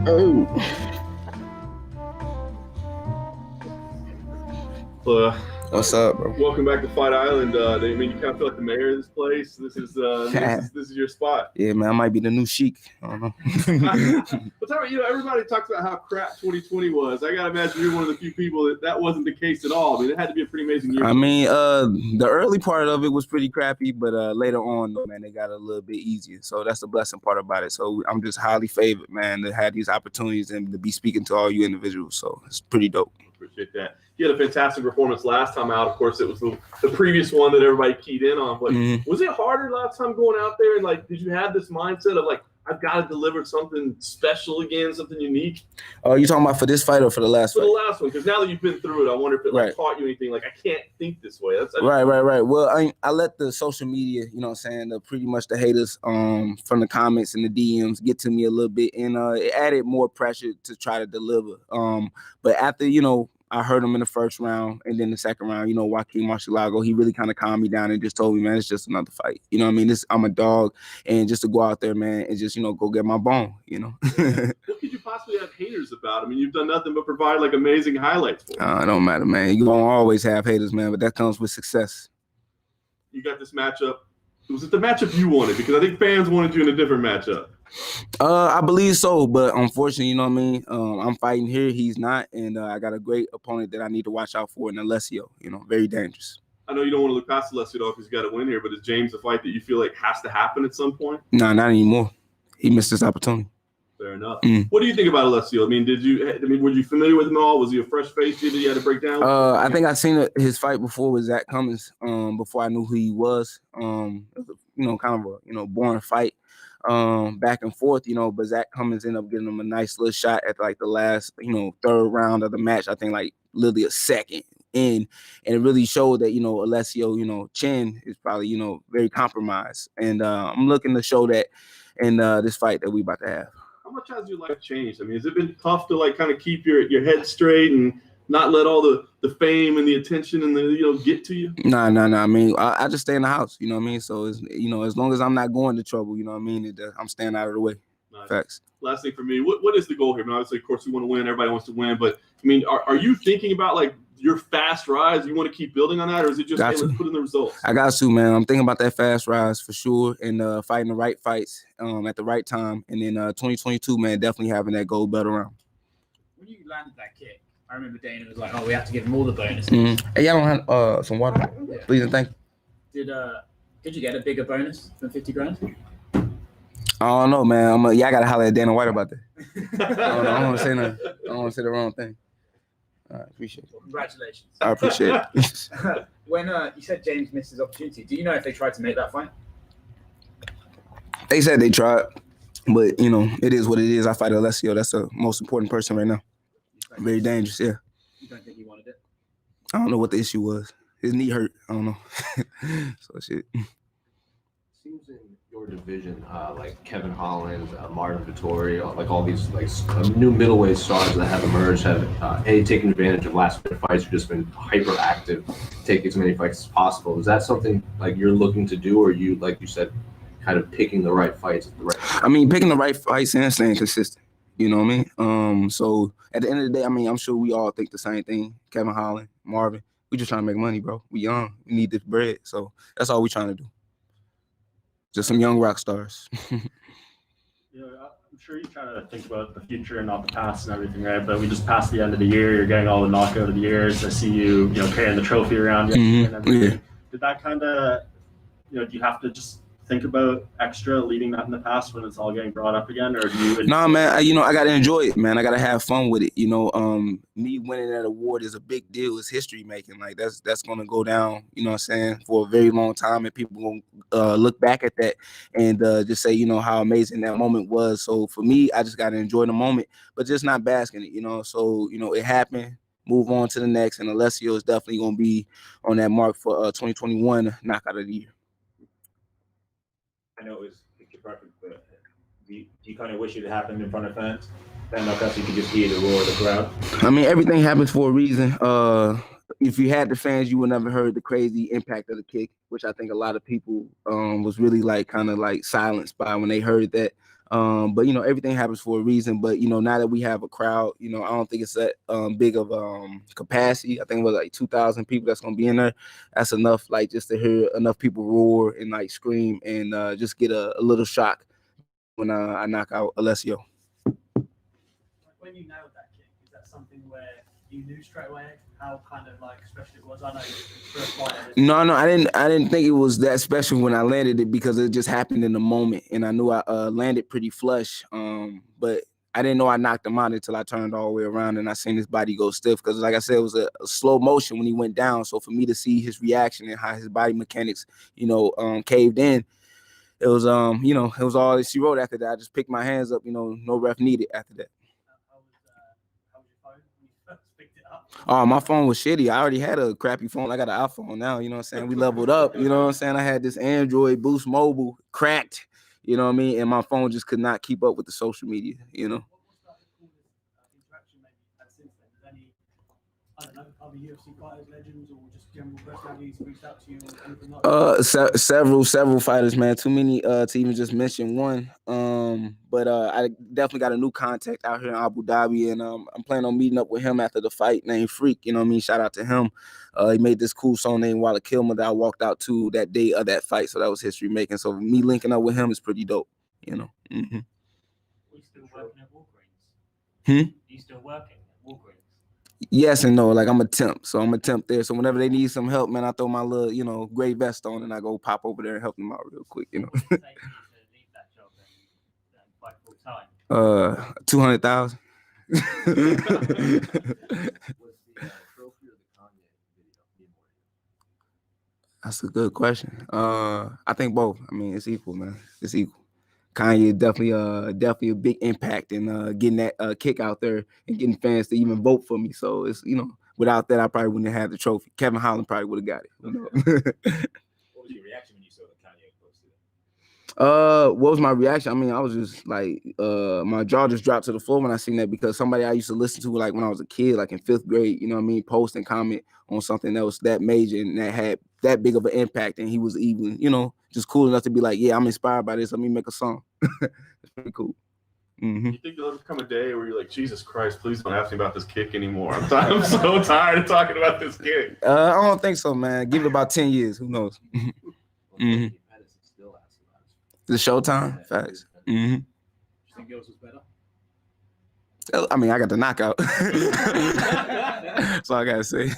Oh. What's up, bro? Welcome back to Fight Island. I mean, you kind of feel like the mayor of this place. This is your spot. Yeah, man, I might be the new Sheik. I don't know. But tell me, you know, everybody talks about how crap 2020 was. I gotta imagine you're one of the few people that wasn't the case at all. I mean, it had to be a pretty amazing year. I mean, the early part of it was pretty crappy, but later on, though, man, they got a little bit easier. So that's the blessing part about it. So I'm just highly favored, man, to have these opportunities and to be speaking to all you individuals. So it's pretty dope. Appreciate that. You had a fantastic performance last time out. Of course, it was the previous one that everybody keyed in on. But was it harder last time going out there? And like, did you have this mindset of like, I've got to deliver something special again, something unique? You talking about for this fight or for the last fight? For the last one, because now that you've been through it, I wonder if it like taught you anything. Like, I can't think this way. Right. Well, I let the social media, you know what I'm saying, pretty much the haters from the comments and the DMs get to me a little bit, and it added more pressure to try to deliver. But after, you know, I heard him in the first round, and then the second round, you know, Joaquin Buckley, he really kind of calmed me down and just told me, man, it's just another fight. You know what I mean? I'm a dog, and just to go out there, man, and just, you know, go get my bone, you know. What could you possibly have haters about? I mean, you've done nothing but provide like amazing highlights for them. It don't matter, man. You won't always have haters, man, but that comes with success. You got this matchup. Was it the matchup you wanted? Because I think fans wanted you in a different matchup. I believe so, but unfortunately, you know what I mean? I'm fighting here, he's not, and I got a great opponent that I need to watch out for in Alessio, you know, very dangerous. I know you don't want to look past Alessio though because you got to win here, but is James a fight that you feel like has to happen at some point? No, not anymore. He missed this opportunity. Fair enough. What do you think about Alessio? I mean, were you familiar with him at all? Was he a fresh face that you had to break down? I think I seen his fight before with Zach Cummins, before I knew who he was. You know, kind of a, you know, boring fight. Back and forth, you know, but Zach Cummins ended up getting him a nice little shot at like the last, you know, third round of the match. I think like literally a second in, and it really showed that, you know, Alessio, you know, chin is probably, you know, very compromised, and I'm looking to show that in this fight that we about to have. How much has your life changed? I mean, has it been tough to like kind of keep your head straight and not let all the fame and the attention and the, you know, get to you? Nah. I mean, I just stay in the house, you know what I mean? So, it's, you know, as long as I'm not going to trouble, you know what I mean, I'm staying out of the way. Nice. Facts. Last thing for me, what is the goal here? I mean, obviously, of course, we want to win. Everybody wants to win. But, I mean, are you thinking about, like, your fast rise? You want to keep building on that? Or is it just, hey, let's put in the results? I got to, man. I'm thinking about that fast rise for sure, and fighting the right fights at the right time. And then 2022, man, definitely having that gold belt around. When you landed that kick, I remember Dana was like, "Oh, we have to give him all the bonuses." Hey, y'all don't have some water, please and thank you. Did you get a bigger bonus than 50 grand? I don't know, man. Y'all gotta holler at Dana White about that. I don't want to say nothing. I don't want to say the wrong thing. All right, appreciate it. Well, congratulations. I appreciate it. When you said James missed his opportunity, do you know if they tried to make that fight? They said they tried, but you know, it is what it is. I fight Alessio. That's the most important person right now. Very dangerous, yeah. You don't think he wanted it? I don't know what the issue was. His knee hurt. I don't know. So shit. Seems in your division, like Kevin Holland, Marvin Vettori, like all these like new middleweight stars that have emerged have taken advantage of last minute fights. You've just been hyper active, take as many fights as possible. Is that something like you're looking to do, or you, like you said, kind of picking the right fights at the right time? I mean, picking the right fights and staying consistent. You know what I mean? So at the end of the day, I mean, I'm sure we all think the same thing. Kevin Holland, Marvin, we just trying to make money, bro. We young, we need this bread. So that's all we trying to do. Just some young rock stars. Yeah, I'm sure you try to think about the future and not the past and everything, right? But we just passed the end of the year. You're getting all the knockout of the years. I see you, carrying the trophy around you and everything. Yeah. Did that kind of, do you have to just think about extra leaving that in the past when it's all getting brought up again, or do you? Nah, man. I gotta enjoy it, man. I gotta have fun with it. Me winning that award is a big deal. It's history making. Like that's gonna go down. You know what I'm saying, for a very long time, and people gonna look back at that and just say, how amazing that moment was. So for me, I just gotta enjoy the moment, but just not bask in it. So it happened. Move on to the next, and Alessio is definitely gonna be on that mark for 2021 knockout of the year. I know it was picture perfect, but do you kind of wish it happened in front of fans? Fan knockouts, so you could just hear the roar of the crowd. I mean, everything happens for a reason. If you had the fans, you would never heard the crazy impact of the kick, which I think a lot of people was really kind of silenced by when they heard that. But everything happens for a reason. But now that we have a crowd, I don't think it's that big of capacity. I think it was 2,000 people that's gonna be in there. That's enough, just to hear enough people roar and scream and just get a little shock when I knock out Alessio. When you nailed that kick, is that something where you knew straight away how kind of special it was? I know first fight. No, I didn't think it was that special when I landed it, because it just happened in the moment, and I knew I landed pretty flush. But I didn't know I knocked him out until I turned all the way around and I seen his body go stiff. Because like I said, it was a slow motion when he went down. So for me to see his reaction and how his body mechanics, caved in, it was it was all that she wrote after that. I just picked my hands up, no ref needed after that. Oh, my phone was shitty. I already had a crappy phone. I got an iPhone now, you know what I'm saying? We leveled up, you know what I'm saying? I had this Android Boost Mobile cracked, you know what I mean? And my phone just could not keep up with the social media, I don't know, other UFC fighters, legends, or just general personalities reached out to you or anything like that? Several fighters, man. Too many to even just mention one. But I definitely got a new contact out here in Abu Dhabi, and I'm planning on meeting up with him after the fight, named Freak. You know what I mean? Shout out to him. He made this cool song named Walla Kilmer that I walked out to that day of that fight. So that was history making. So me linking up with him is pretty dope, Are you still working at Walgreens? You still working at Walgreens? Yes and no. I'm a temp, so I'm a temp there. So whenever they need some help, man, I throw my little, gray vest on and I go pop over there and help them out real quick, 200,000. That's a good question. I think both. I mean, it's equal, man. It's equal. Kanye definitely a big impact in getting that kick out there and getting fans to even vote for me. So it's without that, I probably wouldn't have the trophy. Kevin Holland probably would have got it. What was your reaction when you saw that Kanye posted it? What was my reaction? I mean, I was just my jaw just dropped to the floor when I seen that, because somebody I used to listen to when I was a kid, in 5th grade, you know what I mean, post and comment on something that was that major and that had that big of an impact, and he was even, just cool enough to be like, yeah, I'm inspired by this. Let me make a song. It's pretty cool. You think there'll come a day where you're like, Jesus Christ, please don't ask me about this kick anymore. I'm so tired of talking about this kick. I don't think so, man. Give it about 10 years. Who knows? The Showtime? Facts. Do you think yours was better? I mean, I got the knockout. That's all I gotta say.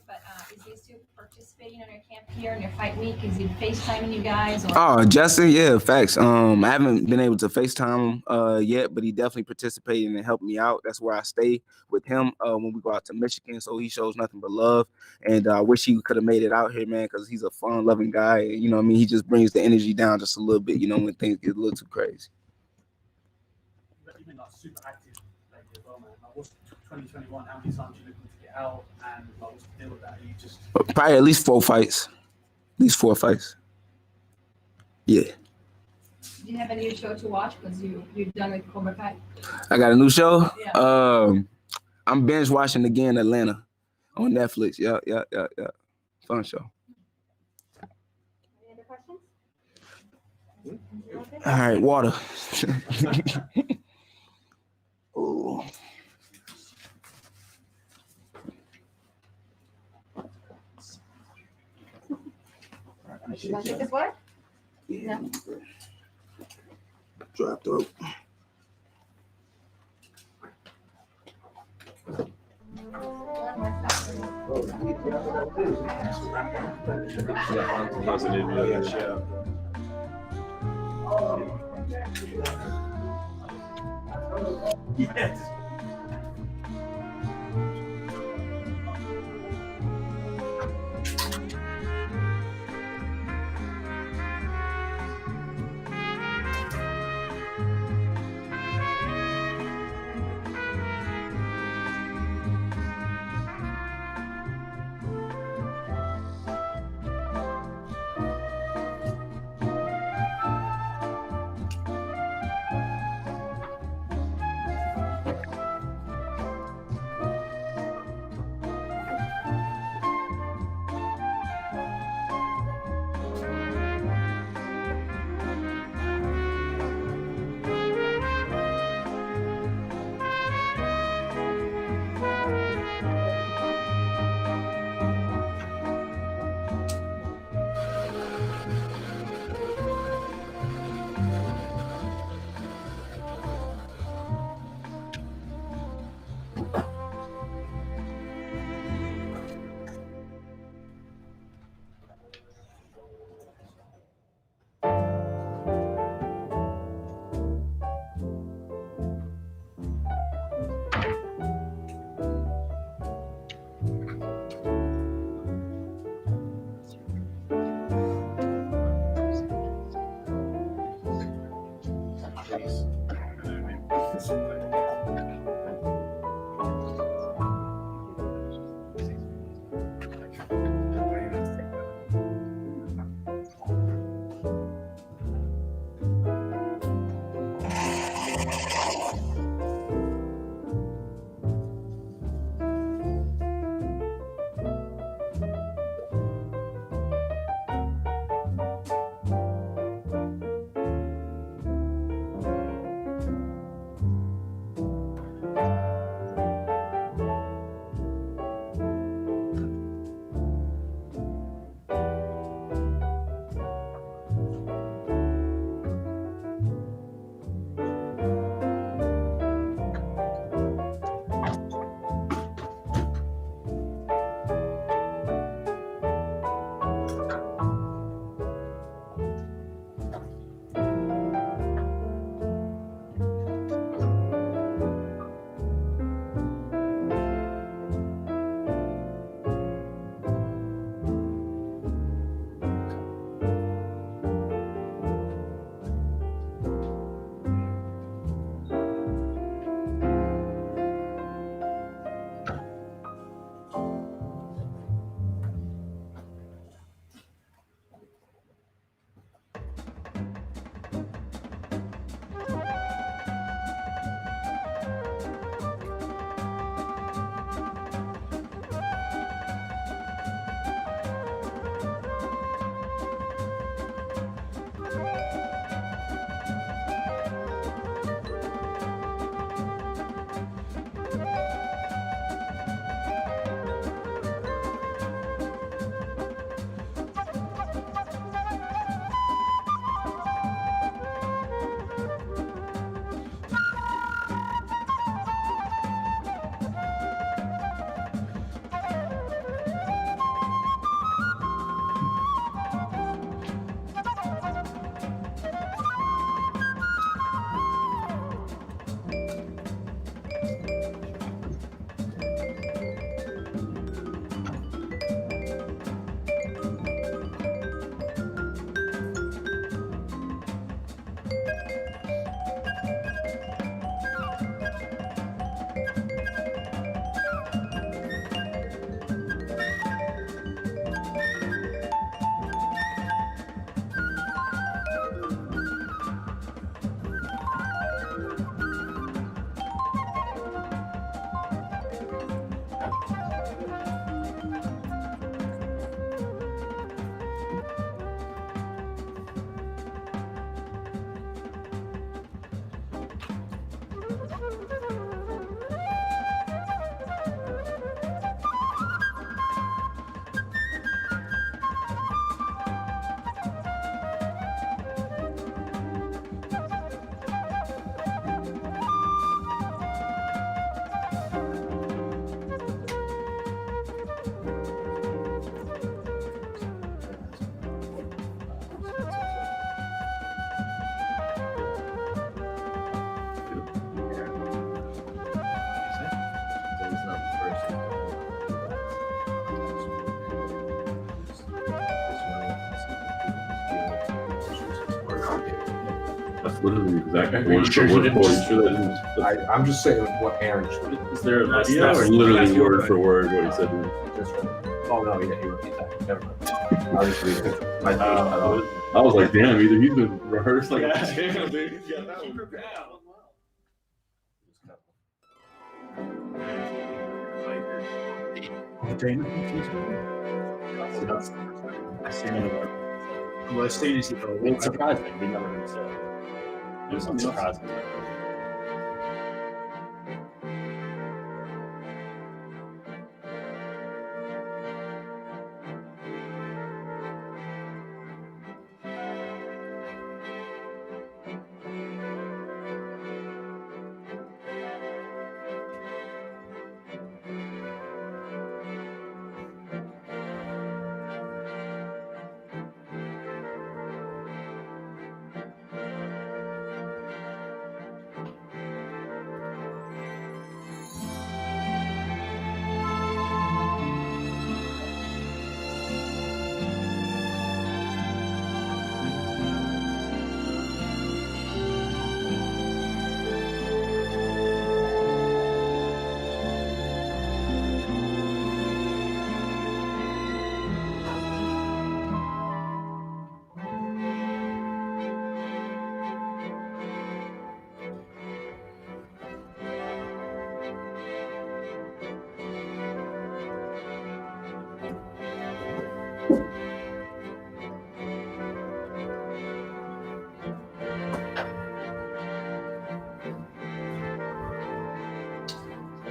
But is he still participating on your camp here in your fight week? Is he FaceTiming you guys? Or? Oh, Justin, yeah, facts. I haven't been able to FaceTime him yet, but he definitely participated and helped me out. That's where I stay with him when we go out to Michigan. So he shows nothing but love, and I wish he could have made it out here, man, because he's a fun-loving guy. You know what I mean? He just brings the energy down just a little bit, you know, when things get a little too crazy. You've been like super active lately as well, man. Like, what's 2021? How many times are you looking to get out, and like, what's the deal with that? Are you just Probably at least 4 fights. At least 4 fights. Yeah. Do you have a new show to watch? Because you're done with Cobra Kai. I got a new show. Yeah. I'm binge watching again Atlanta on Netflix. Yeah. Fun show. Any other questions? All right, water. Ooh. You want to take this water? Yeah. No. Dry throat. Yes. That's literally exactly Are you word sure for he word. didn't Are just- you sure that didn't- I'm just saying what Aaron tweeted. Is there a That's- video? that's- Or literally that's your word word. for word what he said? Just oh no, he wrote that. Never mind. I was just reading it. My thing, I was like, damn, either he's been rehearsed like Yeah. a damn, dude. He's got that one down. Well, as soon as you go, it's surprising. We never even said. It was surprising.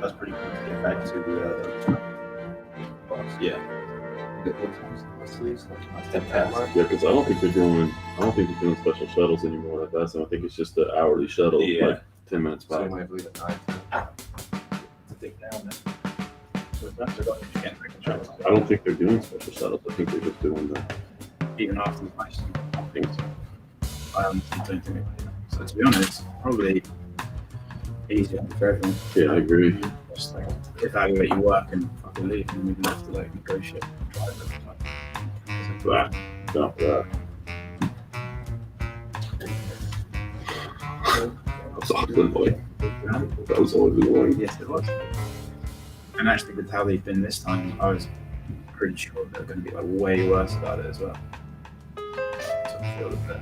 That's pretty cool to get back to the box. Yeah. Yeah, because I don't think they're doing special shuttles anymore like that. So I think it's just the hourly shuttle, Yeah. like 10 minutes So back. I believe at 9. I think now, man. So if that's got to get control. I don't think they're doing special shuttles. I think they're just doing the Even after the fight. things. I honestly don't think it. So to be honest, probably easier for everyone. Yeah, I agree. Just like evaluate your work and fucking leave, and we don't have to like negotiate, drive every time. That, not that. That's awkward, boy. That was always annoying. Yes, it was. And actually, with how they've been this time, I was pretty sure they're going to be like way worse about it as well. So I feel that they're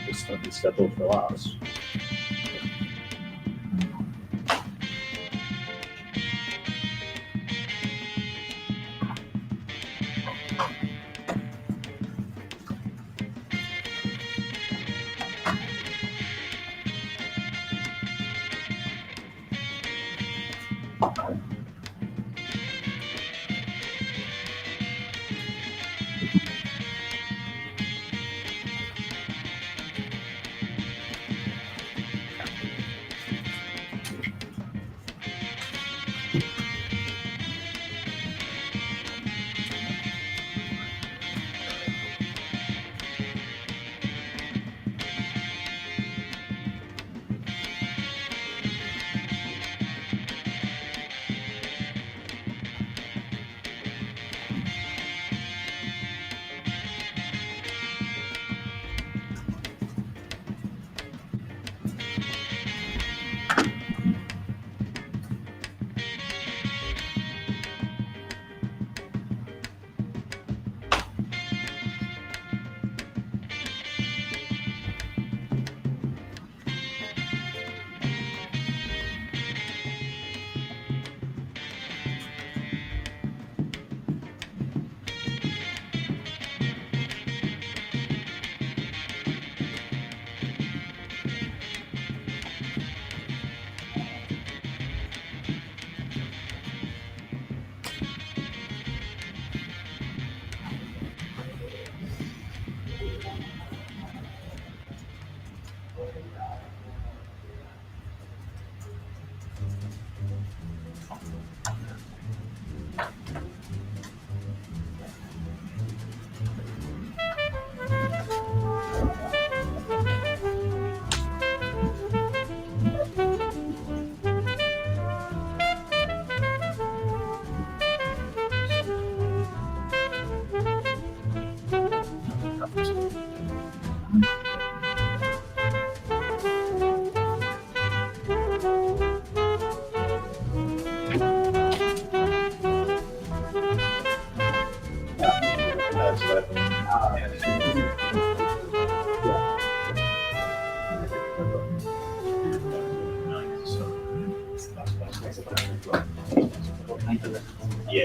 It's scheduled for Laos.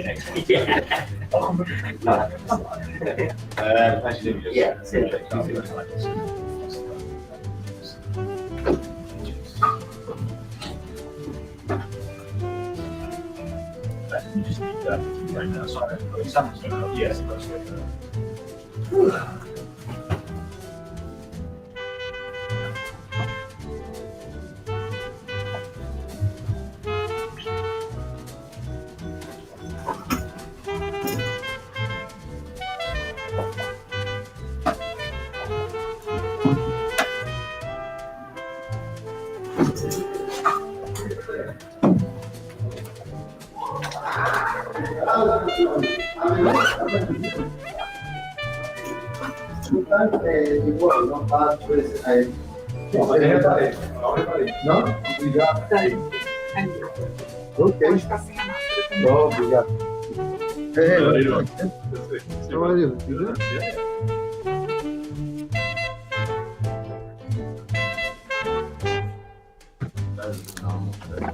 here next week. Yeah. You just need that right now. Sorry. Yes. No? Obrigado. Ok. Bom, obrigado. Hey, how are you? You good?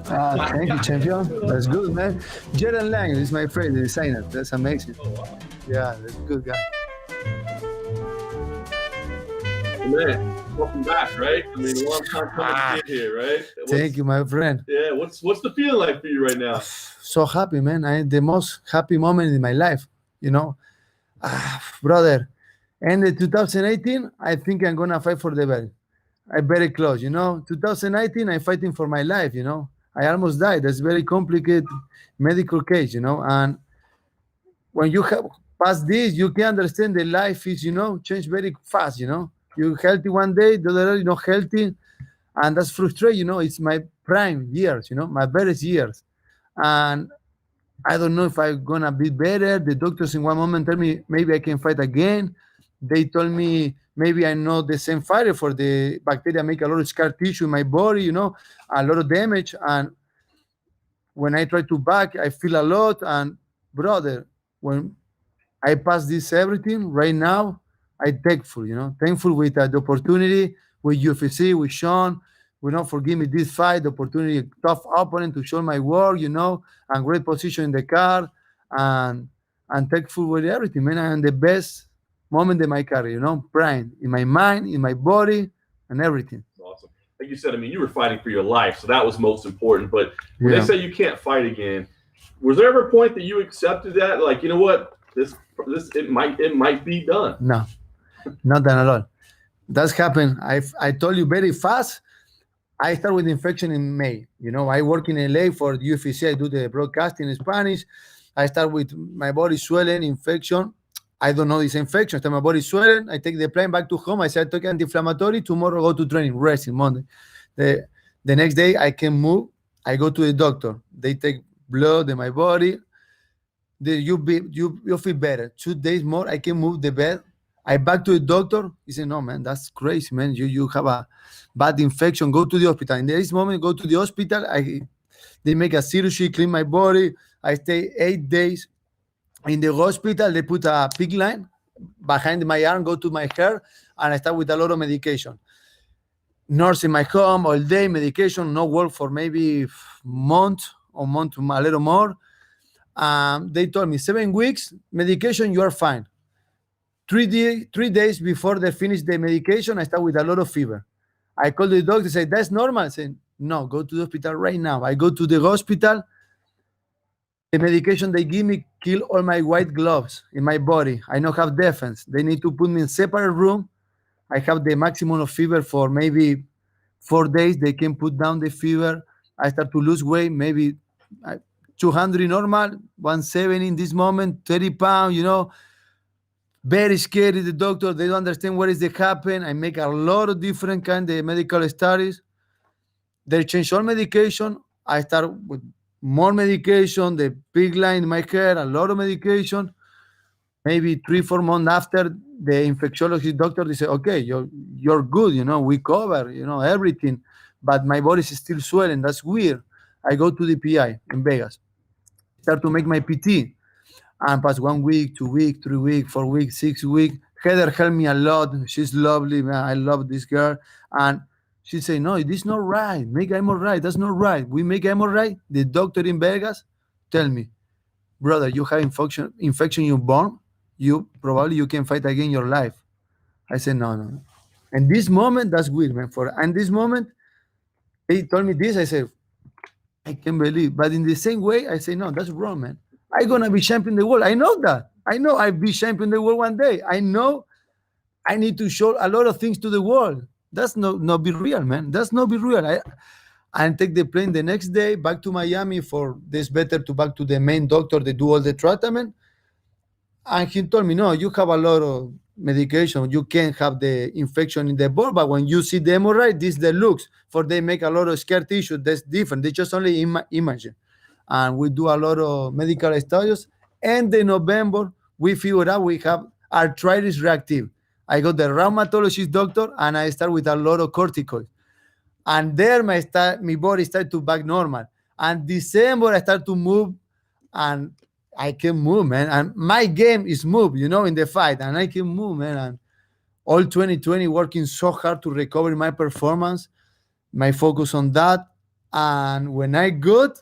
Thank you, champion. That's good, man. Jaden Lang is my friend, the designer. That's amazing. Yeah, that's a good guy. Man, welcome back, right? I mean, a long time coming in here, right? Thank you, my friend. Yeah, what's the feeling like for you right now? So happy, man. The most happy moment in my life, you know. Brother, and in 2018, I think I'm going to fight for the belt. I'm very close, you know. 2019, I'm fighting for my life, you know. I almost died. That's very complicated medical case, you know. And when you have passed this, you can understand that life is, you know, change very fast, you know. You're healthy one day, the other day you're not healthy. And that's frustrating, you know. It's my prime years, you know, my best years. And I don't know if I'm going to be better. The doctors in one moment tell me maybe I can fight again. They told me maybe I'm not the same fighter for the bacteria make a lot of scar tissue in my body, you know, a lot of damage. And when I try to back, I feel a lot. And brother, when I pass this everything right now, I'm thankful, you know, thankful with the opportunity with UFC, with Sean. We don't forgive me this fight, the opportunity, tough opponent to show my work, you know, and great position in the card. And thankful with everything, man. I'm the best moment in my career, you know, prime in my mind, in my body, and everything. Awesome. Like you said, I mean, you were fighting for your life, so that was most important. But when they say you can't fight again, was there ever a point that you accepted that? Like, you know what, this it might be done. No, not done at all. That's happened. I told you very fast. I start with infection in May. You know, I work in LA for the UFC. I do the broadcasting in Spanish. I start with my body swelling, infection. I don't know this infection. So my body swelling. I take the plane back to home. I say I took anti-inflammatory. Tomorrow go to training, resting Monday. The next day I can move. I go to the doctor. They take blood in my body. You feel better. 2 days more, I can move the bed. I back to the doctor. He said, no, man, that's crazy, man. You have a bad infection. Go to the hospital. In this moment, go to the hospital. They make a surgery, clean my body. I stay 8 days in the hospital. They put a pig line behind my arm, go to my hair, and I start with a lot of medication. Nurse in my home all day, medication, no work for maybe month a little more. They told me 7 weeks, medication, you are fine. 3 days before they finish the medication, I start with a lot of fever. I called the doctor, say, that's normal. I said, no, go to the hospital right now. I go to the hospital. The medication they give me kill all my white gloves in my body. I don't have defense. They need to put me in separate room. I have the maximum of fever for maybe 4 days. They can put down the fever. I start to lose weight, maybe 200 normal, 170 in this moment, 30 pounds, you know. Very scary, the doctor. They don't understand what is the happen. I make a lot of different kind of medical studies. They change all medication. I start with more medication, the pig line in my hair, a lot of medication. Maybe 3-4 months after, the infectiologist doctor, they say, okay, you're good, you know, we cover, you know, everything. But my body is still swelling. That's weird. I go to the PI in Vegas. Start to make my PT. And pass 1 week, 2 weeks, 3 weeks, 4 weeks, 6 weeks. Heather helped me a lot. She's lovely, man. I love this girl. And she said, no, this is not right. Make him all right. That's not right. We make him all right. The doctor in Vegas tell me, brother, you have infection you born, you can fight again your life. I said, no. And this moment, that's weird, man. And this moment, they told me this, I said, I can't believe. But in the same way, I say, no, that's wrong, man. I'm going to be champion of the world. I know that. I know I'll be champion of the world one day. I know I need to show a lot of things to the world. That's not be real, man. That's not be real. I take the plane the next day back to Miami for this better to back to the main doctor. They do all the treatment. And he told me, no, you have a lot of medication. You can't have the infection in the ball, but when you see the hemorrhoid, this the looks. For they make a lot of scar tissue. That's different. They just only imagine. And we do a lot of medical studies. And in November, we figured out we have arthritis reactive. I got the rheumatologist doctor, and I start with a lot of corticoid. And there my body started to back normal. And December, I start to move, and I can move, man. And my game is move, in the fight. And I can move, man. And all 2020 working so hard to recover my performance, my focus on that. And when I good,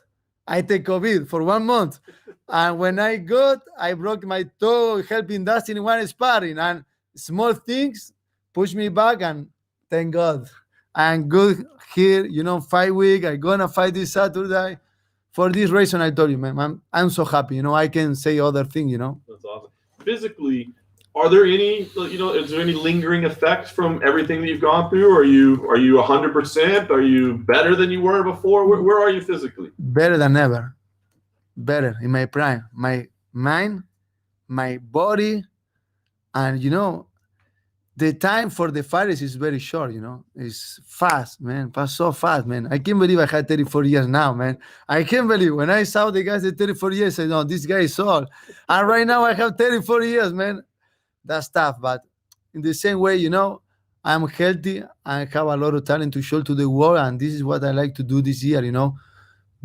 I take COVID for 1 month. And when I good, I broke my toe helping Dustin in one sparring. And small things push me back, and thank God. I'm good here, 5 weeks. I'm going to fight this Saturday. For this reason, I told you, man, I'm so happy. I can say other things, That's awesome. Physically, are there any, is there any lingering effects from everything that you've gone through? Are you 100%? Are you better than you were before? Where are you physically? Better than ever. Better in my prime. My mind, my body, and, the time for the fighters is very short, It's fast, man. Pass so fast, man. I can't believe I had 34 years now, man. I can't believe when I saw the guys at 34 years, I said, no, this guy is old. And right now I have 34 years, man. That's tough. But in the same way, I'm healthy. I have a lot of talent to show to the world. And this is what I like to do this year,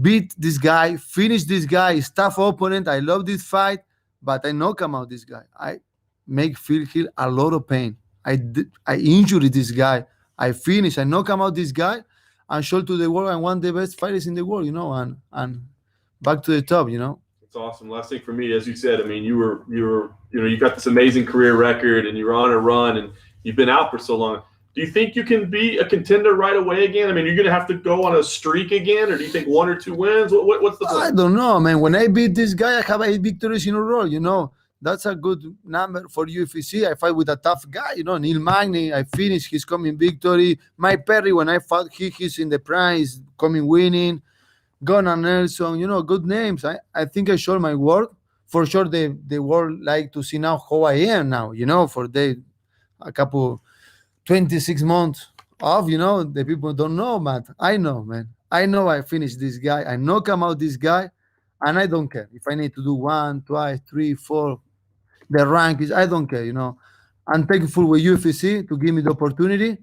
Beat this guy, finish this guy, he's tough opponent. I love this fight, but I knock him out this guy. I make feel a lot of pain. I injured this guy. I finish. I knock him out this guy and show to the world I'm one of the best fighters in the world, and back to the top, It's awesome. Last thing for me, as you said, I mean, you got this amazing career record, and you're on a run, and you've been out for so long. Do you think you can be a contender right away again? I mean, you're going to have to go on a streak again, or do you think 1 or 2 wins? What's the plan? I don't know, man. When I beat this guy, I have 8 victories in a row, That's a good number for UFC. I fight with a tough guy, Neil Magny. I finished his coming victory. Mike Perry, when I fought, he's in the prime, he's coming winning. Gunnar Nelson, good names. I think I showed my work. For sure, the world like to see now how I am now, for a couple 26 months off, the people don't know, but I know, man. I know I finished this guy. I knock him out this guy, and I don't care. If I need to do 1, 2, 3, 4, the rank is, I don't care, I'm thankful with UFC to give me the opportunity.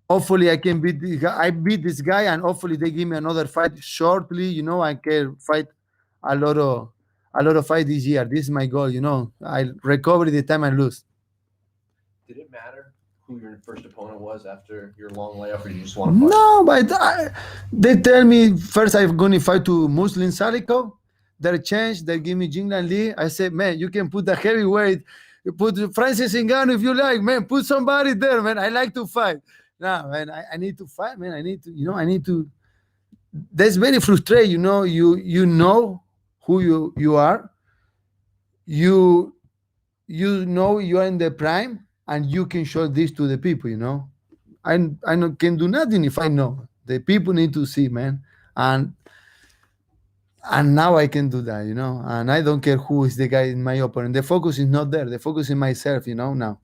Hopefully I can beat this guy. I beat this guy, and hopefully they give me another fight shortly. I can fight a lot of fight this year. This is my goal, I recover the time I lose. Did it matter who your first opponent was after your long layoff, or you just want to fight? No, but they tell me first I'm going to fight to Muslim Salikov. They change, they give me Jingliang Li. I said, man, you can put the heavyweight, you put Francis Ngannou if you like, man, put somebody there, man. I like to fight. No, man, I need to fight, man. I need to. That's very frustrating, you know who you are. You know you are in the prime, and you can show this to the people, I can do nothing if I know. The people need to see, man. And now I can do that, and I don't care who is the guy in my opponent. The focus is not there. The focus is myself, now.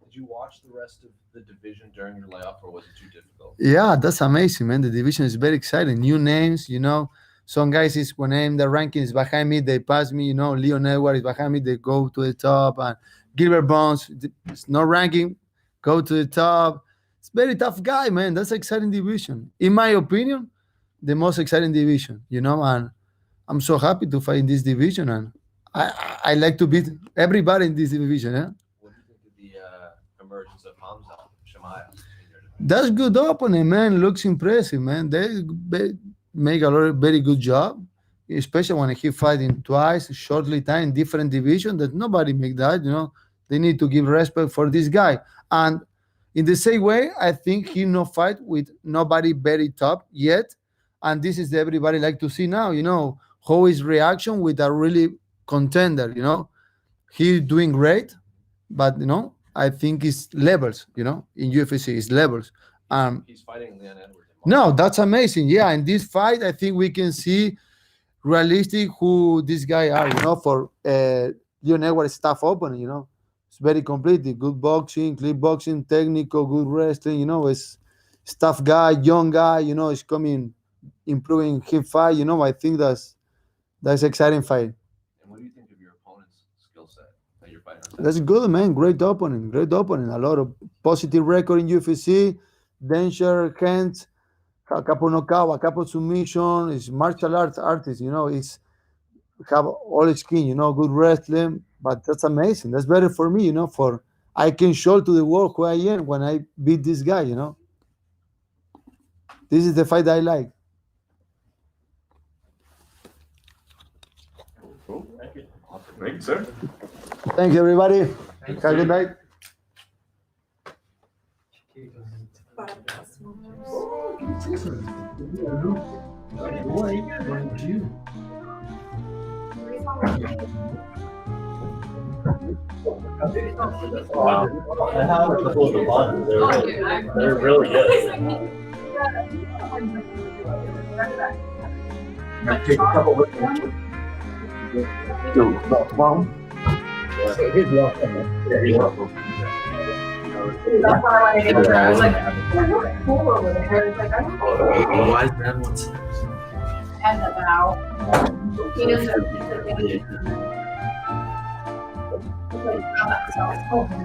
Did you watch the rest of the division during your layoff, or was it too difficult? Yeah, that's amazing, man. The division is very exciting. New names, Some guys is when I'm in the rankings behind me, they pass me, Leon Edwards is behind me, they go to the top. And Gilbert Burns, it's no ranking, go to the top. It's very tough guy, man. That's an exciting division. In my opinion, the most exciting division, and I'm so happy to fight in this division, and I like to beat everybody in this division. Yeah? What do you think of the emergence of Hamza Chimaev? That's good opponent, man. Looks impressive, man. They make a very good job. especially when he fighting twice, shortly time, different division, that nobody make that, They need to give respect for this guy. And in the same way, I think he no fight with nobody very top yet. And this is everybody like to see now, how his reaction with a really contender, He's doing great, but, I think it's levels, in UFC, it's levels. He's fighting Leon Edwards. No, that's amazing. Yeah, in this fight, I think we can see realistic who this guy are, for Leon Edwards' tough opponent, It's very complete. Good boxing, clean boxing, technical, good wrestling, it's tough guy, young guy, is coming, improving his fight, I think that's exciting fight. And what do you think of your opponent's skill set that you're fighting? That's good, man. Great opponent. A lot of positive record in UFC, danger, hands, a couple knockout, a couple submission. It's martial arts artist, it's have all skin, good wrestling. But that's amazing. That's better for me, for I can show to the world who I am when I beat this guy, This is the fight I like. Cool. Thank you. Awesome. Thank you, sir. Thank you, everybody. Have a good night. They're really good. Take a couple with He's welcome. Yeah, he's welcome. That's why I wanted to go there. I was like, "You're really cool over there." It's like, I don't know. Wise man wants Had that bow. He doesn't. It's like, oh, that's how it's over.